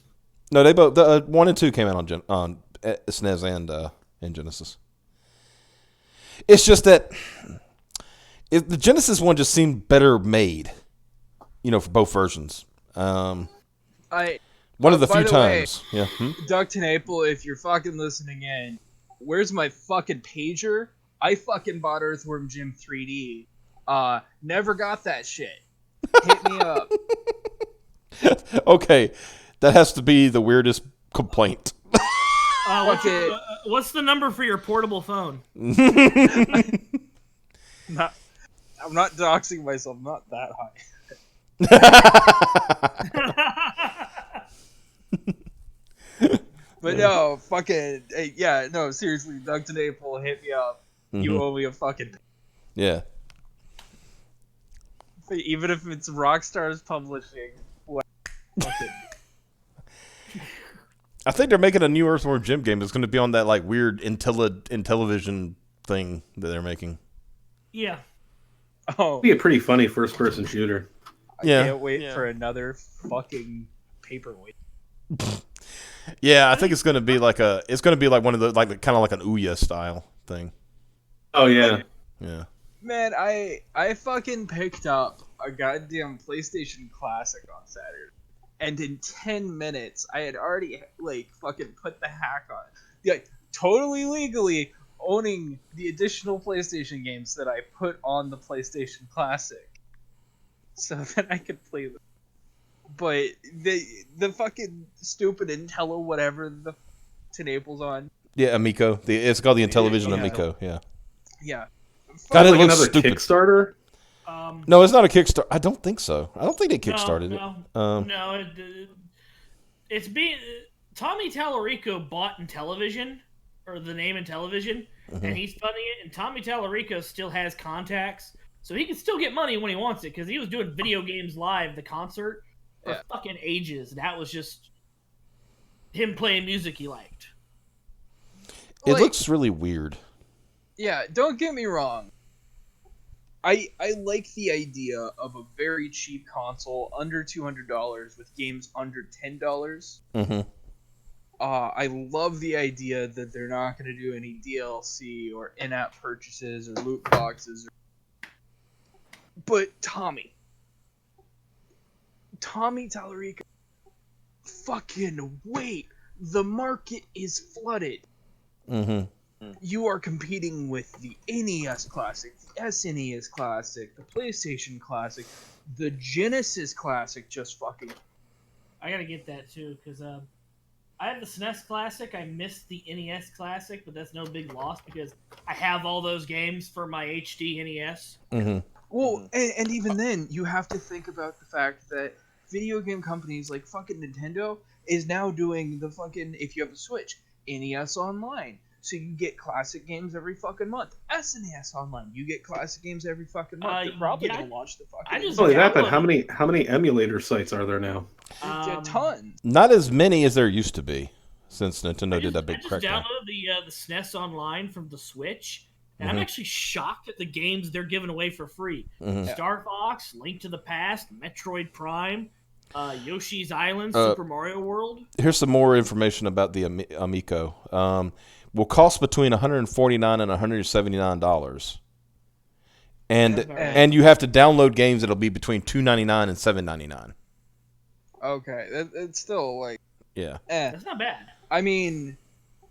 [SPEAKER 1] No, they both. 1 and 2 came out on SNES and Genesis. It's just that the Genesis one just seemed better made, for both versions. One of the few times. Yeah.
[SPEAKER 5] Doug Tenaple, if you're fucking listening in, where's my fucking pager? I fucking bought Earthworm Jim 3D. Never got that shit. Hit me up.
[SPEAKER 1] Okay, that has to be the weirdest complaint.
[SPEAKER 3] What's the number for your portable phone?
[SPEAKER 5] I'm not doxing myself. I'm not that high. But no, fucking yeah, no, seriously, Doug Tonaple, hit me up. You owe me a fucking.
[SPEAKER 1] Yeah.
[SPEAKER 5] Even if it's Rockstar's publishing, what? Fucking.
[SPEAKER 1] I think they're making a new Earthworm Jim game. It's going to be on that like weird Intellivision thing that they're making.
[SPEAKER 3] Yeah.
[SPEAKER 5] Oh,
[SPEAKER 2] Be a pretty funny first-person shooter.
[SPEAKER 5] I can't wait for another fucking paperweight.
[SPEAKER 1] Yeah, I think it's going to be like one of the like kind of like an Ouya style thing.
[SPEAKER 2] Oh yeah.
[SPEAKER 1] Yeah.
[SPEAKER 5] Man, I fucking picked up a goddamn PlayStation Classic on Saturday, and in 10 minutes I had already like fucking put the hack on. Like totally legally owning the additional PlayStation games that I put on the PlayStation Classic, so that I could play them. But the fucking stupid Intello whatever the Tenable's on.
[SPEAKER 1] Yeah, Amico. It's called the Intellivision Amico. Yeah.
[SPEAKER 5] Yeah.
[SPEAKER 1] God, it
[SPEAKER 2] Like
[SPEAKER 1] looks
[SPEAKER 2] another
[SPEAKER 1] stupid.
[SPEAKER 2] Kickstarter.
[SPEAKER 1] No, it's not a Kickstarter. I don't think so. I don't think they kickstarted it.
[SPEAKER 3] No, it's being Tommy Tallarico bought Intellivision, or the name Intellivision, and he's funding it. And Tommy Tallarico still has contacts, so he can still get money when he wants it because he was doing Video Games Live, the concert, for fucking ages. That was just him playing music he liked.
[SPEAKER 1] It looks really weird.
[SPEAKER 5] Yeah, don't get me wrong. I like the idea of a very cheap console under $200 with games under $10.
[SPEAKER 1] Mm-hmm.
[SPEAKER 5] I love the idea that they're not going to do any DLC or in-app purchases or loot boxes. But Tommy Tallarico, fucking wait! The market is flooded.
[SPEAKER 1] Mm-hmm.
[SPEAKER 5] You are competing with the NES Classic, the SNES Classic, the PlayStation Classic, the Genesis Classic. Just fucking.
[SPEAKER 3] I gotta get that too because I have the SNES Classic. I missed the NES Classic, but that's no big loss because I have all those games for my HD NES.
[SPEAKER 1] Mm-hmm.
[SPEAKER 5] Well, and even then, you have to think about the fact that video game companies like fucking Nintendo is now doing the fucking, if you have a Switch, NES Online. So you get classic games every fucking month. SNES Online, you get classic games every fucking month. They're probably gonna launch the fucking.
[SPEAKER 3] I just
[SPEAKER 2] Not only that, but
[SPEAKER 3] downloaded-
[SPEAKER 2] how many emulator sites are there now?
[SPEAKER 5] Tons.
[SPEAKER 1] Not as many as there used to be since Nintendo did that big
[SPEAKER 3] I just
[SPEAKER 1] crackdown.
[SPEAKER 3] downloaded the SNES Online from the Switch, and I'm actually shocked at the games they're giving away for free. Star Fox, Link to the Past, Metroid Prime, Yoshi's Island, Super Mario World.
[SPEAKER 1] Here's some more information about the Amico. Will cost between $149 and $179, and you have to download games that'll be between $2.99 and $7.99.
[SPEAKER 5] Okay, it's still like.
[SPEAKER 1] Yeah.
[SPEAKER 3] That's not bad.
[SPEAKER 5] I mean,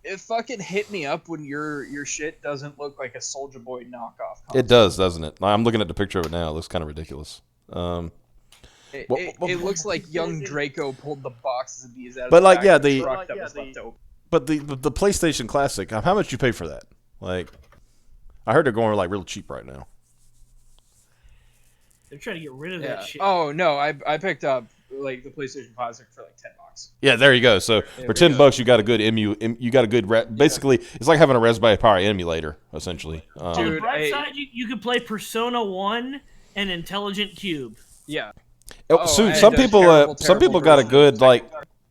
[SPEAKER 5] it fucking hit me up when your shit doesn't look like a Soulja Boy knockoff.
[SPEAKER 1] It does, doesn't it? I'm looking at the picture of it now. It looks kind of ridiculous.
[SPEAKER 5] It looks like young Draco pulled the boxes of these out of
[SPEAKER 1] But
[SPEAKER 5] the
[SPEAKER 1] like,
[SPEAKER 5] back
[SPEAKER 1] yeah,
[SPEAKER 5] of the
[SPEAKER 1] the-
[SPEAKER 5] truck that was left open.
[SPEAKER 1] But the PlayStation Classic, how much you pay for that? Like, I heard they're going like real cheap right now.
[SPEAKER 3] They're trying to get rid of that shit.
[SPEAKER 5] Oh no, I picked up like the PlayStation Classic for like $10.
[SPEAKER 1] Yeah, there you go. So for $10, you got a good you got a good basically it's like having a Raspberry Pi emulator essentially.
[SPEAKER 3] On the
[SPEAKER 5] Dude,
[SPEAKER 3] bright side, you could play Persona 1 and Intelligent Cube.
[SPEAKER 5] Yeah.
[SPEAKER 1] Some
[SPEAKER 5] and
[SPEAKER 1] people some people got a
[SPEAKER 5] version
[SPEAKER 1] good
[SPEAKER 5] of
[SPEAKER 1] like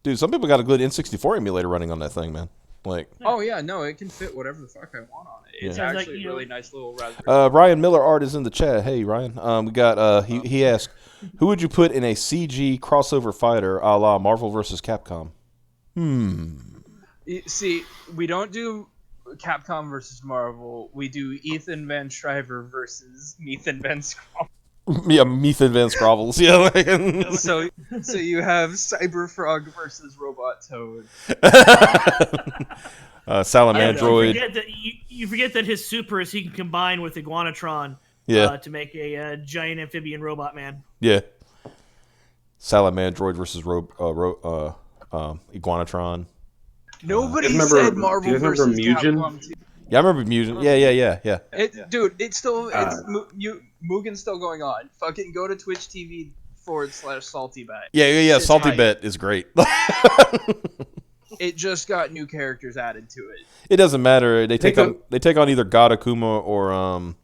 [SPEAKER 1] dude, some people got a good N64 emulator running on that thing, man. Like
[SPEAKER 5] Oh yeah, no, it can fit whatever the fuck I want on it. It's
[SPEAKER 3] Yeah.
[SPEAKER 5] actually
[SPEAKER 3] Like,
[SPEAKER 5] a really nice little Raspberry.
[SPEAKER 1] Ryan Miller Art is in the chat. Hey Ryan, we got he asked, who would you put in a CG crossover fighter a la Marvel versus Capcom?
[SPEAKER 5] See, we don't do Capcom versus Marvel. We do Ethan Van Shriver versus Ethan Van Scroll.
[SPEAKER 1] Yeah, Methan Van Scrovels. Yeah. Like,
[SPEAKER 5] So you have Cyberfrog versus Robot Toad.
[SPEAKER 1] Salamandroid.
[SPEAKER 3] You forget that his super is he can combine with Iguanatron to make a giant amphibian robot man.
[SPEAKER 1] Yeah. Salamandroid versus Iguanatron.
[SPEAKER 5] Nobody
[SPEAKER 2] Do you remember-
[SPEAKER 5] said Marvel
[SPEAKER 2] do you remember
[SPEAKER 5] versus
[SPEAKER 2] Mugen?
[SPEAKER 5] Capcom 2.
[SPEAKER 1] Yeah, I remember Mugen. Yeah.
[SPEAKER 5] Dude, it's still Mugen's still going on. Fucking go to Twitch TV YouTube.com/saltybet.
[SPEAKER 1] Yeah.
[SPEAKER 5] It's
[SPEAKER 1] Salty
[SPEAKER 5] hype.
[SPEAKER 1] Bet is great.
[SPEAKER 5] It just got new characters added to it.
[SPEAKER 1] It doesn't matter. They take
[SPEAKER 2] Think
[SPEAKER 1] on either God Akuma or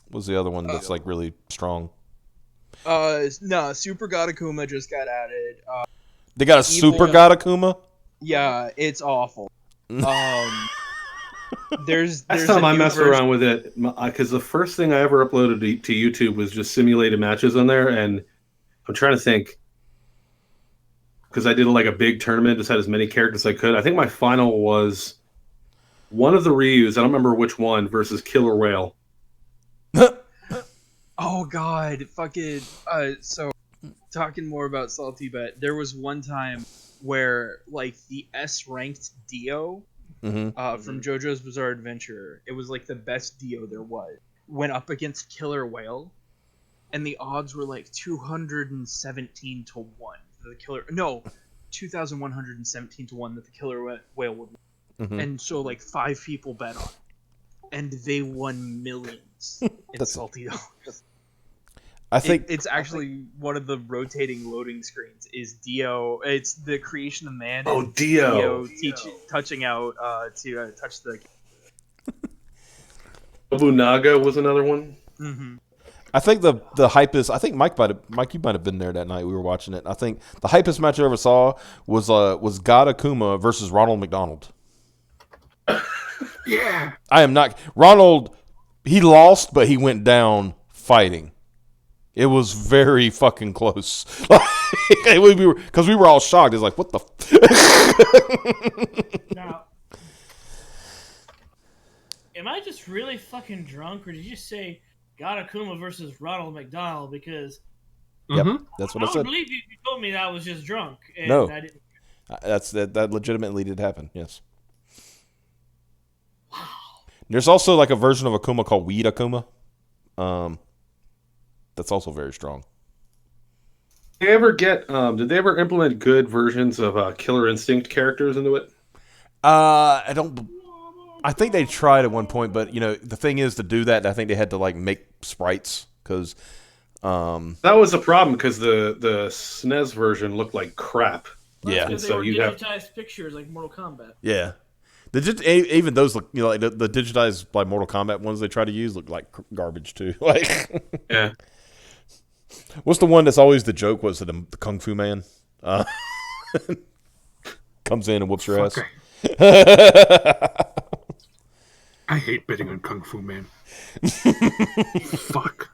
[SPEAKER 1] what's the other one that's like really strong?
[SPEAKER 5] No, Super God Akuma just got added.
[SPEAKER 1] They got a Super God Akuma.
[SPEAKER 5] Yeah, it's awful. There's
[SPEAKER 2] Last
[SPEAKER 5] a
[SPEAKER 2] time I
[SPEAKER 5] new
[SPEAKER 2] messed
[SPEAKER 5] version-
[SPEAKER 2] around with it, because the first thing I ever uploaded to YouTube was just simulated matches on there, and I'm trying to think, because I did like a big tournament, just had as many characters as I could. I think my final was one of the Ryus, I don't remember which one, versus Killer Whale.
[SPEAKER 5] Oh god, fucking so talking more about Salty Bet, there was one time where like the S ranked Dio from JoJo's Bizarre Adventure, it was like the best Dio there was, went up against Killer Whale, and the odds were like 217 to 1 the killer 2117 to 1 that the Killer Whale would win. And so like 5 people bet on it, and they won millions in Salty Dio.
[SPEAKER 1] I think
[SPEAKER 5] it's actually one of the rotating loading screens is Dio. It's the creation of man.
[SPEAKER 2] Oh,
[SPEAKER 5] and
[SPEAKER 2] Dio.
[SPEAKER 5] Touching out to touch the.
[SPEAKER 2] Nobunaga was another one.
[SPEAKER 5] Mm-hmm.
[SPEAKER 1] I think the hypest. I think Mike, you might have been there that night. We were watching it. I think the hypest match I ever saw was God Akuma versus Ronald McDonald.
[SPEAKER 4] Yeah.
[SPEAKER 1] I am not Ronald. He lost, but he went down fighting. It was very fucking close. Because we were all shocked. It's like, what the?
[SPEAKER 3] Now, am I just really fucking drunk, or did you say God Akuma versus Ronald McDonald? Because
[SPEAKER 1] Yep, that's what I
[SPEAKER 3] I would
[SPEAKER 1] said.
[SPEAKER 3] believe you told me that I was just drunk. And
[SPEAKER 1] No.
[SPEAKER 3] I didn't.
[SPEAKER 1] That legitimately did happen. Yes. Wow. There's also like a version of Akuma called Weed Akuma. That's also very strong.
[SPEAKER 2] Did they ever did they ever implement good versions of Killer Instinct characters into it?
[SPEAKER 1] I think they tried at one point, but the thing is to do that, I think they had to like make sprites because
[SPEAKER 2] that was a problem because the SNES version looked like crap.
[SPEAKER 1] Yeah.
[SPEAKER 3] Because
[SPEAKER 2] So
[SPEAKER 3] they were
[SPEAKER 2] you'd have-
[SPEAKER 3] digitized pictures like Mortal Kombat.
[SPEAKER 1] Yeah. Even those look, like the digitized like Mortal Kombat ones they try to use look like garbage too. Like,
[SPEAKER 2] Yeah.
[SPEAKER 1] what's the one that's always the joke? Was it the Kung Fu Man? Comes in and whoops your ass.
[SPEAKER 4] I hate betting on Kung Fu Man. Fuck.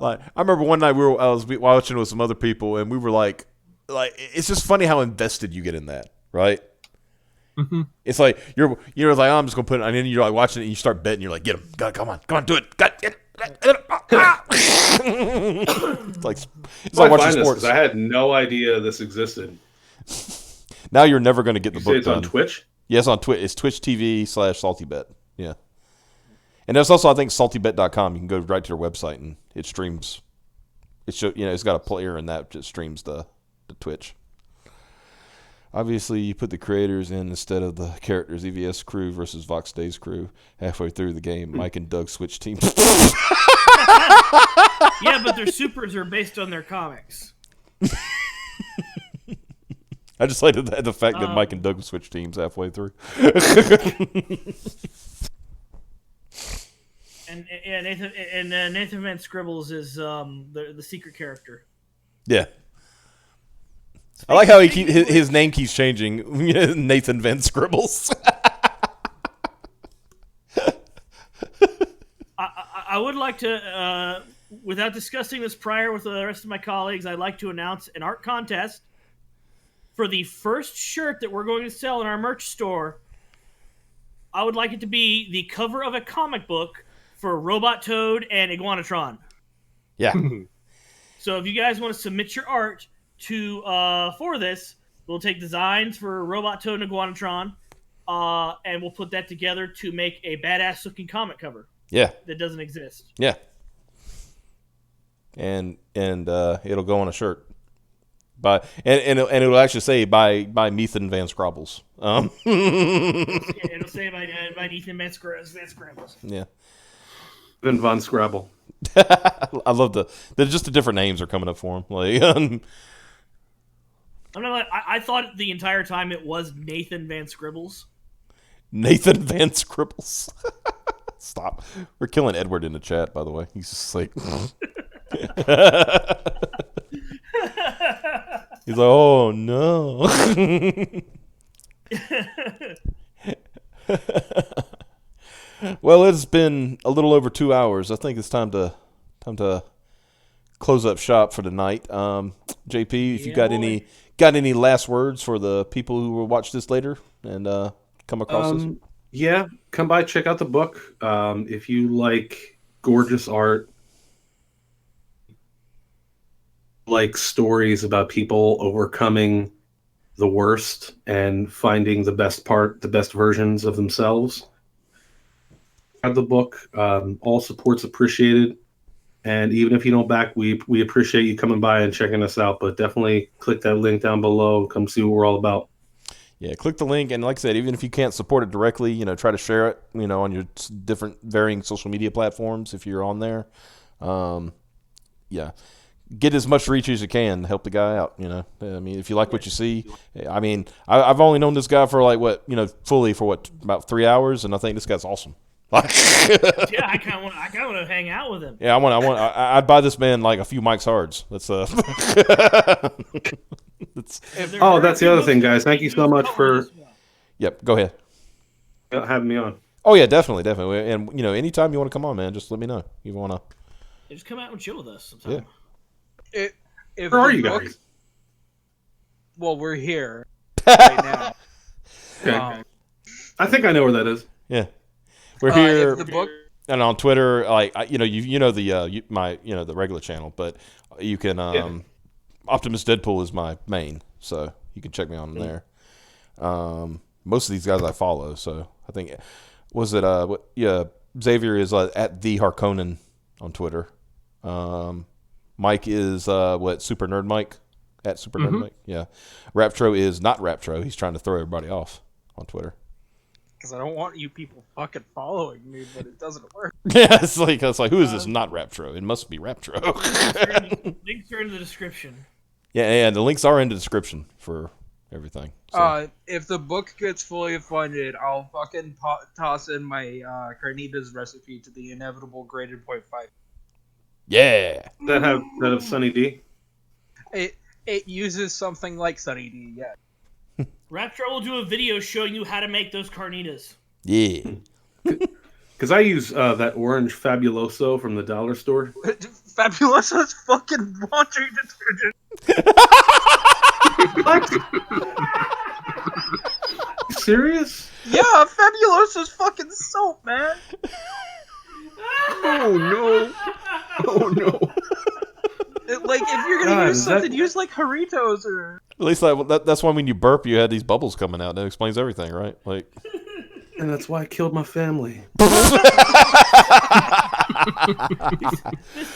[SPEAKER 1] Like, I remember one night I was watching with some other people, and we were like it's just funny how invested you get in that, right?
[SPEAKER 4] Mm-hmm.
[SPEAKER 1] It's like you're like, oh, I'm just gonna put it, and then you're like watching it, and you start betting, you're like, get him, come on, do it, it's like watching sports.
[SPEAKER 2] I had no idea this existed.
[SPEAKER 1] Now you're never gonna get the
[SPEAKER 2] You
[SPEAKER 1] book
[SPEAKER 2] say it's
[SPEAKER 1] done.
[SPEAKER 2] on Twitch?
[SPEAKER 1] Yes, on Twitch. It's Twitch TV/SaltyBet. Yeah. And there's also, I think, saltybet.com. You can go right to their website and it streams. It's got a player in that just streams the Twitch. Obviously, you put the creators in instead of the characters. EVS crew versus Vox Days crew. Halfway through the game, Mike and Doug switch teams.
[SPEAKER 3] Yeah, but their supers are based on their comics.
[SPEAKER 1] I just like the fact that Mike and Doug switch teams halfway through.
[SPEAKER 3] And Nathan Van Scribbles is the secret character.
[SPEAKER 1] Yeah. I like how his name keeps changing. Nathan Van Scribbles.
[SPEAKER 3] I would like to, without discussing this prior with the rest of my colleagues, I'd like to announce an art contest for the first shirt that we're going to sell in our merch store. I would like it to be the cover of a comic book for Robot Toad and Iguanatron.
[SPEAKER 1] Yeah.
[SPEAKER 3] So if you guys want to submit your art to for this, we'll take designs for Robot Toad and Iguanatron, and we'll put that together to make a badass looking comic cover.
[SPEAKER 1] Yeah.
[SPEAKER 3] That doesn't exist.
[SPEAKER 1] Yeah. And it'll go on a shirt. And it'll actually say by Nathan Van Scrabbles.
[SPEAKER 3] It'll say by Nathan Van Scrabbles.
[SPEAKER 1] Yeah.
[SPEAKER 2] Then Von Scrabble.
[SPEAKER 1] I love just the different names are coming up for him. Like,
[SPEAKER 3] I'm not. I thought the entire time it was Nathan Van Scribbles.
[SPEAKER 1] Nathan Van Scribbles. Stop. We're killing Edward in the chat, by the way. He's just like... He's like, oh, no. Well, it's been a little over 2 hours. I think it's time to close up shop for the night. JP, if you got any last words for the people who will watch this later and come across this?
[SPEAKER 2] Yeah, come by, check out the book. If you like gorgeous art, like stories about people overcoming the worst and finding the best versions of themselves, have the book. All support's appreciated. And even if you don't back, we appreciate you coming by and checking us out. But definitely click that link down below. Come see what we're all about. Yeah,
[SPEAKER 1] click the link, and like I said, even if you can't support it directly, try to share it, on your different varying social media platforms if you're on there. Yeah, get as much reach as you can. Help the guy out. I mean, if you like what you see, I mean, I've only known this guy for fully for about 3 hours, and I think this guy's awesome.
[SPEAKER 3] Yeah, I kind of want to hang out with him.
[SPEAKER 1] Yeah, I'd buy this man like a few Mike's Hards. That's
[SPEAKER 2] that's the other thing, guys. Thank you so much for.
[SPEAKER 1] Yep, go ahead.
[SPEAKER 2] Having me on.
[SPEAKER 1] Oh yeah, definitely, and anytime you want to come on, man, just let me know. You want to?
[SPEAKER 3] Just come out and chill with us sometime.
[SPEAKER 5] Yeah.
[SPEAKER 2] Where are you guys?
[SPEAKER 5] Well, we're here right now.
[SPEAKER 2] Okay. I think I know where that is.
[SPEAKER 1] Yeah. We're here,
[SPEAKER 5] the book,
[SPEAKER 1] and on Twitter, the regular channel, but you can Optimus Deadpool is my main, so you can check me on there. Most of these guys I follow, so I think Xavier is at the Harkonnen on Twitter. Mike is Super Nerd Mike at Super Nerd Mike. Yeah, Raptro is not Raptro. He's trying to throw everybody off on Twitter.
[SPEAKER 5] Because I don't want you people fucking following me, but it doesn't work.
[SPEAKER 1] Yeah, it's like who is this not Raptro? It must be Raptro.
[SPEAKER 3] Links are in the description.
[SPEAKER 1] Yeah, the links are in the description for everything. So.
[SPEAKER 5] If the book gets fully funded, I'll fucking toss in my carnitas recipe to the inevitable graded 0.5.
[SPEAKER 1] Yeah.
[SPEAKER 2] That have Sunny D?
[SPEAKER 5] It uses something like Sunny D, yeah.
[SPEAKER 3] Raptor will do a video showing you how to make those carnitas.
[SPEAKER 1] Yeah.
[SPEAKER 2] Because I use that orange Fabuloso from the dollar store.
[SPEAKER 5] Fabuloso's fucking laundry detergent.
[SPEAKER 2] What? Serious?
[SPEAKER 5] Yeah, Fabuloso's fucking soap, man.
[SPEAKER 4] Oh no! Oh no!
[SPEAKER 5] If you're gonna use something, use like Doritos or.
[SPEAKER 1] At least that's why when you burp, you had these bubbles coming out. That explains everything, right? Like.
[SPEAKER 2] And that's why I killed my family.
[SPEAKER 3] It's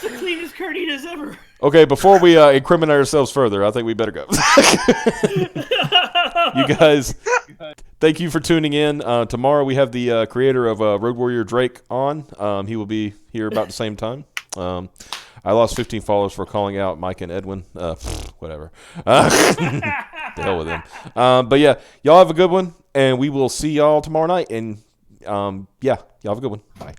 [SPEAKER 3] the cleanest carnitas ever.
[SPEAKER 1] Okay, before we incriminate ourselves further, I think we better go. You guys, thank you for tuning in. Tomorrow we have the creator of Road Warrior Drake on. He will be here about the same time. I lost 15 followers for calling out Mike and Edwin. Whatever. The hell with them. But yeah, y'all have a good one, and we will see y'all tomorrow night. And yeah, y'all have a good one. Bye.